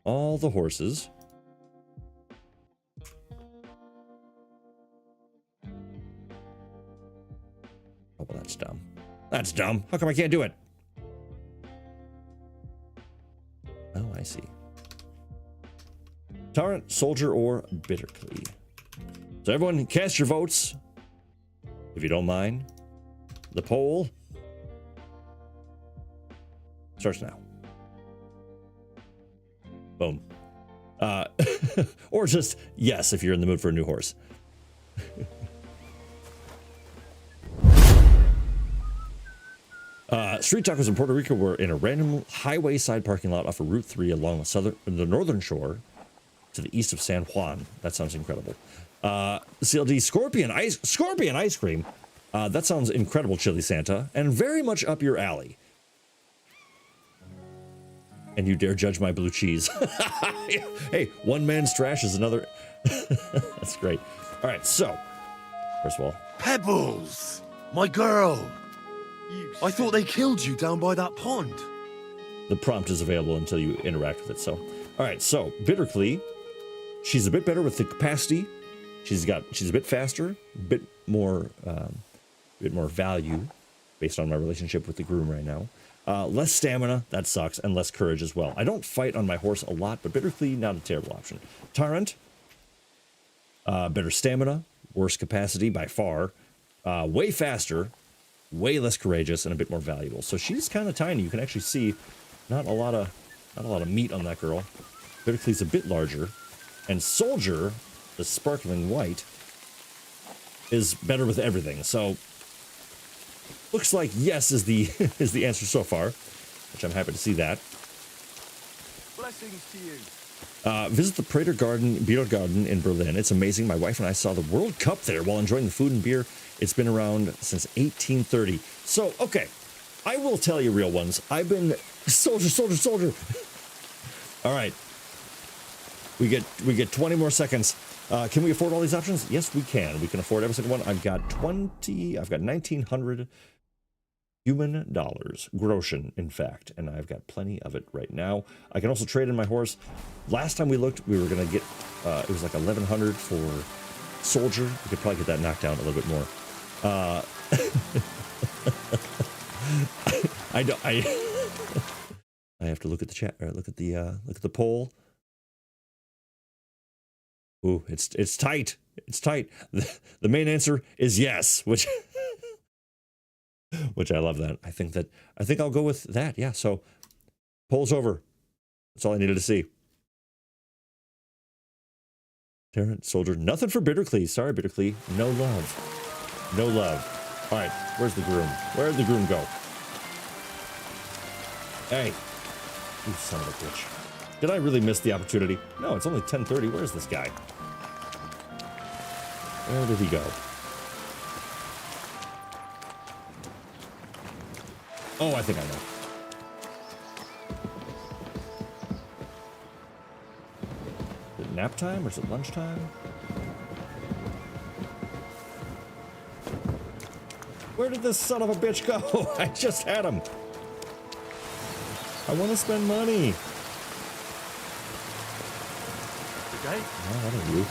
all the horses. Oh, well, that's dumb. That's dumb. How come I can't do it? Oh, I see. Tarrant, Soldier, or Bitterclee. So everyone, cast your votes, if you don't mind. The poll starts now. Boom. Or just yes, if you're in the mood for a new horse. Street tacos in Puerto Rico were in a random highway side parking lot off of Route 3 along the northern shore to the east of San Juan. That sounds incredible. CLD Scorpion ice cream. That sounds incredible, Chili Santa, and very much up your alley. And you dare judge my blue cheese. Hey, one man's trash is another. That's great. All right, so first of all, Pebbles, my girl. I thought they killed you down by that pond. The prompt is available until you interact with it. So, all right. So Bitterclee, she's a bit better with the capacity. She's a bit faster, a bit more value based on my relationship with the groom right now. Less stamina, that sucks, and less courage as well. I don't fight on my horse a lot, but Bitterclee, not a terrible option. Tarrant, better stamina, worse capacity by far, way faster, way less courageous, and a bit more valuable. So she's kind of tiny. You can actually see not a lot of meat on that girl. Bitterclee's a bit larger, and Soldier, the sparkling white, is better with everything. So looks like yes is the is the answer so far, which I'm happy to see that. Blessings to you. Visit the Prater Garden, Beer Garden in Berlin. It's amazing. My wife and I saw the World Cup there while enjoying the food and beer It's been around since 1830. So, okay, I will tell you, real ones, I've been soldier. All right, we get 20 more seconds. Can we afford all these options? Yes, we can. We can afford every single one. I've got 1,900 human dollars, groschen, in fact, and I've got plenty of it right now. I can also trade in my horse. Last time we looked, we were gonna get it was like 1,100 for soldier. We could probably get that knocked down a little bit more. I have to look at the chat. Or look at the poll. Ooh, it's tight. It's tight. The main answer is yes, which I love that. I think I'll go with that. Yeah. So poll's over. That's all I needed to see. Terrence, soldier, nothing for Bitterclee. Sorry, Bitterclee. No love. No love. All right. Where's the groom? Where'd the groom go? Hey. You son of a bitch. Did I really miss the opportunity? No, it's only 10:30. Where's this guy? Where did he go? Oh, I think I know. Is it nap time or is it lunchtime? Where did this son of a bitch go? I just had him. I want to spend money. Okay. No, I don't you.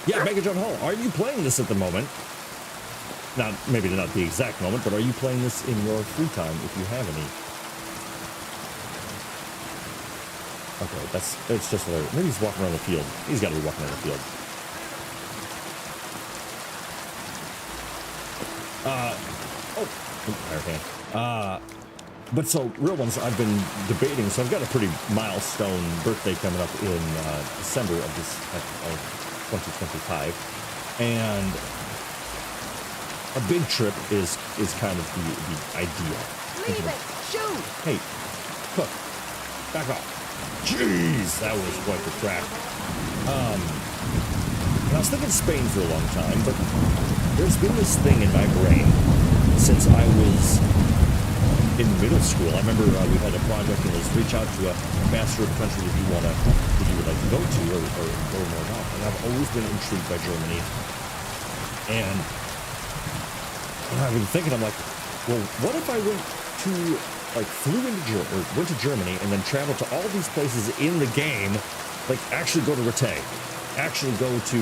Yeah, Mega John Hall, are you playing this at the moment? Not, maybe not the exact moment, but are you playing this in your free time, if you have any? Okay, it's just hilarious. Maybe he's walking around the field. He's got to be walking around the field. But so, real ones, I've been debating, so I've got a pretty milestone birthday coming up in December of 2025, and a big trip is kind of the idea. Leave it! Shoot! Hey, Cook, back off. Jeez, that was quite the crack. And I was thinking Spain for a long time, but there's been this thing in my brain since I was in middle school. I remember we had a project and it was reach out to a master of the country that you would like to go to or know more about. And I've always been intrigued by Germany. And I've been thinking, I'm like, well, what if I went to Germany and then traveled to all these places in the game, like actually go to Rete, actually go to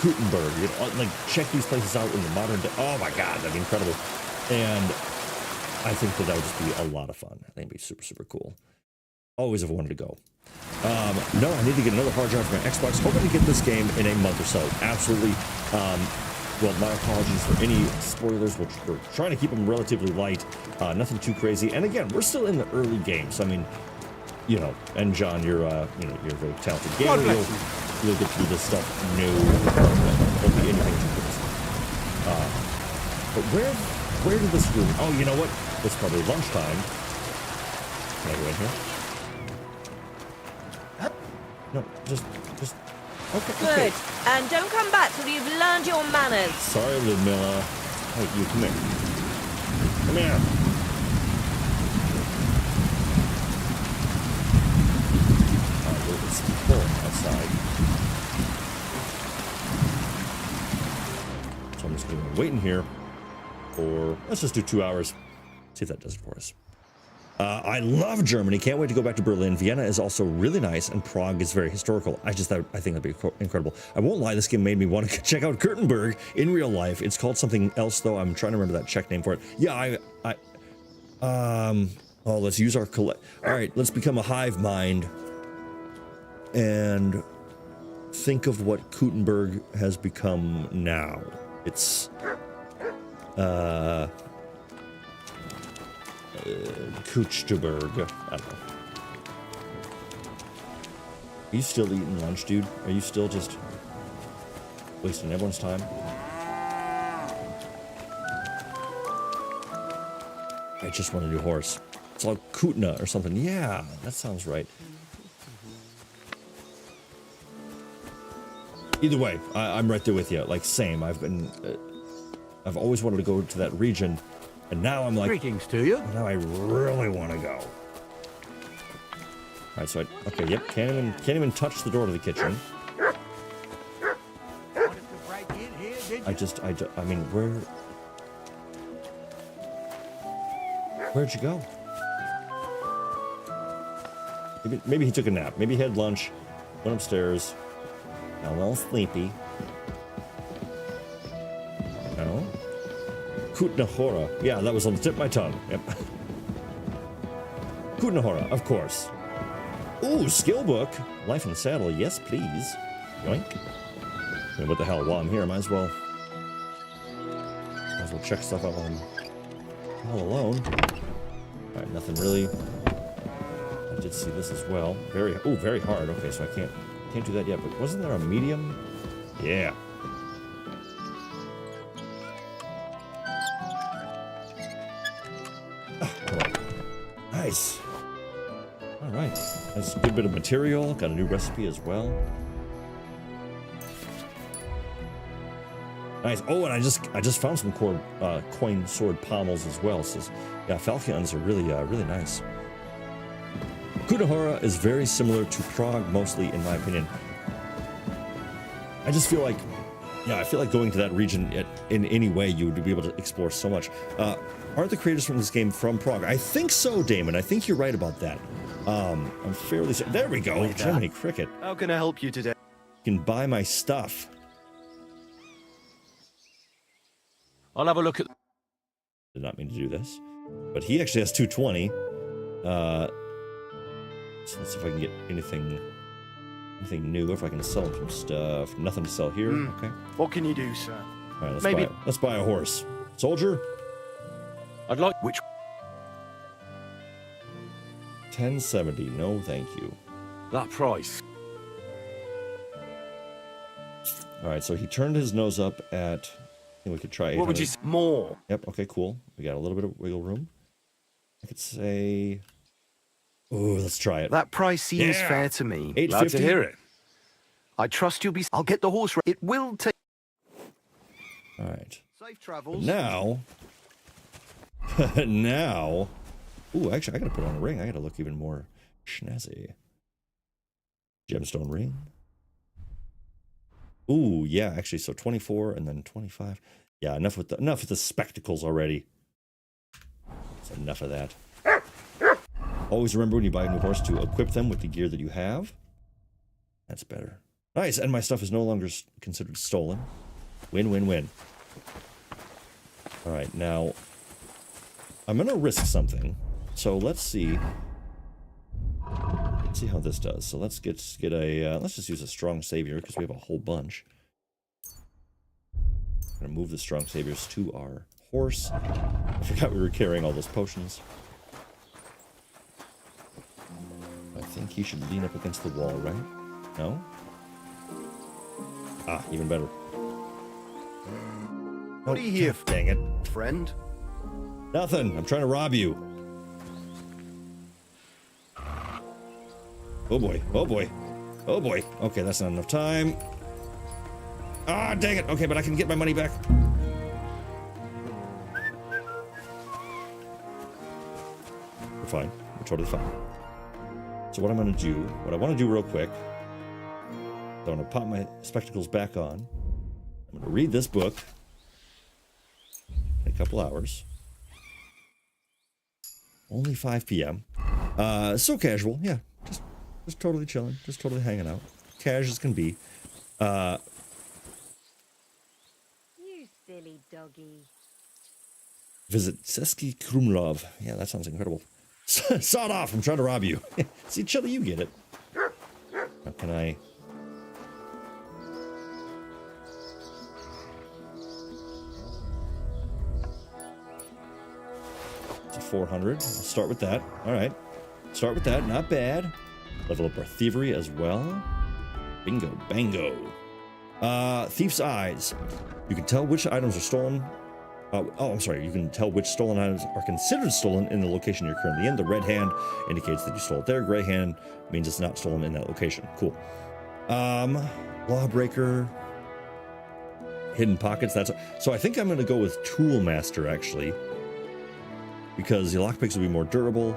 Gutenberg, you know, like check these places out in the modern day. Oh my God, that'd be incredible. And I think that would just be a lot of fun. I think it'd be super, super cool. Always have wanted to go. No, I need to get another hard drive for my Xbox. Hoping to get this game in a month or so. Absolutely. Well, my apologies for any spoilers. We're trying to keep them relatively light. Nothing too crazy. And again, we're still in the early game. So, I mean, you know, and John, you're a very talented gamer. You'll get to do this stuff. No, won't be anything too crazy. But where did this room? Oh, you know what? It's probably lunchtime. Can I go in here? No, just. Okay. Good. Okay. And don't come back till you've learned your manners. Sorry, Ludmilla. Hey, you come here. Come here. It's cold outside. So I'm just going to wait in here for, let's just do 2 hours. See if that does it for us. I love Germany. Can't wait to go back to Berlin. Vienna is also really nice, and Prague is very historical. I think that'd be incredible. I won't lie, this game made me want to check out Gutenberg in real life. It's called something else, though. I'm trying to remember that Czech name for it. Yeah, let's use our all right, let's become a hive mind and think of what Gutenberg has become now. It's Kuchterberg. I don't know. Are you still eating lunch, dude? Are you still just wasting everyone's time? I just want a new horse. It's all Kutna or something. Yeah, that sounds right. Either way, I'm right there with you. Like, same. I've been I've always wanted to go to that region, and now I'm like, greetings to you. Now I really want to go. All right, so okay, yep, can't even touch the door to the kitchen. I mean, where'd you go? Maybe he took a nap. Maybe he had lunch, went upstairs. Got a little sleepy. No. Kutnahora. Yeah, that was on the tip of my tongue. Yep. Kutnahora, of course. Ooh, skill book. Life in the saddle. Yes, please. Yoink. I mean, what the hell? While I'm here, might as well check stuff out while I'm all alone. All right, nothing really. I did see this as well. Very hard. Okay, so I can't do that yet. But wasn't there a medium? Yeah. Nice. All right. That's a good bit of material. Got a new recipe as well. Nice. Oh, and I just found some coin sword pommels as well. So yeah, falchions are really nice. Kutnahora is very similar to Prague, mostly, in my opinion. I just feel like, yeah, I feel like going to that region in any way, you would be able to explore so much. Aren't the creators from this game from Prague? I think so, Damon. I think you're right about that. I'm fairly certain. There we go. Jiminy Cricket. How can I help you today? You can buy my stuff. I'll have a look at... Did not mean to do this. But he actually has 220. So let's see if I can get anything new, if I can sell him some stuff. Nothing to sell here. Okay. What can you do, sir? All right, let's buy a horse. Soldier? I'd like... Which? 1070. No, thank you. That price. All right, so he turned his nose up at... I think we could try 800. What would you say? More? Yep, okay, cool. We got a little bit of wiggle room. I could say... Oh, let's try it. That price seems fair to me. 850. Glad to hear it. I trust you'll be... I'll get the horse... It will take... All right. Safe travels. But now... Ooh, actually, I gotta put on a ring. I gotta look even more snazzy. Gemstone ring. Ooh, yeah, actually, so 24 and then 25. Yeah, enough with the spectacles already. That's enough of that. Always remember when you buy a new horse to equip them with the gear that you have. That's better. Nice, and my stuff is no longer considered stolen. Win, win, win. All right, now I'm gonna risk something. So let's see. Let's see how this does. So let's get a let's just use a strong savior because we have a whole bunch. I'm gonna move the strong saviors to our horse. I forgot we were carrying all those potions. I think he should lean up against the wall, right? No? Ah, even better. What are you here for? Dang it. Friend? Nothing. I'm trying to rob you. Oh boy. Oh boy. Oh boy. Okay, that's not enough time. Ah, dang it. Okay, but I can get my money back. We're fine. We're totally fine. So what I'm going to do, what I want to do real quick, so I'm going to pop my spectacles back on. I'm going to read this book in a couple hours. Only 5 p.m. So casual, yeah. Just totally chilling, just totally hanging out. Cash as can be. You silly doggy. Visit Seski Krumlov. Yeah, that sounds incredible. Sawed off, I'm trying to rob you. See, Chili, you get it. How can I... It's a 400. I'll start with that. All right. Start with that. Not bad. Level up our thievery as well. Bingo, bango. Thief's Eyes. You can tell which items are stolen. I'm sorry. You can tell which stolen items are considered stolen in the location you're currently in. The red hand indicates that you stole it there. Gray hand means it's not stolen in that location. Cool. Lawbreaker. hidden pockets. So I think I'm going to go with Toolmaster, actually, because the lockpicks will be more durable.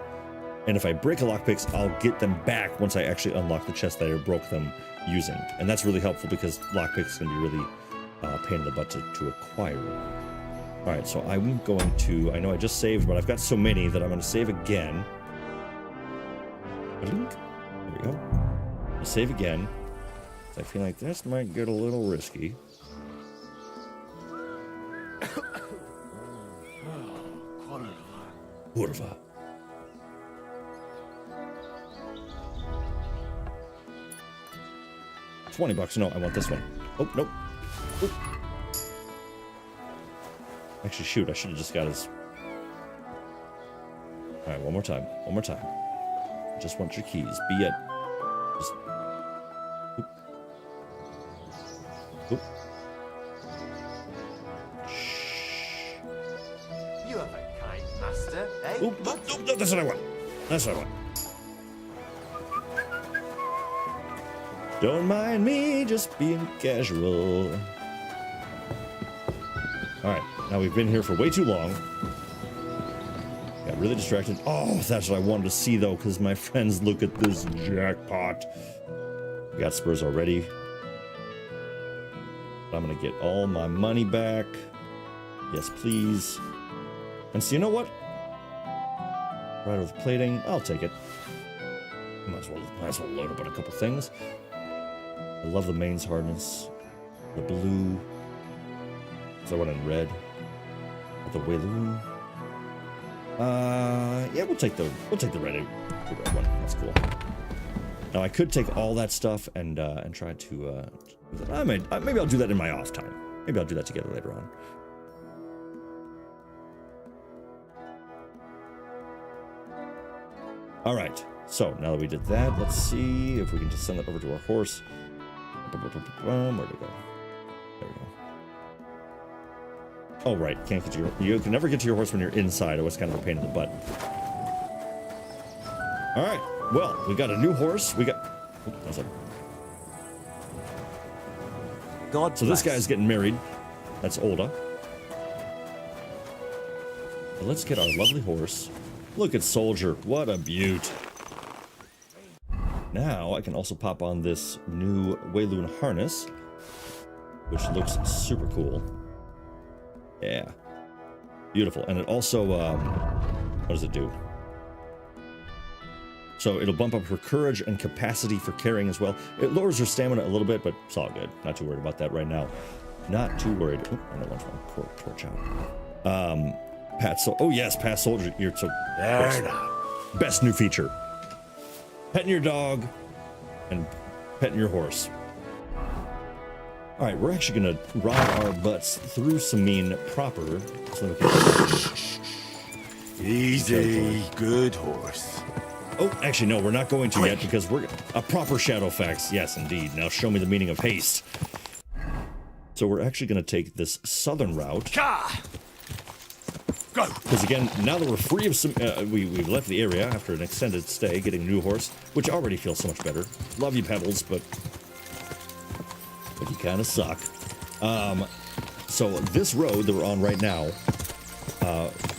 And if I break a lockpicks, I'll get them back once I actually unlock the chest that I broke them using. And that's really helpful because lockpicks can be really pain in the butt to acquire. All right, so I'm going to, I know I just saved, but I've got so many that I'm going to save again. There we go. I'll save again. I feel like this might get a little risky. Kurva. $20. No, I want this one. Oh, nope. Oop. Actually, shoot, I should have just got his... Alright, one more time. One more time. Just want your keys. Be it. Just... Oop. Oop. Shh. You have a kind master, eh? Oop, oop, oop, no, that's what I want. That's what I want. Don't mind me just being casual. Alright, now we've been here for way too long. Got really distracted. Oh, that's what I wanted to see, though, because my friends, look at this jackpot. We got spurs already. I'm going to get all my money back. Yes, please. And so you know what? Right with plating. I'll take it. Might as well load up on a couple things. I love the mains harness. The blue. Is that one in red? The Wayloon. Yeah, we'll take the red one. That's cool. Now I could take all that stuff and try to. Maybe I'll do that in my off time. Maybe I'll do that together later on. All right. So now that we did that, let's see if we can just send that over to our horse. Where'd it go? There we go. Oh, right. Can't get to your... You can never get to your horse when you're inside. It was kind of a pain in the butt. All right. Well, we got a new horse. We got... So this guy's getting married. That's Olda. But let's get our lovely horse. Look at Soldier. What a beaut. Now I can also pop on this new Wayloon harness, which looks super cool. Yeah. Beautiful. And it also, what does it do? So it'll bump up her courage and capacity for carrying as well. It lowers her stamina a little bit, but it's all good. Not too worried about that right now. Not too worried. Oh, I know one's one. Torch out. Oh yes, Pat Soldier. You're so... There now. Best new feature. Petting your dog and petting your horse. All right, we're actually going to ride our butts through Semine proper. So Easy, good horse. Oh, actually, no, we're not going to yet because we're a proper Shadowfax. Yes, indeed. Now show me the meaning of haste. So we're actually going to take this southern route. Because again, now that we're free of some, we've left the area after an extended stay, getting a new horse, which already feels so much better. Love you, Pebbles, but you kind of suck. So this road that we're on right now,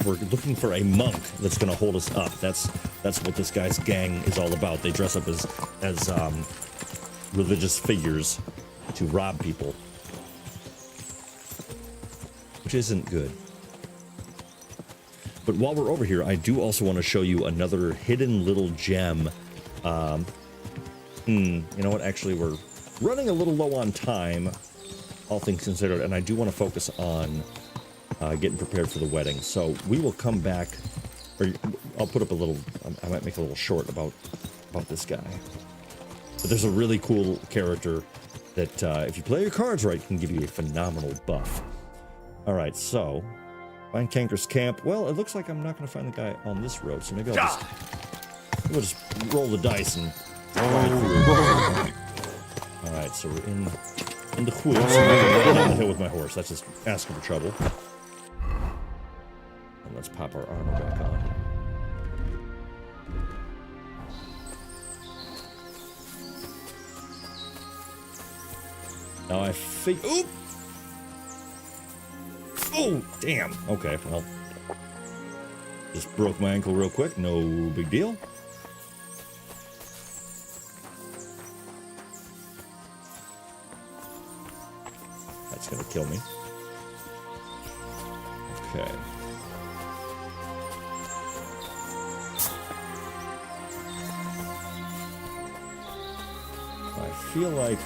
we're looking for a monk that's going to hold us up. That's what this guy's gang is all about. They dress up as religious figures to rob people, which isn't good. But while we're over here, I do also want to show you another hidden little gem. You know what? Actually, we're running a little low on time, all things considered, and I do want to focus on getting prepared for the wedding. So we will come back, or I'll put up a little, I might make a little short about this guy. But there's a really cool character that, if you play your cards right, can give you a phenomenal buff. All right, so... Find Kanker's camp. Well, it looks like I'm not going to find the guy on this road, so maybe we'll just roll the dice and ride through. All right, so we're in the woods. I'm going down the hill with my horse. That's just asking for trouble. And let's pop our armor back on. Now I think... Oop! Oh, damn. Okay, well. Just broke my ankle real quick. No big deal. That's gonna kill me. Okay. I feel like...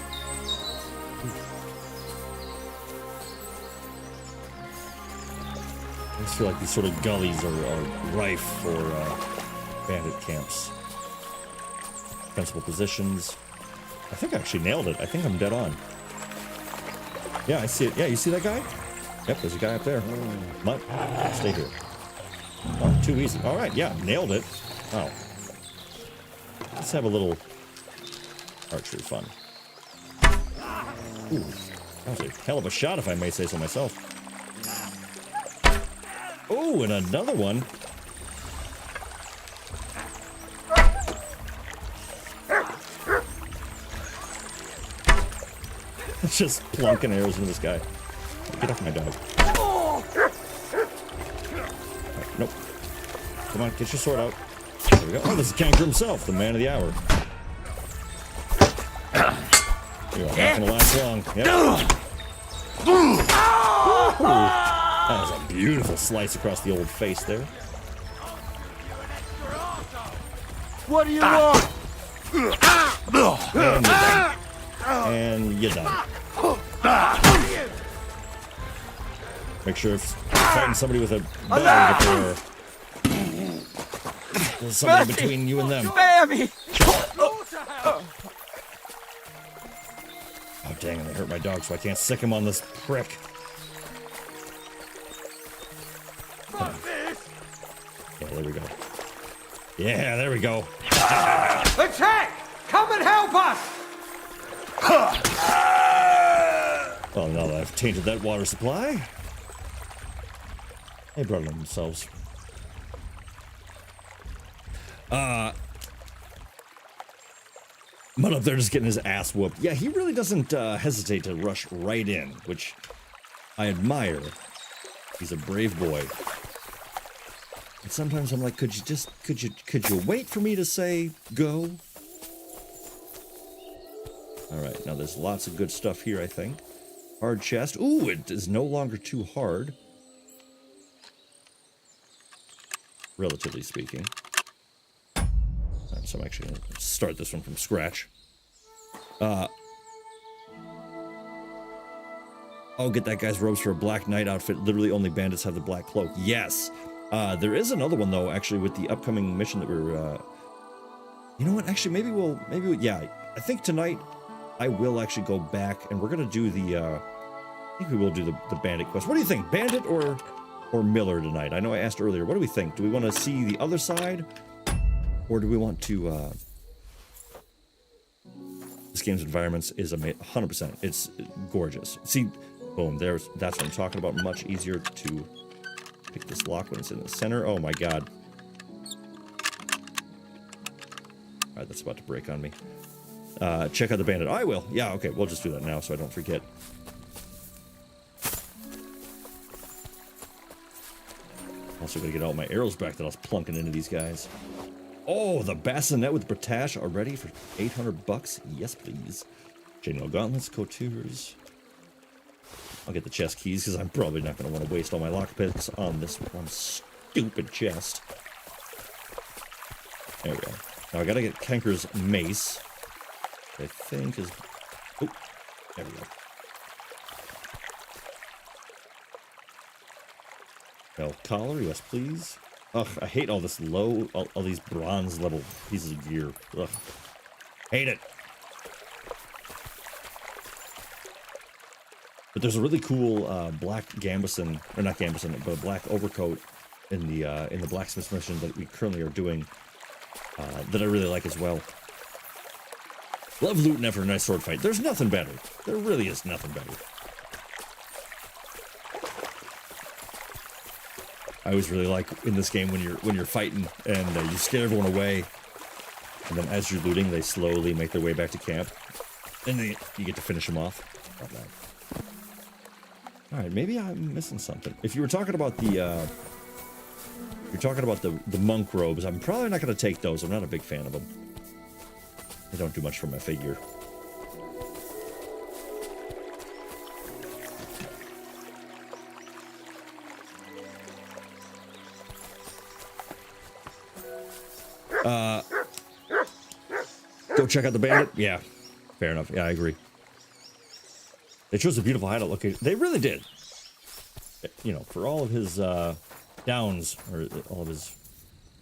I just feel like these sort of gullies are rife for bandit camps. Defensible positions. I think I actually nailed it. I think I'm dead on. Yeah, I see it. Yeah, you see that guy? Yep, there's a guy up there. Mutt, stay here. Oh, too easy. All right, yeah, nailed it. Oh. Let's have a little archery fun. Ooh, that was a hell of a shot, if I may say so myself. Oh, and another one. Just plunking arrows into this guy. Get off my dog. Right, nope. Come on, get your sword out. There we go. Oh, this is Kanker himself, the man of the hour. You're not gonna last long. Yep. That was a beautiful slice across the old face there. What do you want? And you're done. Make sure if you're fighting somebody with a bow, there's something between you and them. Spare me! Oh, dang it, I hurt my dog, so I can't sick him on this prick. Yeah, there we go. Yeah, there we go. Attack! Come and help us! Well, now that I've tainted that water supply, they brought it on themselves. Mutt up there just getting his ass whooped. Yeah, he really doesn't hesitate to rush right in, which I admire. He's a brave boy. And sometimes I'm like, could you wait for me to say go? All right, now there's lots of good stuff here, I think. Hard chest. Ooh, it is no longer too hard. Relatively speaking. So I'm actually going to start this one from scratch. Oh, get that guy's robes for a Black Knight outfit. Literally only bandits have the black cloak. Yes. There is another one, though, actually, with the upcoming mission that we're... You know what? Actually, yeah. I think tonight I will actually go back, and we're going to do the... I think we will do the bandit quest. What do you think? Bandit or Miller tonight? I know I asked earlier. What do we think? Do we want to see the other side? Or do we want to, this game's environments is 100%. It's gorgeous. See, boom, that's what I'm talking about. Much easier to pick this lock when it's in the center. Oh my god. Alright, that's about to break on me. Check out the bandit. I will. Yeah, okay, we'll just do that now so I don't forget. Also gotta get all my arrows back that I was plunking into these guys. Oh, the bassinet with Britash already for 800 bucks? Yes, please. Chainmail gauntlets, coutures. I'll get the chest keys because I'm probably not going to want to waste all my lockpicks on this one stupid chest. There we go. Now I got to get Kanker's mace. I think is... Oh, there we go. Belt collar, yes, please. Ugh, I hate all this all these bronze level pieces of gear. Ugh. Hate it. But there's a really cool black gambeson, or not gambeson, but a black overcoat in the blacksmith mission that we currently are doing that I really like as well. Love looting after a nice sword fight. There's nothing better. There really is nothing better. I always really like in this game when you're fighting and you scare everyone away, and then as you're looting, they slowly make their way back to camp, and then you get to finish them off. Love that. All right, maybe I'm missing something. If you were talking about the, the monk robes, I'm probably not going to take those. I'm not a big fan of them. They don't do much for my figure. Go check out the bandit? Yeah, fair enough. Yeah, I agree. They chose a beautiful hideout location. They really did. You know, for all of his downs, or all of his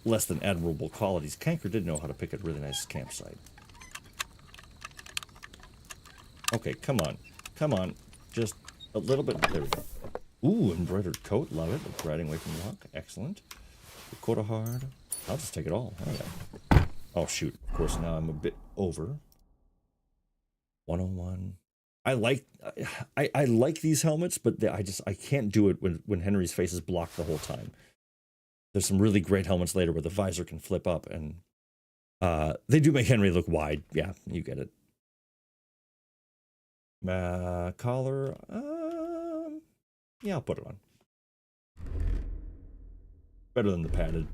less than admirable qualities, Kanker did know how to pick a really nice campsite. Okay, come on. Come on. Just a little bit. There we go. Ooh, embroidered coat. Love it. Riding away from luck. Excellent. Quarter hard. I'll just take it all. Oh, yeah. Oh, shoot. Of course, now I'm a bit over. 101. I like these helmets, but I can't do it when Henry's face is blocked the whole time. There's some really great helmets later where the visor can flip up, and they do make Henry look wide. Yeah, you get it. Collar. Yeah, I'll put it on. Better than the padded.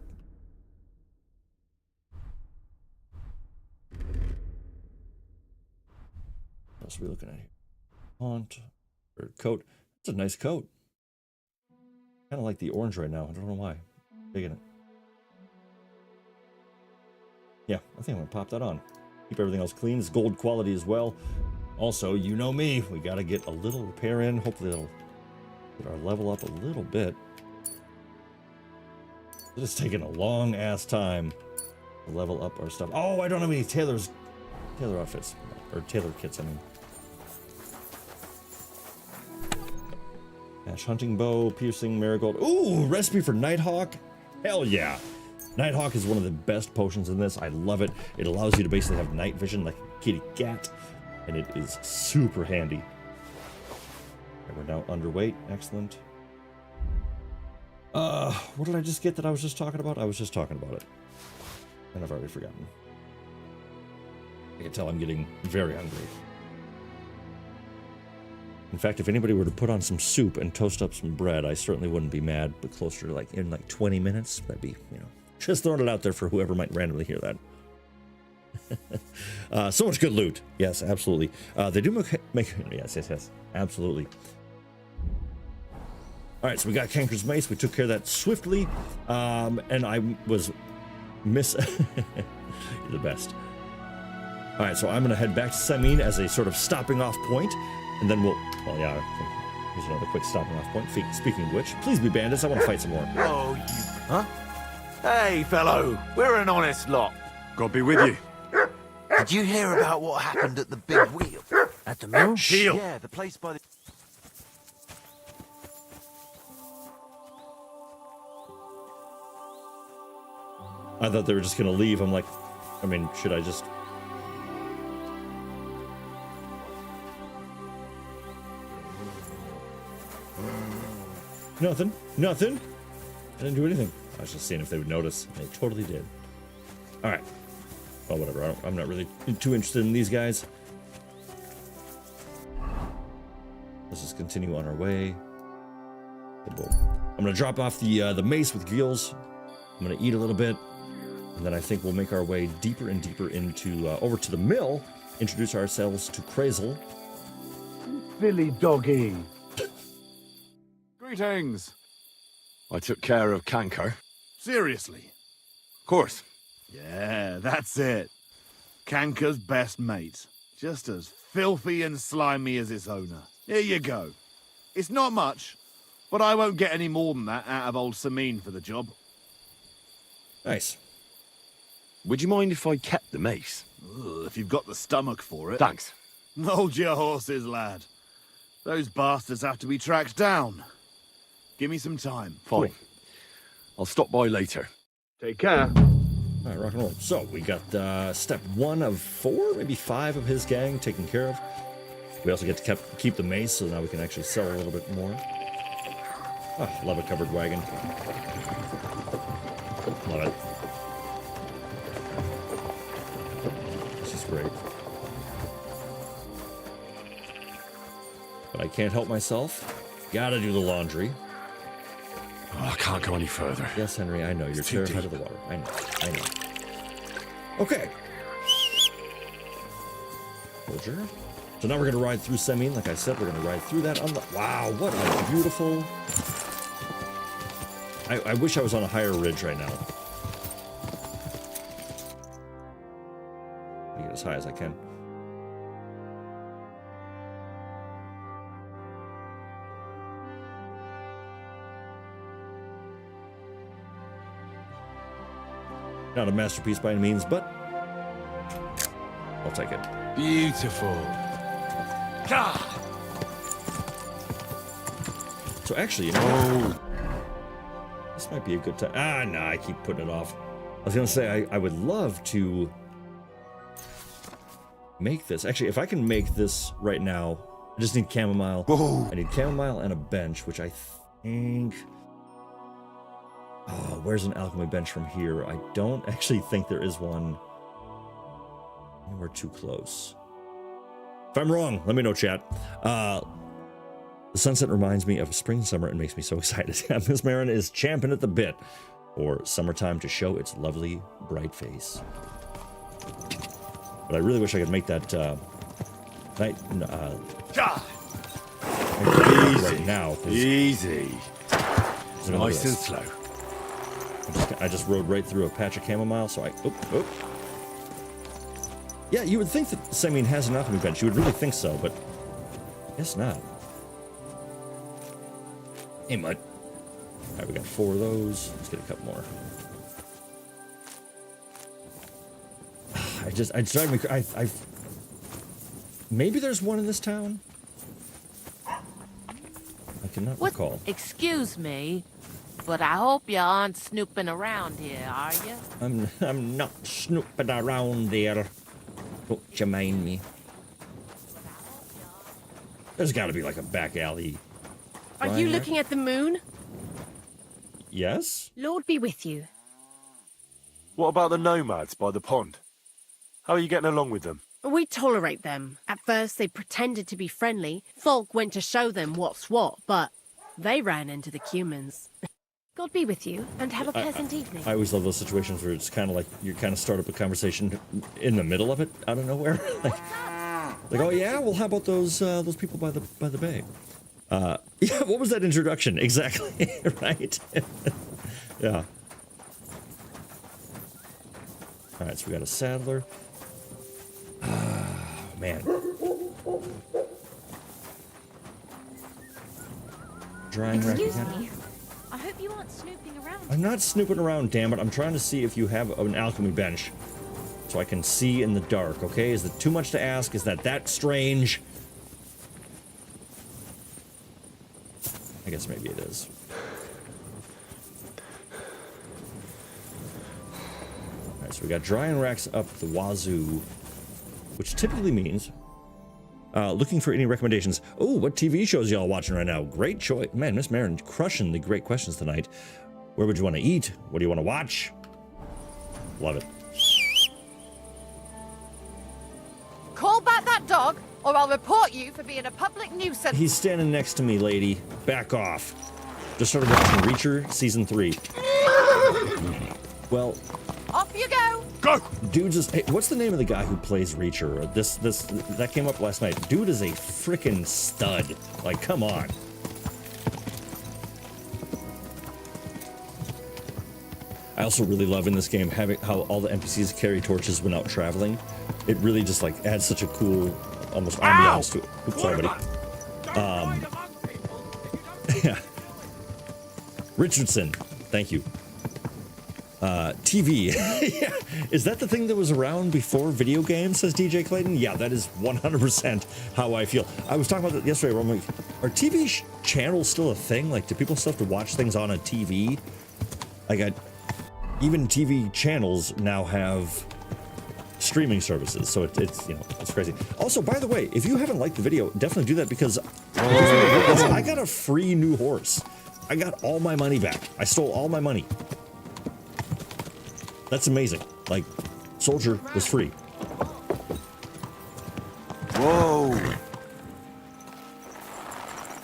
What else are we looking at here? Font or coat. It's a nice coat. Kind of like the orange right now. I don't know why. Digging it. Yeah, I think I'm gonna pop that on. Keep everything else clean. It's gold quality as well. Also, you know me. We gotta get a little repair in. Hopefully it'll get our level up a little bit. It is taking a long ass time to level up our stuff. Oh, I don't have any tailor outfits or tailor kits. I mean. Ash hunting bow, piercing marigold. Ooh, recipe for Nighthawk. Hell yeah. Nighthawk is one of the best potions in this. I love it. It allows you to basically have night vision like a kitty cat, and it is super handy. Okay, we're now underweight. Excellent. What did I just get that I was just talking about? I was just talking about it. And I've already forgotten. I can tell I'm getting very hungry. In fact, if anybody were to put on some soup and toast up some bread, I certainly wouldn't be mad, but closer to like in like 20 minutes, that'd be, you know, just throwing it out there for whoever might randomly hear that. So much good loot. Yes, absolutely. They do make yes, absolutely. All right, so we got Kanker's mace. We took care of that swiftly, and I was you're the best. All right, so I'm going to head back to Semine as a sort of stopping off point, and then well, yeah, here's another quick stopping off point. Speaking of which, please be bandits. I want to fight some more. Oh, you... Huh? Hey, fellow. We're an honest lot. God be with you. Did you hear about what happened at the big wheel? At the mill? Heel. Yeah, the place by the... I thought they were just going to leave. I'm like, I mean, should I just... Nothing. I didn't do anything. I was just seeing if they would notice. They totally did. All right. Well, whatever. I'm not really too interested in these guys. Let's just continue on our way. I'm gonna drop off the mace with gills. I'm gonna eat a little bit, and then I think we'll make our way deeper and deeper into over to the mill. Introduce ourselves to Krazel. Billy Doggy. Greetings. I took care of Kanker. Seriously? Of course. Yeah, that's it. Kanker's best mate. Just as filthy and slimy as its owner. Here you go. It's not much, but I won't get any more than that out of old Semine for the job. Nice. Would you mind if I kept the mace? Ugh, if you've got the stomach for it. Thanks. Hold your horses, lad. Those bastards have to be tracked down. Give me some time. Fine. I'll stop by later. Take care. All right, rock and roll. So we got step 1 of 4, maybe 5 of his gang taken care of. We also get to keep the mace, so now we can actually sell a little bit more. Oh, love a covered wagon. Love it. This is great. But I can't help myself. Gotta do the laundry. Oh, I can't go any further. Yes, Henry, I know. You're terrified of the water. I know. Okay. Soldier. So now we're going to ride through Semine. Like I said, we're going to ride through that. Wow, what a beautiful... I wish I was on a higher ridge right now. I get as high as I can. Not a masterpiece by any means, but I'll take it. Beautiful. God. So actually, you know, this might be a good time. No, I keep putting it off. I was gonna say I would love to make this. Actually, if I can make this right now, I just need chamomile. Whoa. I need chamomile and a bench, which I think. Oh, where's an alchemy bench from here? I don't actually think there is one. We're too close. If I'm wrong, let me know, chat. The sunset reminds me of spring and summer and makes me so excited. Miss Marin is champing at the bit for summertime to show its lovely, bright face. But I really wish I could make that night right now. Easy. Nice and slow. I just rode right through a patch of chamomile, so oop. Yeah, you would think that Semine has an alchemy bench. You would really think so, but I guess not. Hey, mud. All right, we got 4 of those. Let's get a couple more. I drive me. Maybe there's one in this town. I cannot recall. Excuse me, but I hope you aren't snooping around here, are you? I'm not snooping around there. Don't you mind me? There's got to be like a back alley. Are you looking at the moon? Yes. Lord be with you. What about the nomads by the pond? How are you getting along with them? We tolerate them. At first, they pretended to be friendly. Folk went to show them what's what, but they ran into the Cumans. God be with you, and have a pleasant evening. I always love those situations where it's kind of like you kind of start up a conversation in the middle of it, out of nowhere. like, oh yeah, well, how about those people by the bay? Yeah, what was that introduction exactly? Right? Yeah. All right, so we got a saddler. Man. Drying rack Excuse again. me. I hope you aren't snooping around. I'm not snooping around, damn it. I'm trying to see if you have an alchemy bench so I can see in the dark, okay? Is it too much to ask? Is that strange? I guess maybe it is. Alright, so we got drying racks up the wazoo, which typically means looking for any recommendations. Oh, what TV shows y'all watching right now? Great choice. Man, Miss Marin crushing the great questions tonight. Where would you want to eat? What do you want to watch? Love it. Call back that dog, or I'll report you for being a public nuisance. He's standing next to me, lady. Back off. Just started watching Reacher Season 3. Well... Off you go! Go! Dude just... Hey, what's the name of the guy who plays Reacher? That came up last night. Dude is a freaking stud. Like, come on. I also really love in this game having how all the NPCs carry torches when out traveling. It really just like adds such a cool, almost ambiance to it. Oops, sorry, buddy. Yeah. Richardson, thank you. TV. Yeah. Is that the thing that was around before video games, says DJ Clayton? Yeah, that is 100% how I feel. I was talking about that yesterday where I'm like, are TV channels still a thing? Like, do people still have to watch things on a TV? Like, even TV channels now have streaming services, so it's you know, it's crazy. Also, by the way, if you haven't liked the video, definitely do that because I got a free new horse. I got all my money back. I stole all my money. That's amazing. Like, Soldier was free. Whoa.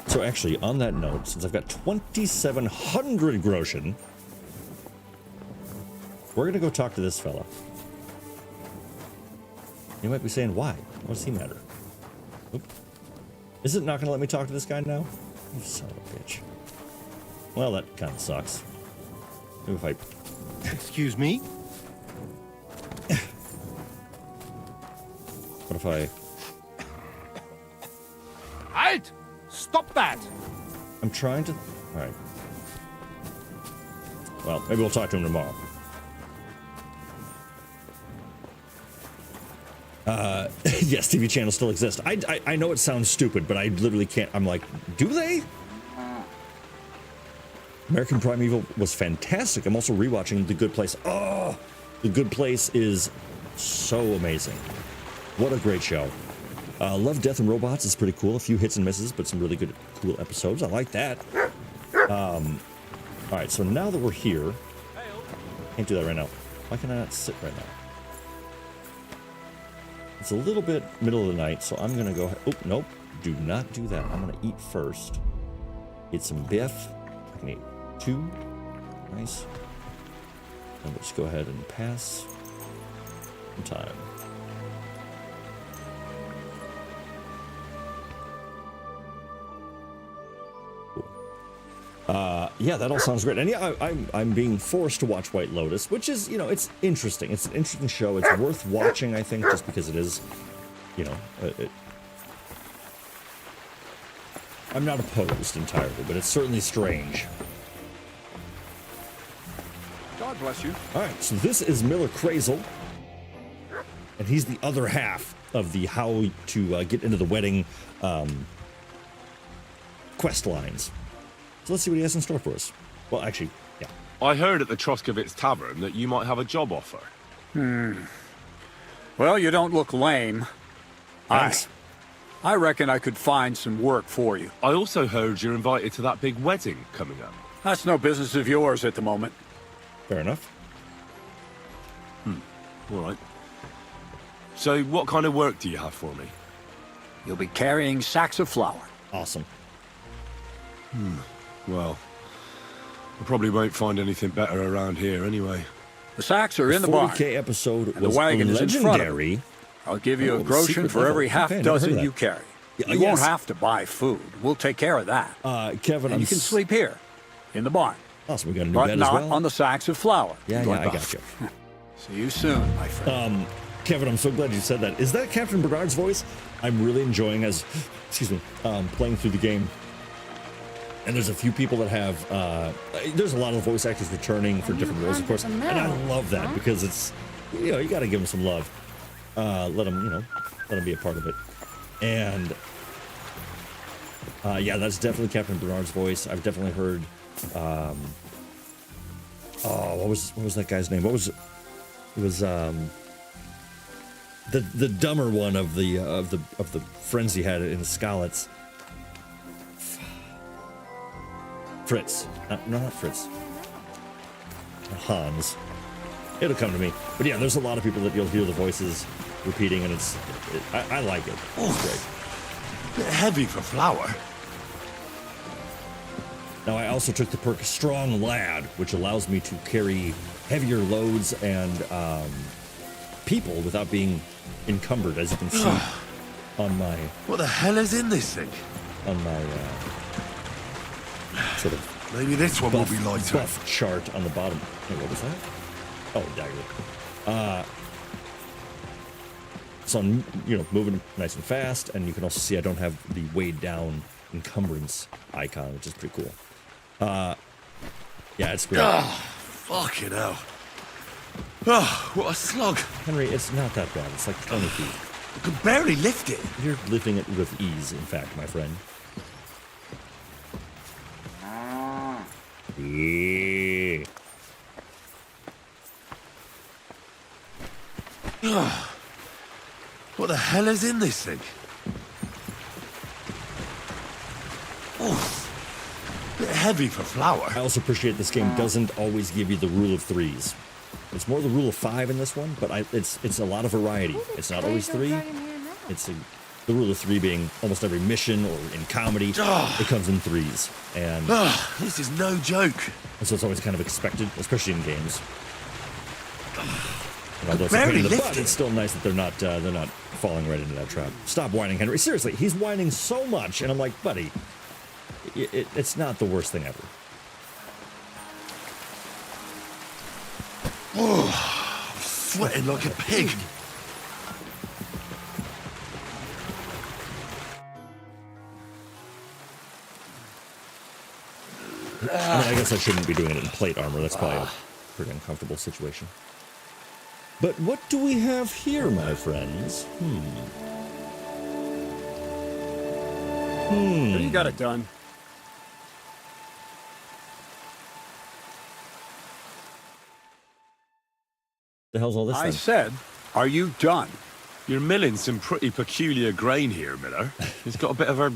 So actually, on that note, since I've got 2,700 groschen, we're gonna go talk to this fella. You might be saying, why? What does he matter? Oop. Is it not gonna let me talk to this guy now? You son of a bitch. Well, that kind of sucks. Maybe if I... Excuse me? What if I... Halt! Stop that! I'm trying to... Alright. Well, maybe we'll talk to him tomorrow. Yes, TV channels still exist. I know it sounds stupid, but I literally can't... I'm like, do they? American Primeval was fantastic. I'm also rewatching The Good Place. Oh! The Good Place is so amazing. What a great show. Love, Death, and Robots is pretty cool. A few hits and misses, but some really good, cool episodes. I like that. Alright, so now that we're here... Can't do that right now. Why can I not sit right now? It's a little bit middle of the night, so I'm gonna go ahead. Oh, nope. Do not do that. I'm gonna eat first. Eat some beef. I can eat 2. Nice. And we'll just go ahead and pass some time. Yeah, that all sounds great. And yeah, I'm being forced to watch White Lotus, which is, you know, it's interesting. It's an interesting show. It's worth watching, I think, just because it is, you know, I'm not opposed entirely, but it's certainly strange. God bless you. All right, so this is Miller Crazel, and he's the other half of the how to get into the wedding quest lines. So let's see what he has in store for us. Well, actually, yeah. I heard at the Trotsky Tavern that you might have a job offer. Well, you don't look lame. Thanks. I reckon I could find some work for you. I also heard you're invited to that big wedding coming up. That's no business of yours at the moment. Fair enough. All right. So what kind of work do you have for me? You'll be carrying sacks of flour. Awesome. Well, I probably won't find anything better around here anyway. The sacks are in the barn. 40K episode and the was wagon is in front of legendary. it. I'll give you a groschen for every half dozen you carry. You won't have to buy food. We'll take care of that. Kevin, and you can sleep here, in the barn. Awesome, we got a new but bed not as well. on the sacks of flour. Yeah, I got you. See you soon, my friend. Kevin, I'm so glad you said that. Is that Captain Bernard's voice? I'm really enjoying as, excuse me, playing through the game. And there's a few people that have, there's a lot of voice actors returning for different roles, of course. And I love that because it's, you know, you got to give them some love. Let them, you know, let them be a part of it. And, yeah, that's definitely Captain Bernard's voice. I've definitely heard, what was that guy's name? What was it? It was, the dumber one of the friends he had in Skalitz. Fritz. No, not Fritz. Hans. It'll come to me. But yeah, there's a lot of people that you'll hear the voices repeating, and I like it. It's great. Bit heavy for flour. Now, I also took the perk Strong Lad, which allows me to carry heavier loads and people without being encumbered, as you can see on my... What the hell is in this thing? On my... sort of maybe this one will be lighter. Buff chart on the bottom. Hey, what was that? Oh, dagger. So I'm, you know, moving nice and fast, and you can also see I don't have the weighed down encumbrance icon, which is pretty cool. Yeah, it's great. Fucking hell. Oh, what a slog. Henry, it's not that bad. It's like 20 feet. I can barely lift it. You're lifting it with ease, in fact, my friend. Yeah. What the hell is in this thing? Oh, bit heavy for flour. I also appreciate this game doesn't always give you the rule of threes. It's more the rule of 5 in this one, but it's a lot of variety. It's not always 3. It's The rule of 3 being almost every mission or in comedy, it comes in 3s. And this is no joke. And so it's always kind of expected, especially in games. And although it's Barely in the butt, lifted. it's still nice that they're not falling right into that trap. Stop whining, Henry. Seriously, he's whining so much, and I'm like, buddy, it's not the worst thing ever. Oh, I'm sweating like a pig. I mean, I guess I shouldn't be doing it in plate armor. That's probably a pretty uncomfortable situation. But what do we have here, my friends? You got it done. The hell's all this? I then? said, are you done? You're milling some pretty peculiar grain here, Miller. It's got a bit of a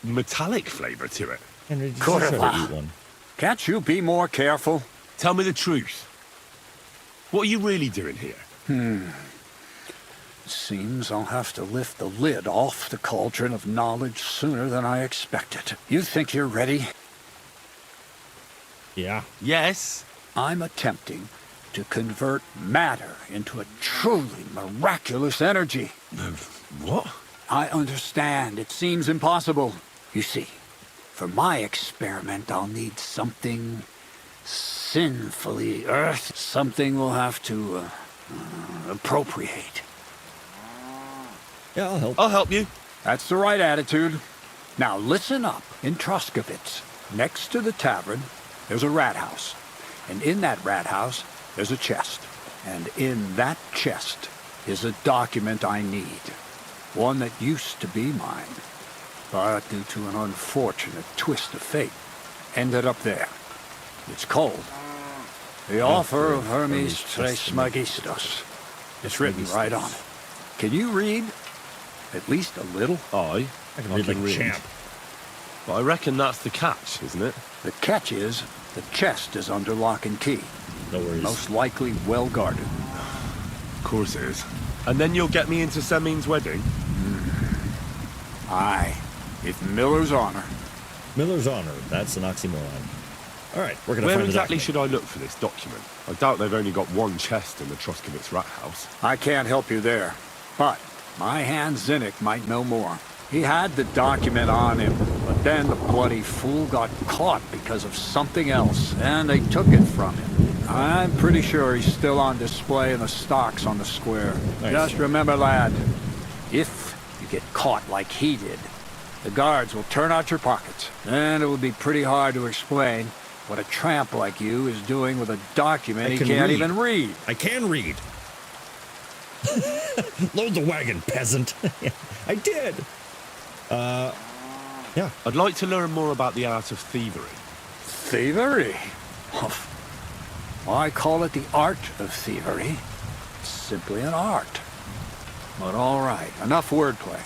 metallic flavour to it. Henry, did you try to eat one? Can't you be more careful? Tell me the truth. What are you really doing here? Seems I'll have to lift the lid off the cauldron of knowledge sooner than I expected. You think you're ready? Yeah. Yes. I'm attempting to convert matter into a truly miraculous energy. What? I understand. It seems impossible. You see, for my experiment, I'll need something sinfully earth. Something we'll have to appropriate. Yeah, I'll help. I'll help you. That's the right attitude. Now listen up. In Troskowitz, next to the tavern, there's a rat house. And in that rat house, there's a chest. And in that chest is a document I need. One that used to be mine. But due to an unfortunate twist of fate, ended up there. It's called The Offer of Hermes Trismegistus. It's written right on it. Can you read? At least a little? I can read like a champ. But I reckon that's the catch, isn't it? The catch is, the chest is under lock and key. No worries. Most likely well guarded. Of course it is. And then you'll get me into Semine's wedding? Aye. With Miller's honor. Miller's honor. That's an oxymoron. All right, we're going to Where find exactly the should I look for this document? I doubt they've only got one chest in the Troskowitz rat house. I can't help you there. But my hand Zinnik might know more. He had the document on him, but then the bloody fool got caught because of something else, and they took it from him. I'm pretty sure he's still on display in the stocks on the square. Nice. Just remember, lad, if you get caught like he did, the guards will turn out your pockets, and it will be pretty hard to explain what a tramp like you is doing with a document he can't even read. I can read. Load the wagon, peasant. I did. Yeah. I'd like to learn more about the art of thievery. Thievery? I call it the art of thievery. It's simply an art. But all right, enough wordplay.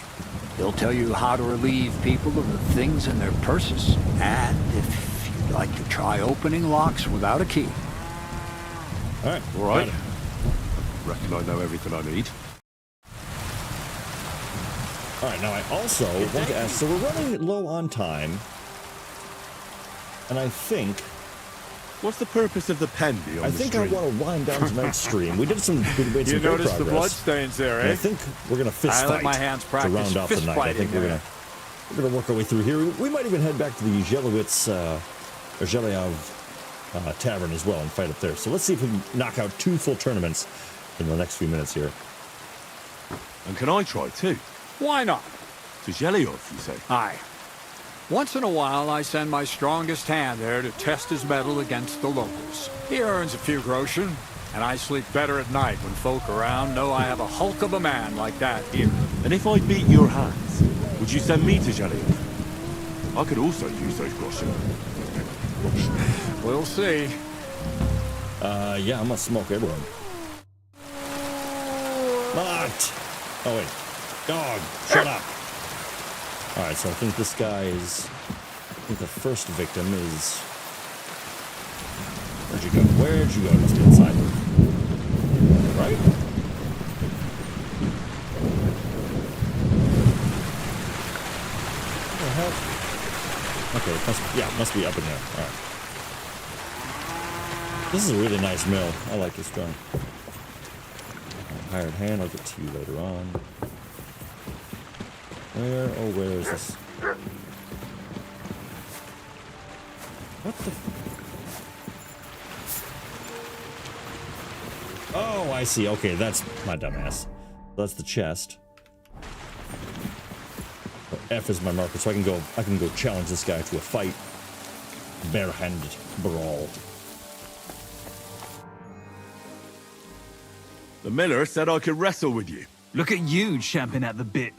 He'll tell you how to relieve people of the things in their purses. And if you'd like to try opening locks without a key. All right. All right. Reckon I know everything I need. All right, now I also want to ask, so we're running low on time, and I think... What's the purpose of the pen beyond I the think stream? I want to wind down tonight's stream. We made some You great notice progress. the bloodstains there, And eh? I think we're going to fist I fight let my hands to practice round off the fist night. I think fighting we're there. going to work our way through here. We might even head back to the Jelowitz, or Zhelev Tavern as well and fight up there. So let's see if we can knock out 2 full tournaments in the next few minutes here. And can I try too? Why not? To Zhelev, you say? Aye. Once in a while, I send my strongest hand there to test his mettle against the locals. He earns a few groschen, and I sleep better at night when folk around know I have a hulk of a man like that here. And if I beat your hands, would you send me to Zhelev? I could also use those groschen. We'll see. Yeah, I'm going to smoke everyone. Not! Oh, wait. Dog, shut up. All right, so I think this guy is... I think the first victim is... Where'd you go? Where'd you go? It must be inside. Right? Yeah, it must be up in there. All right. This is a really nice mill. I like this drawing. Hired hand, I'll get to you later on. Where is this? What the? Oh, I see. Okay, that's my dumbass. That's the chest. F is my marker, so I can go challenge this guy to a fight. Barehanded brawl. The miller said I could wrestle with you. Look at you champing at the bit.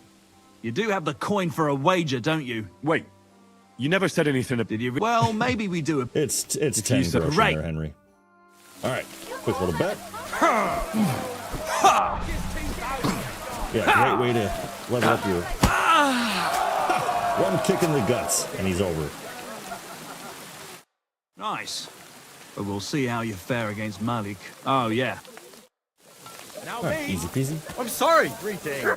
You do have the coin for a wager, don't you? Wait, you never said anything. Did you? Well, maybe we do a... It's 10 groschen there, Henry. All right, quick little bet. Yeah, great way to level up your... One kick in the guts, and he's over. Nice. But we'll see how you fare against Malik. Oh, yeah. Now right, easy peasy. I'm sorry. Greeting.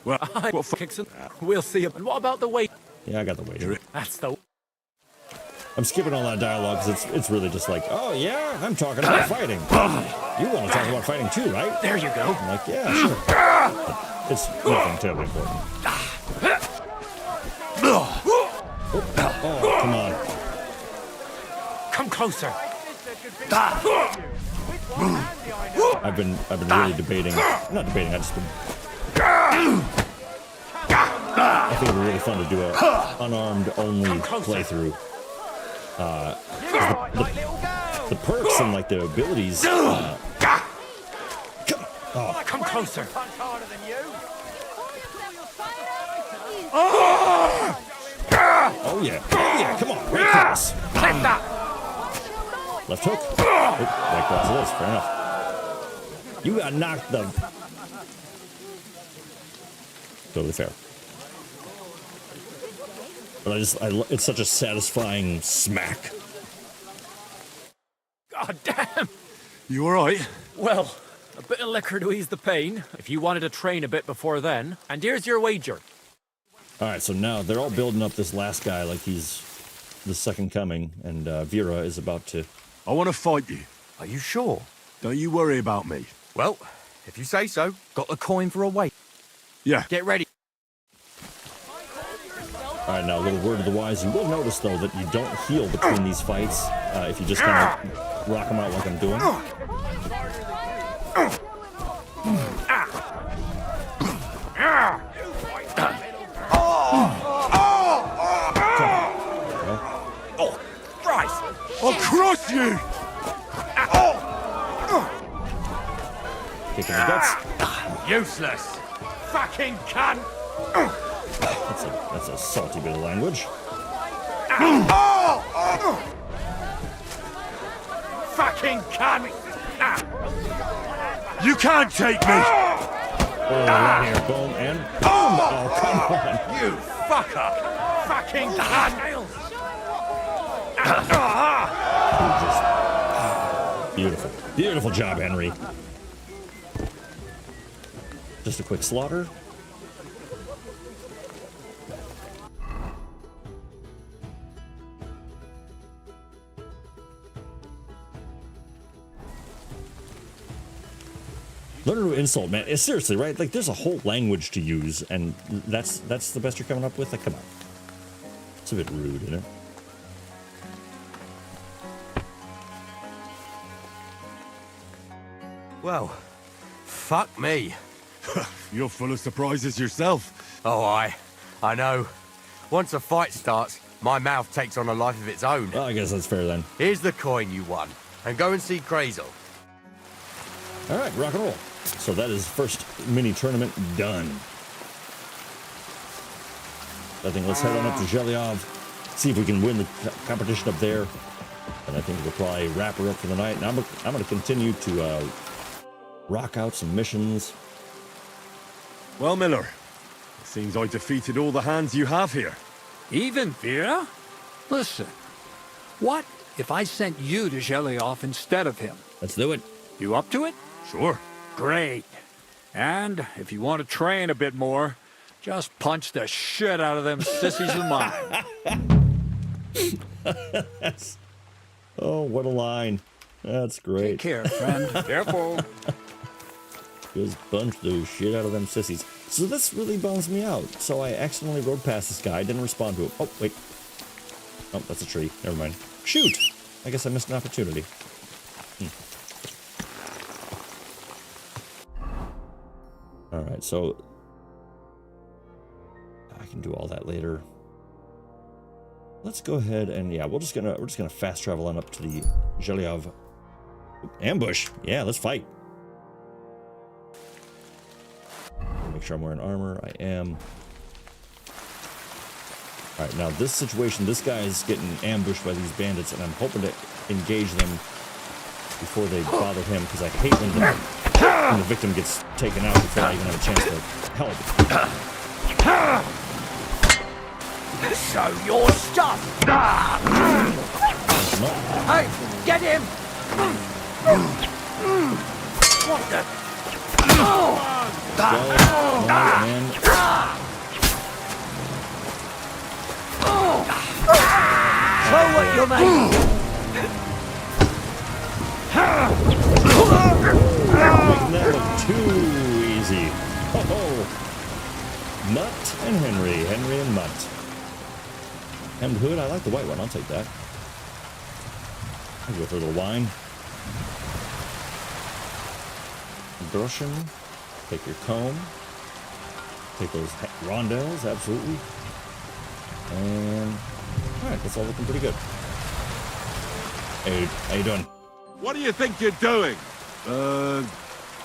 Well, what kicks it? We'll see. And what about the weight? Yeah, I got the wager. That's the... I'm skipping all that dialogue because it's really just like, oh yeah, I'm talking about fighting. You want to talk about fighting too, right? There you go. I'm like, yeah, sure. But it's nothing terribly important. Oh, come on. Come closer. I've been really debating. Not debating. I've just been. I think it'd be really fun to do a unarmed only playthrough. The perks and like the abilities. Come closer. Oh yeah, come on, right cross. Left hook. Oh, right cross it is, fair enough. You got knocked the... Totally fair. But it's such a satisfying smack. God damn. You alright? Well, a bit of liquor to ease the pain, if you wanted to train a bit before then. And here's your wager. Alright, so now they're all building up this last guy like he's the second coming, and Vera is about to... I want to fight you. Are you sure? Don't you worry about me. Well, if you say so. Got the coin for a weight. Yeah. Get ready. Alright, now a little word of the wise. You will notice, though, that you don't heal between these fights if you just kind of rock them out like I'm doing. Oh, Christ! I'll crush you! Kick in the guts. Useless! Fucking cunt! That's a salty bit of language. Fucking cunt! You can't take me! Oh, right here, boom, and boom! Oh, come on! You fucker! Fucking cunt! Beautiful. Beautiful job, Henry. Just a quick slaughter. Learn a new insult, man. Seriously, right? Like, there's a whole language to use, and that's the best you're coming up with? Like, come on. It's a bit rude, isn't it? Well, fuck me. You're full of surprises yourself. Oh, I know. Once a fight starts, my mouth takes on a life of its own. Well, I guess that's fair then. Here's the coin you won, and go and see Crazel. All right, rock and roll. So that is first mini tournament done. I think let's head on up to Zhelyov, see if we can win the competition up there. And I think we'll probably wrap her up for the night. And I'm going to continue to rock out some missions. Well, Miller, it seems I defeated all the hands you have here. Even Vera? Listen, what if I sent you to Zhelyov instead of him? Let's do it. You up to it? Sure. Great. And if you want to train a bit more, Just punch the shit out of them sissies of mine. Oh, what a line. That's great. Take care, friend. Careful. Just punch the shit out of them sissies. So this really bums me out. So I accidentally rode past this guy, didn't respond to him. Oh, wait. Oh, that's a tree. Never mind. Shoot! I guess I missed an opportunity. Alright, so I can do all that later. Let's go ahead and we're just gonna fast travel on up to the Zhelyov ambush. Yeah, let's fight. Make sure I'm wearing armor. I am. Alright, now this situation, this guy is getting ambushed by these bandits, and I'm hoping to engage them before they bother him, because I hate when the victim gets taken out before I even have a chance to help. Show your stuff! Hey, get him! What the? Show what you're making! Making that look too easy. Oh, Mutt and Henry. Henry and Mutt. Hemmed hood. I like the white one. I'll take that. I'll go for a little wine. Groschen. Take your comb. Take those rondelles. Absolutely. And alright, that's all looking pretty good. Hey, how you doing? What do you think you're doing?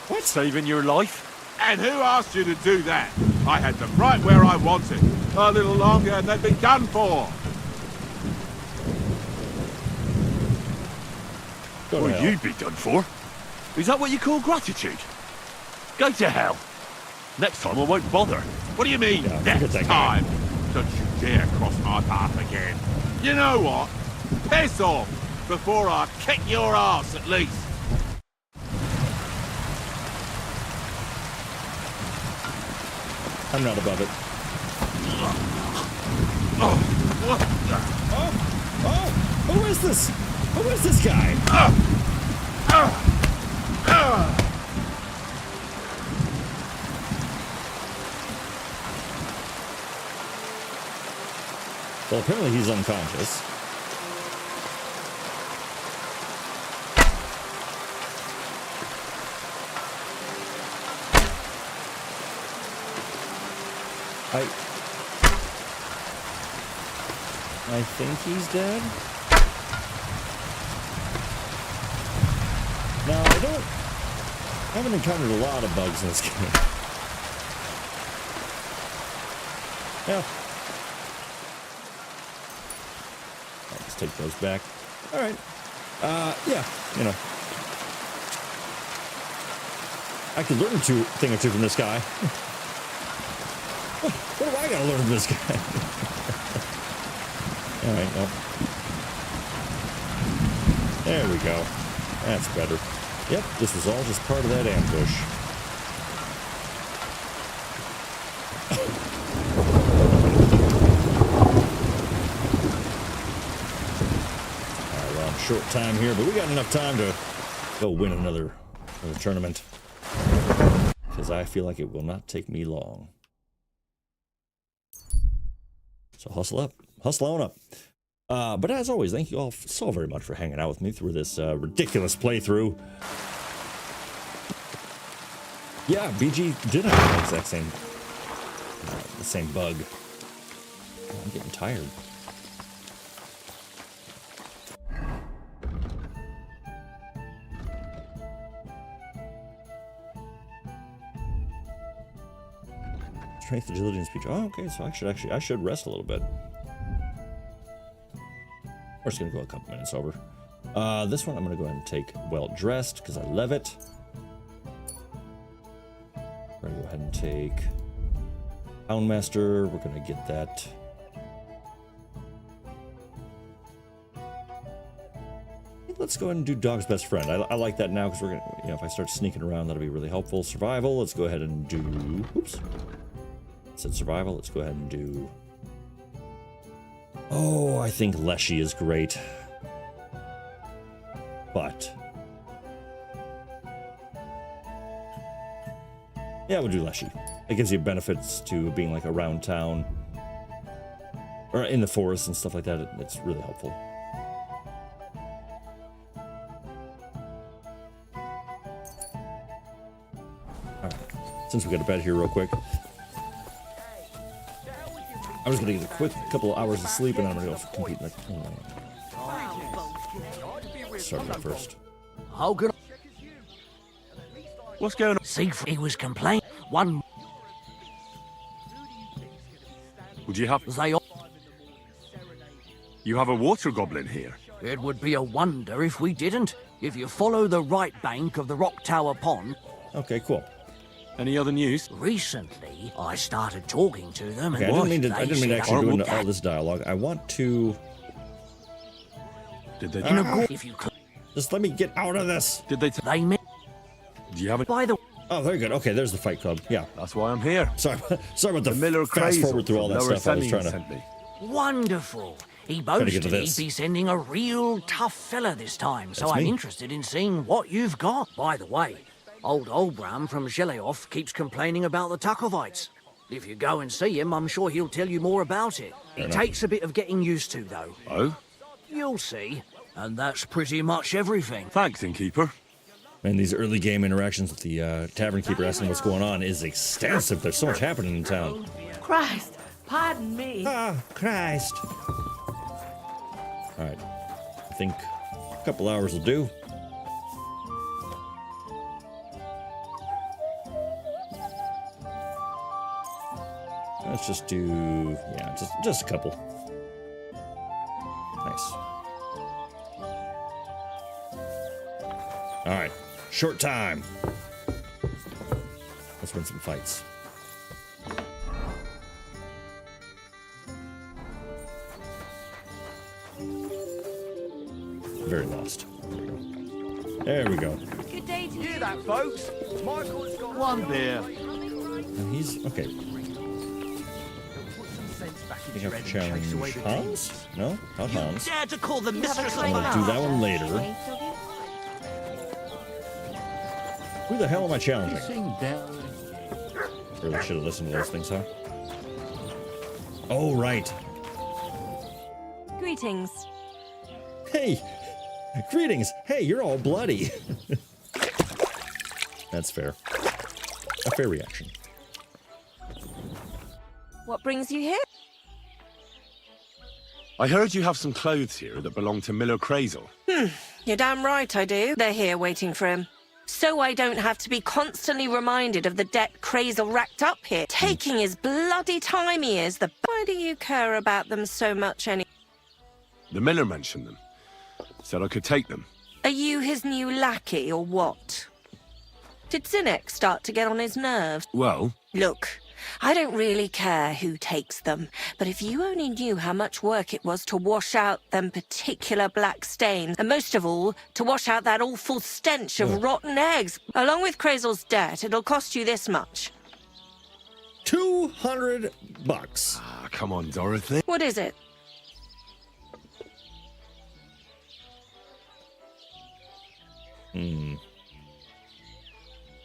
What? Saving your life? And who asked you to do that? I had them right where I wanted. A little longer and they'd be done for. Well, you'd be done for. Is that what you call gratitude? Go to hell. Next time I won't bother. What do you mean, next time? Don't you dare cross my path again. You know what? Piss off before I kick your ass at least. I'm not above it. Who is this? Who is this guy? Well, apparently he's unconscious. I think he's dead. Now, I haven't encountered a lot of bugs in this game. Yeah. Let's take those back. Alright. Yeah, you know. I could learn a thing or two from this guy. What do I gotta learn from this guy? Alright, well. There we go. That's better. Yep, this was all just part of that ambush. Alright, well, I'm short time here, but we got enough time to go win another tournament. Because I feel like it will not take me long. So hustle up. Hustle on up. But as always, thank you all so very much for hanging out with me through this ridiculous playthrough. Yeah, BG did have the exact same, the same bug. I'm getting tired. Strength, agility, and speech. Oh, okay. So I should rest a little bit. We're just gonna go a couple minutes over. This one I'm gonna go ahead and take well dressed because I love it. We're gonna go ahead and take Houndmaster. We're gonna get that. Let's go ahead and do Dog's Best Friend. I like that now because we're gonna, if I start sneaking around, that'll be really helpful. Survival. Let's go ahead and do. Oops. Said survival. Let's go ahead and do. Oh, I think Leshy is great. But yeah, we'll do Leshy. It gives you benefits to being like around town or in the forest and stuff like that. It's really helpful. All right. Since we got to bed here real quick, I was going to get a quick couple of hours of sleep and then I'm going to go compete in the... Start that first. How good? What's going on? Siegfried was complaining. One. Would you have... They all... You have a water goblin here? It would be a wonder if we didn't. If you follow the right bank of the Rock Tower Pond... Okay, cool. Any other news? Recently, I started talking to them Okay, and... I didn't mean to actually go into all that. this dialogue. I want to... Did they... If you could... Just let me get out of this. Did they... They meant... Do you have it? By the... Oh, very good. Okay, there's the Fight Club. Yeah. That's why I'm here. Sorry about the Miller fast Crazel forward through all that from stuff. I was Lower trying to... sent me. Wonderful. He Gotta get boasted to he'd this. be sending a real tough fella this time, so That's I'm me. interested in seeing what you've got. By the way, old Olbram from Zheleoth keeps complaining about the Takovites. If you go and see him, I'm sure he'll tell you more about it. Fair It enough. takes a bit of getting used to, though. Oh? You'll see. And that's pretty much everything. Thanks, innkeeper. And these early game interactions with the tavern keeper asking what's going on is extensive. There's so much happening in town. Christ, pardon me. Ah, Christ. All right. I think a couple hours will do. Let's just do, yeah, just a couple. Nice. All right, short time. Let's win some fights. Very lost. There we go. Good day to you. Hear that, folks? Michael's got one beer. And he's okay. I think I have to challenge Hans? No, not Hans. Dare to call the mistress I'm gonna do that one later. Who the hell am I challenging? Really should have listened to those things, huh? Oh, right. Greetings. Hey, greetings. Hey, you're all bloody. That's fair. A fair reaction. What brings you here? I heard you have some clothes here that belong to Miller Crazel. You're damn right I do. They're here waiting for him. So I don't have to be constantly reminded of the debt Crazel racked up here. Taking his bloody time he is. Why do you care about them so much anyway? The miller mentioned them. Said I could take them. Are you his new lackey or what? Did Zinnek start to get on his nerves? Well, Look, I don't really care who takes them, but if you only knew how much work it was to wash out them particular black stains, and most of all, to wash out that awful stench of rotten eggs, along with Crazel's debt, it'll cost you this much. $200. Ah, come on, Dorothy. What is it?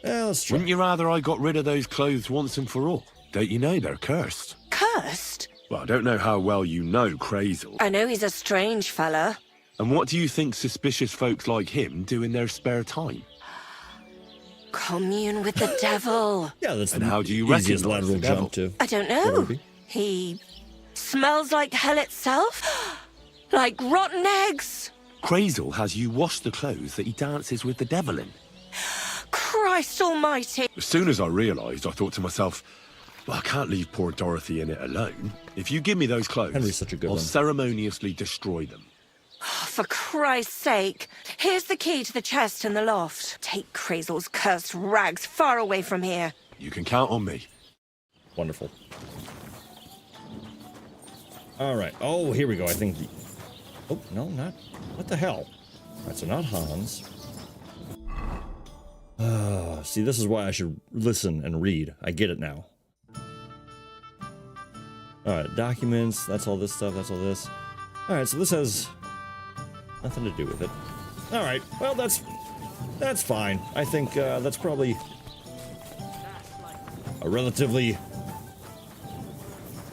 Let's try. Wouldn't you rather I got rid of those clothes once and for all? Don't you know they're cursed? Cursed? Well, I don't know how well you know Crazel. I know he's a strange fella. And what do you think suspicious folks like him do in their spare time? Commune with the devil. Yeah, that's And the how do you easiest recognise lateral the devil? jump to. I don't What would know. it be? He smells like hell itself. Like rotten eggs. Crazel has you wash the clothes that he dances with the devil in. Christ almighty. As soon as I realised, I thought to myself, well, I can't leave poor Dorothy in it alone. If you give me those clothes, Henry's such a good I'll one. ceremoniously destroy them. For Christ's sake. Here's the key to the chest in the loft. Take Crazel's cursed rags far away from here. You can count on me. Wonderful. All right. Oh, here we go. I think the... Oh, no, not... What the hell? All right, so not Hans. See, this is why I should listen and read. I get it now. All right, documents. That's all this stuff. That's all this. All right, so this has nothing to do with it. All right, well, that's fine. I think that's probably a relatively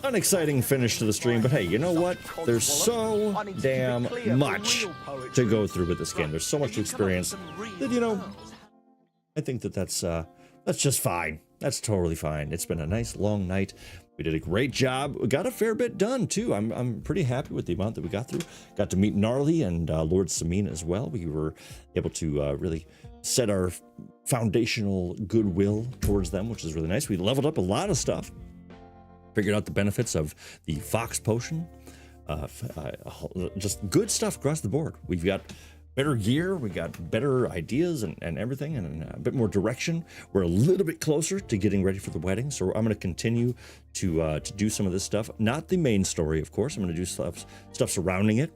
unexciting finish to the stream, but hey, you know what? There's so damn much to go through with this game. There's so much to experience that, you know, I think that's just fine. That's totally fine. It's been a nice long night. We did a great job. We got a fair bit done too. I'm pretty happy with the amount that we got through. Got to meet Gnarly and Lord Semine as well. We were able to really set our foundational goodwill towards them, which is really nice. We leveled up a lot of stuff. Figured out the benefits of the Fox Potion. Just good stuff across the board. We've got better gear, we got better ideas and everything, and a bit more direction. We're a little bit closer to getting ready for the wedding, so I'm going to continue to do some of this stuff. Not the main story, of course. I'm going to do stuff surrounding it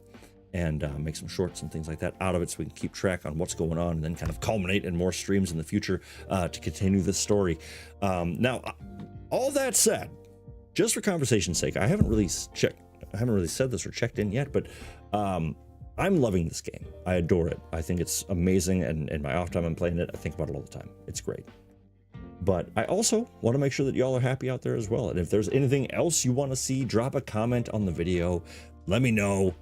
and make some shorts and things like that out of it so we can keep track on what's going on and then kind of culminate in more streams in the future to continue this story. Now, all that said, just for conversation's sake, I haven't really said this or checked in yet, but I'm loving this game. I adore it. I think it's amazing, and in my off time I'm playing it. I think about it all the time. It's great. But I also want to make sure that y'all are happy out there as well. And if there's anything else you want to see, drop a comment on the video. Let me know.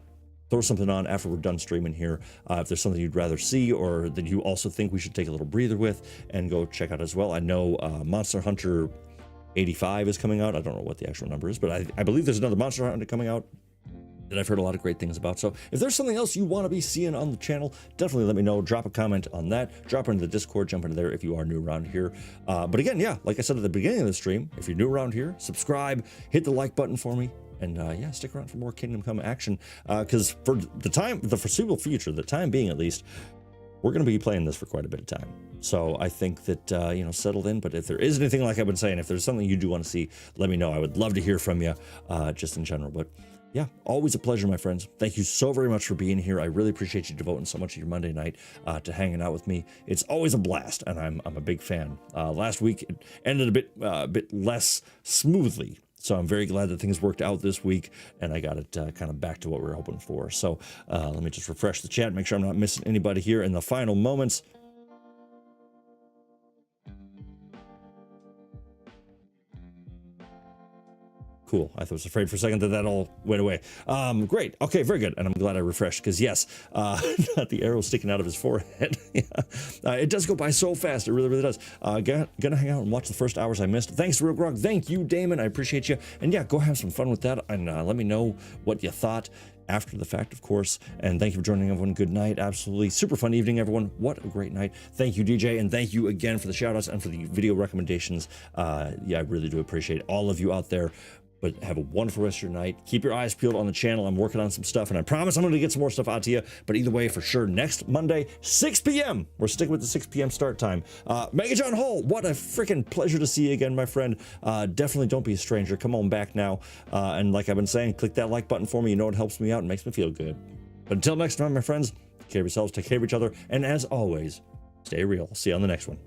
Throw something on after we're done streaming here. If there's something you'd rather see or that you also think we should take a little breather with and go check out as well. I know Monster Hunter 85 is coming out. I don't know what the actual number is, but I believe there's another Monster Hunter coming out that I've heard a lot of great things about. So if there's something else you want to be seeing on the channel, definitely let me know. Drop a comment on that. Drop into the Discord. Jump into there if you are new around here. But again, yeah, like I said at the beginning of the stream, if you're new around here, subscribe, hit the like button for me, and yeah, stick around for more Kingdom Come action. Because for the foreseeable future, the time being at least, we're going to be playing this for quite a bit of time. So I think that, you know, settled in. But if there is anything, like I've been saying, if there's something you do want to see, let me know. I would love to hear from you, just in general. But yeah, always a pleasure, my friends. Thank you so very much for being here. I really appreciate you devoting so much of your Monday night to hanging out with me. It's always a blast, and I'm a big fan. Last week it ended a bit less smoothly, so I'm very glad that things worked out this week, and I got it kind of back to what we were hoping for. So let me just refresh the chat, make sure I'm not missing anybody here in the final moments. Cool. I was afraid for a second that all went away. Great. Okay, very good. And I'm glad I refreshed because yes, not the arrow sticking out of his forehead. Yeah. It does go by so fast. It really, really does. Gonna hang out and watch the first hours I missed. Thanks, RealGrogg. Thank you, Damon. I appreciate you. And yeah, go have some fun with that and let me know what you thought after the fact, of course. And thank you for joining, everyone. Good night. Absolutely super fun evening, everyone. What a great night. Thank you, DJ, and thank you again for the shout outs and for the video recommendations. Yeah, I really do appreciate all of you out there. But have a wonderful rest of your night. Keep your eyes peeled on the channel. I'm working on some stuff, and I promise I'm going to get some more stuff out to you. But either way, for sure, next Monday, 6 p.m. We're sticking with the 6 p.m. start time. Mega John Hall, what a freaking pleasure to see you again, my friend. Definitely don't be a stranger. Come on back now. And like I've been saying, click that like button for me. You know it helps me out and makes me feel good. But until next time, my friends, take care of yourselves, take care of each other, and as always, stay real. See you on the next one.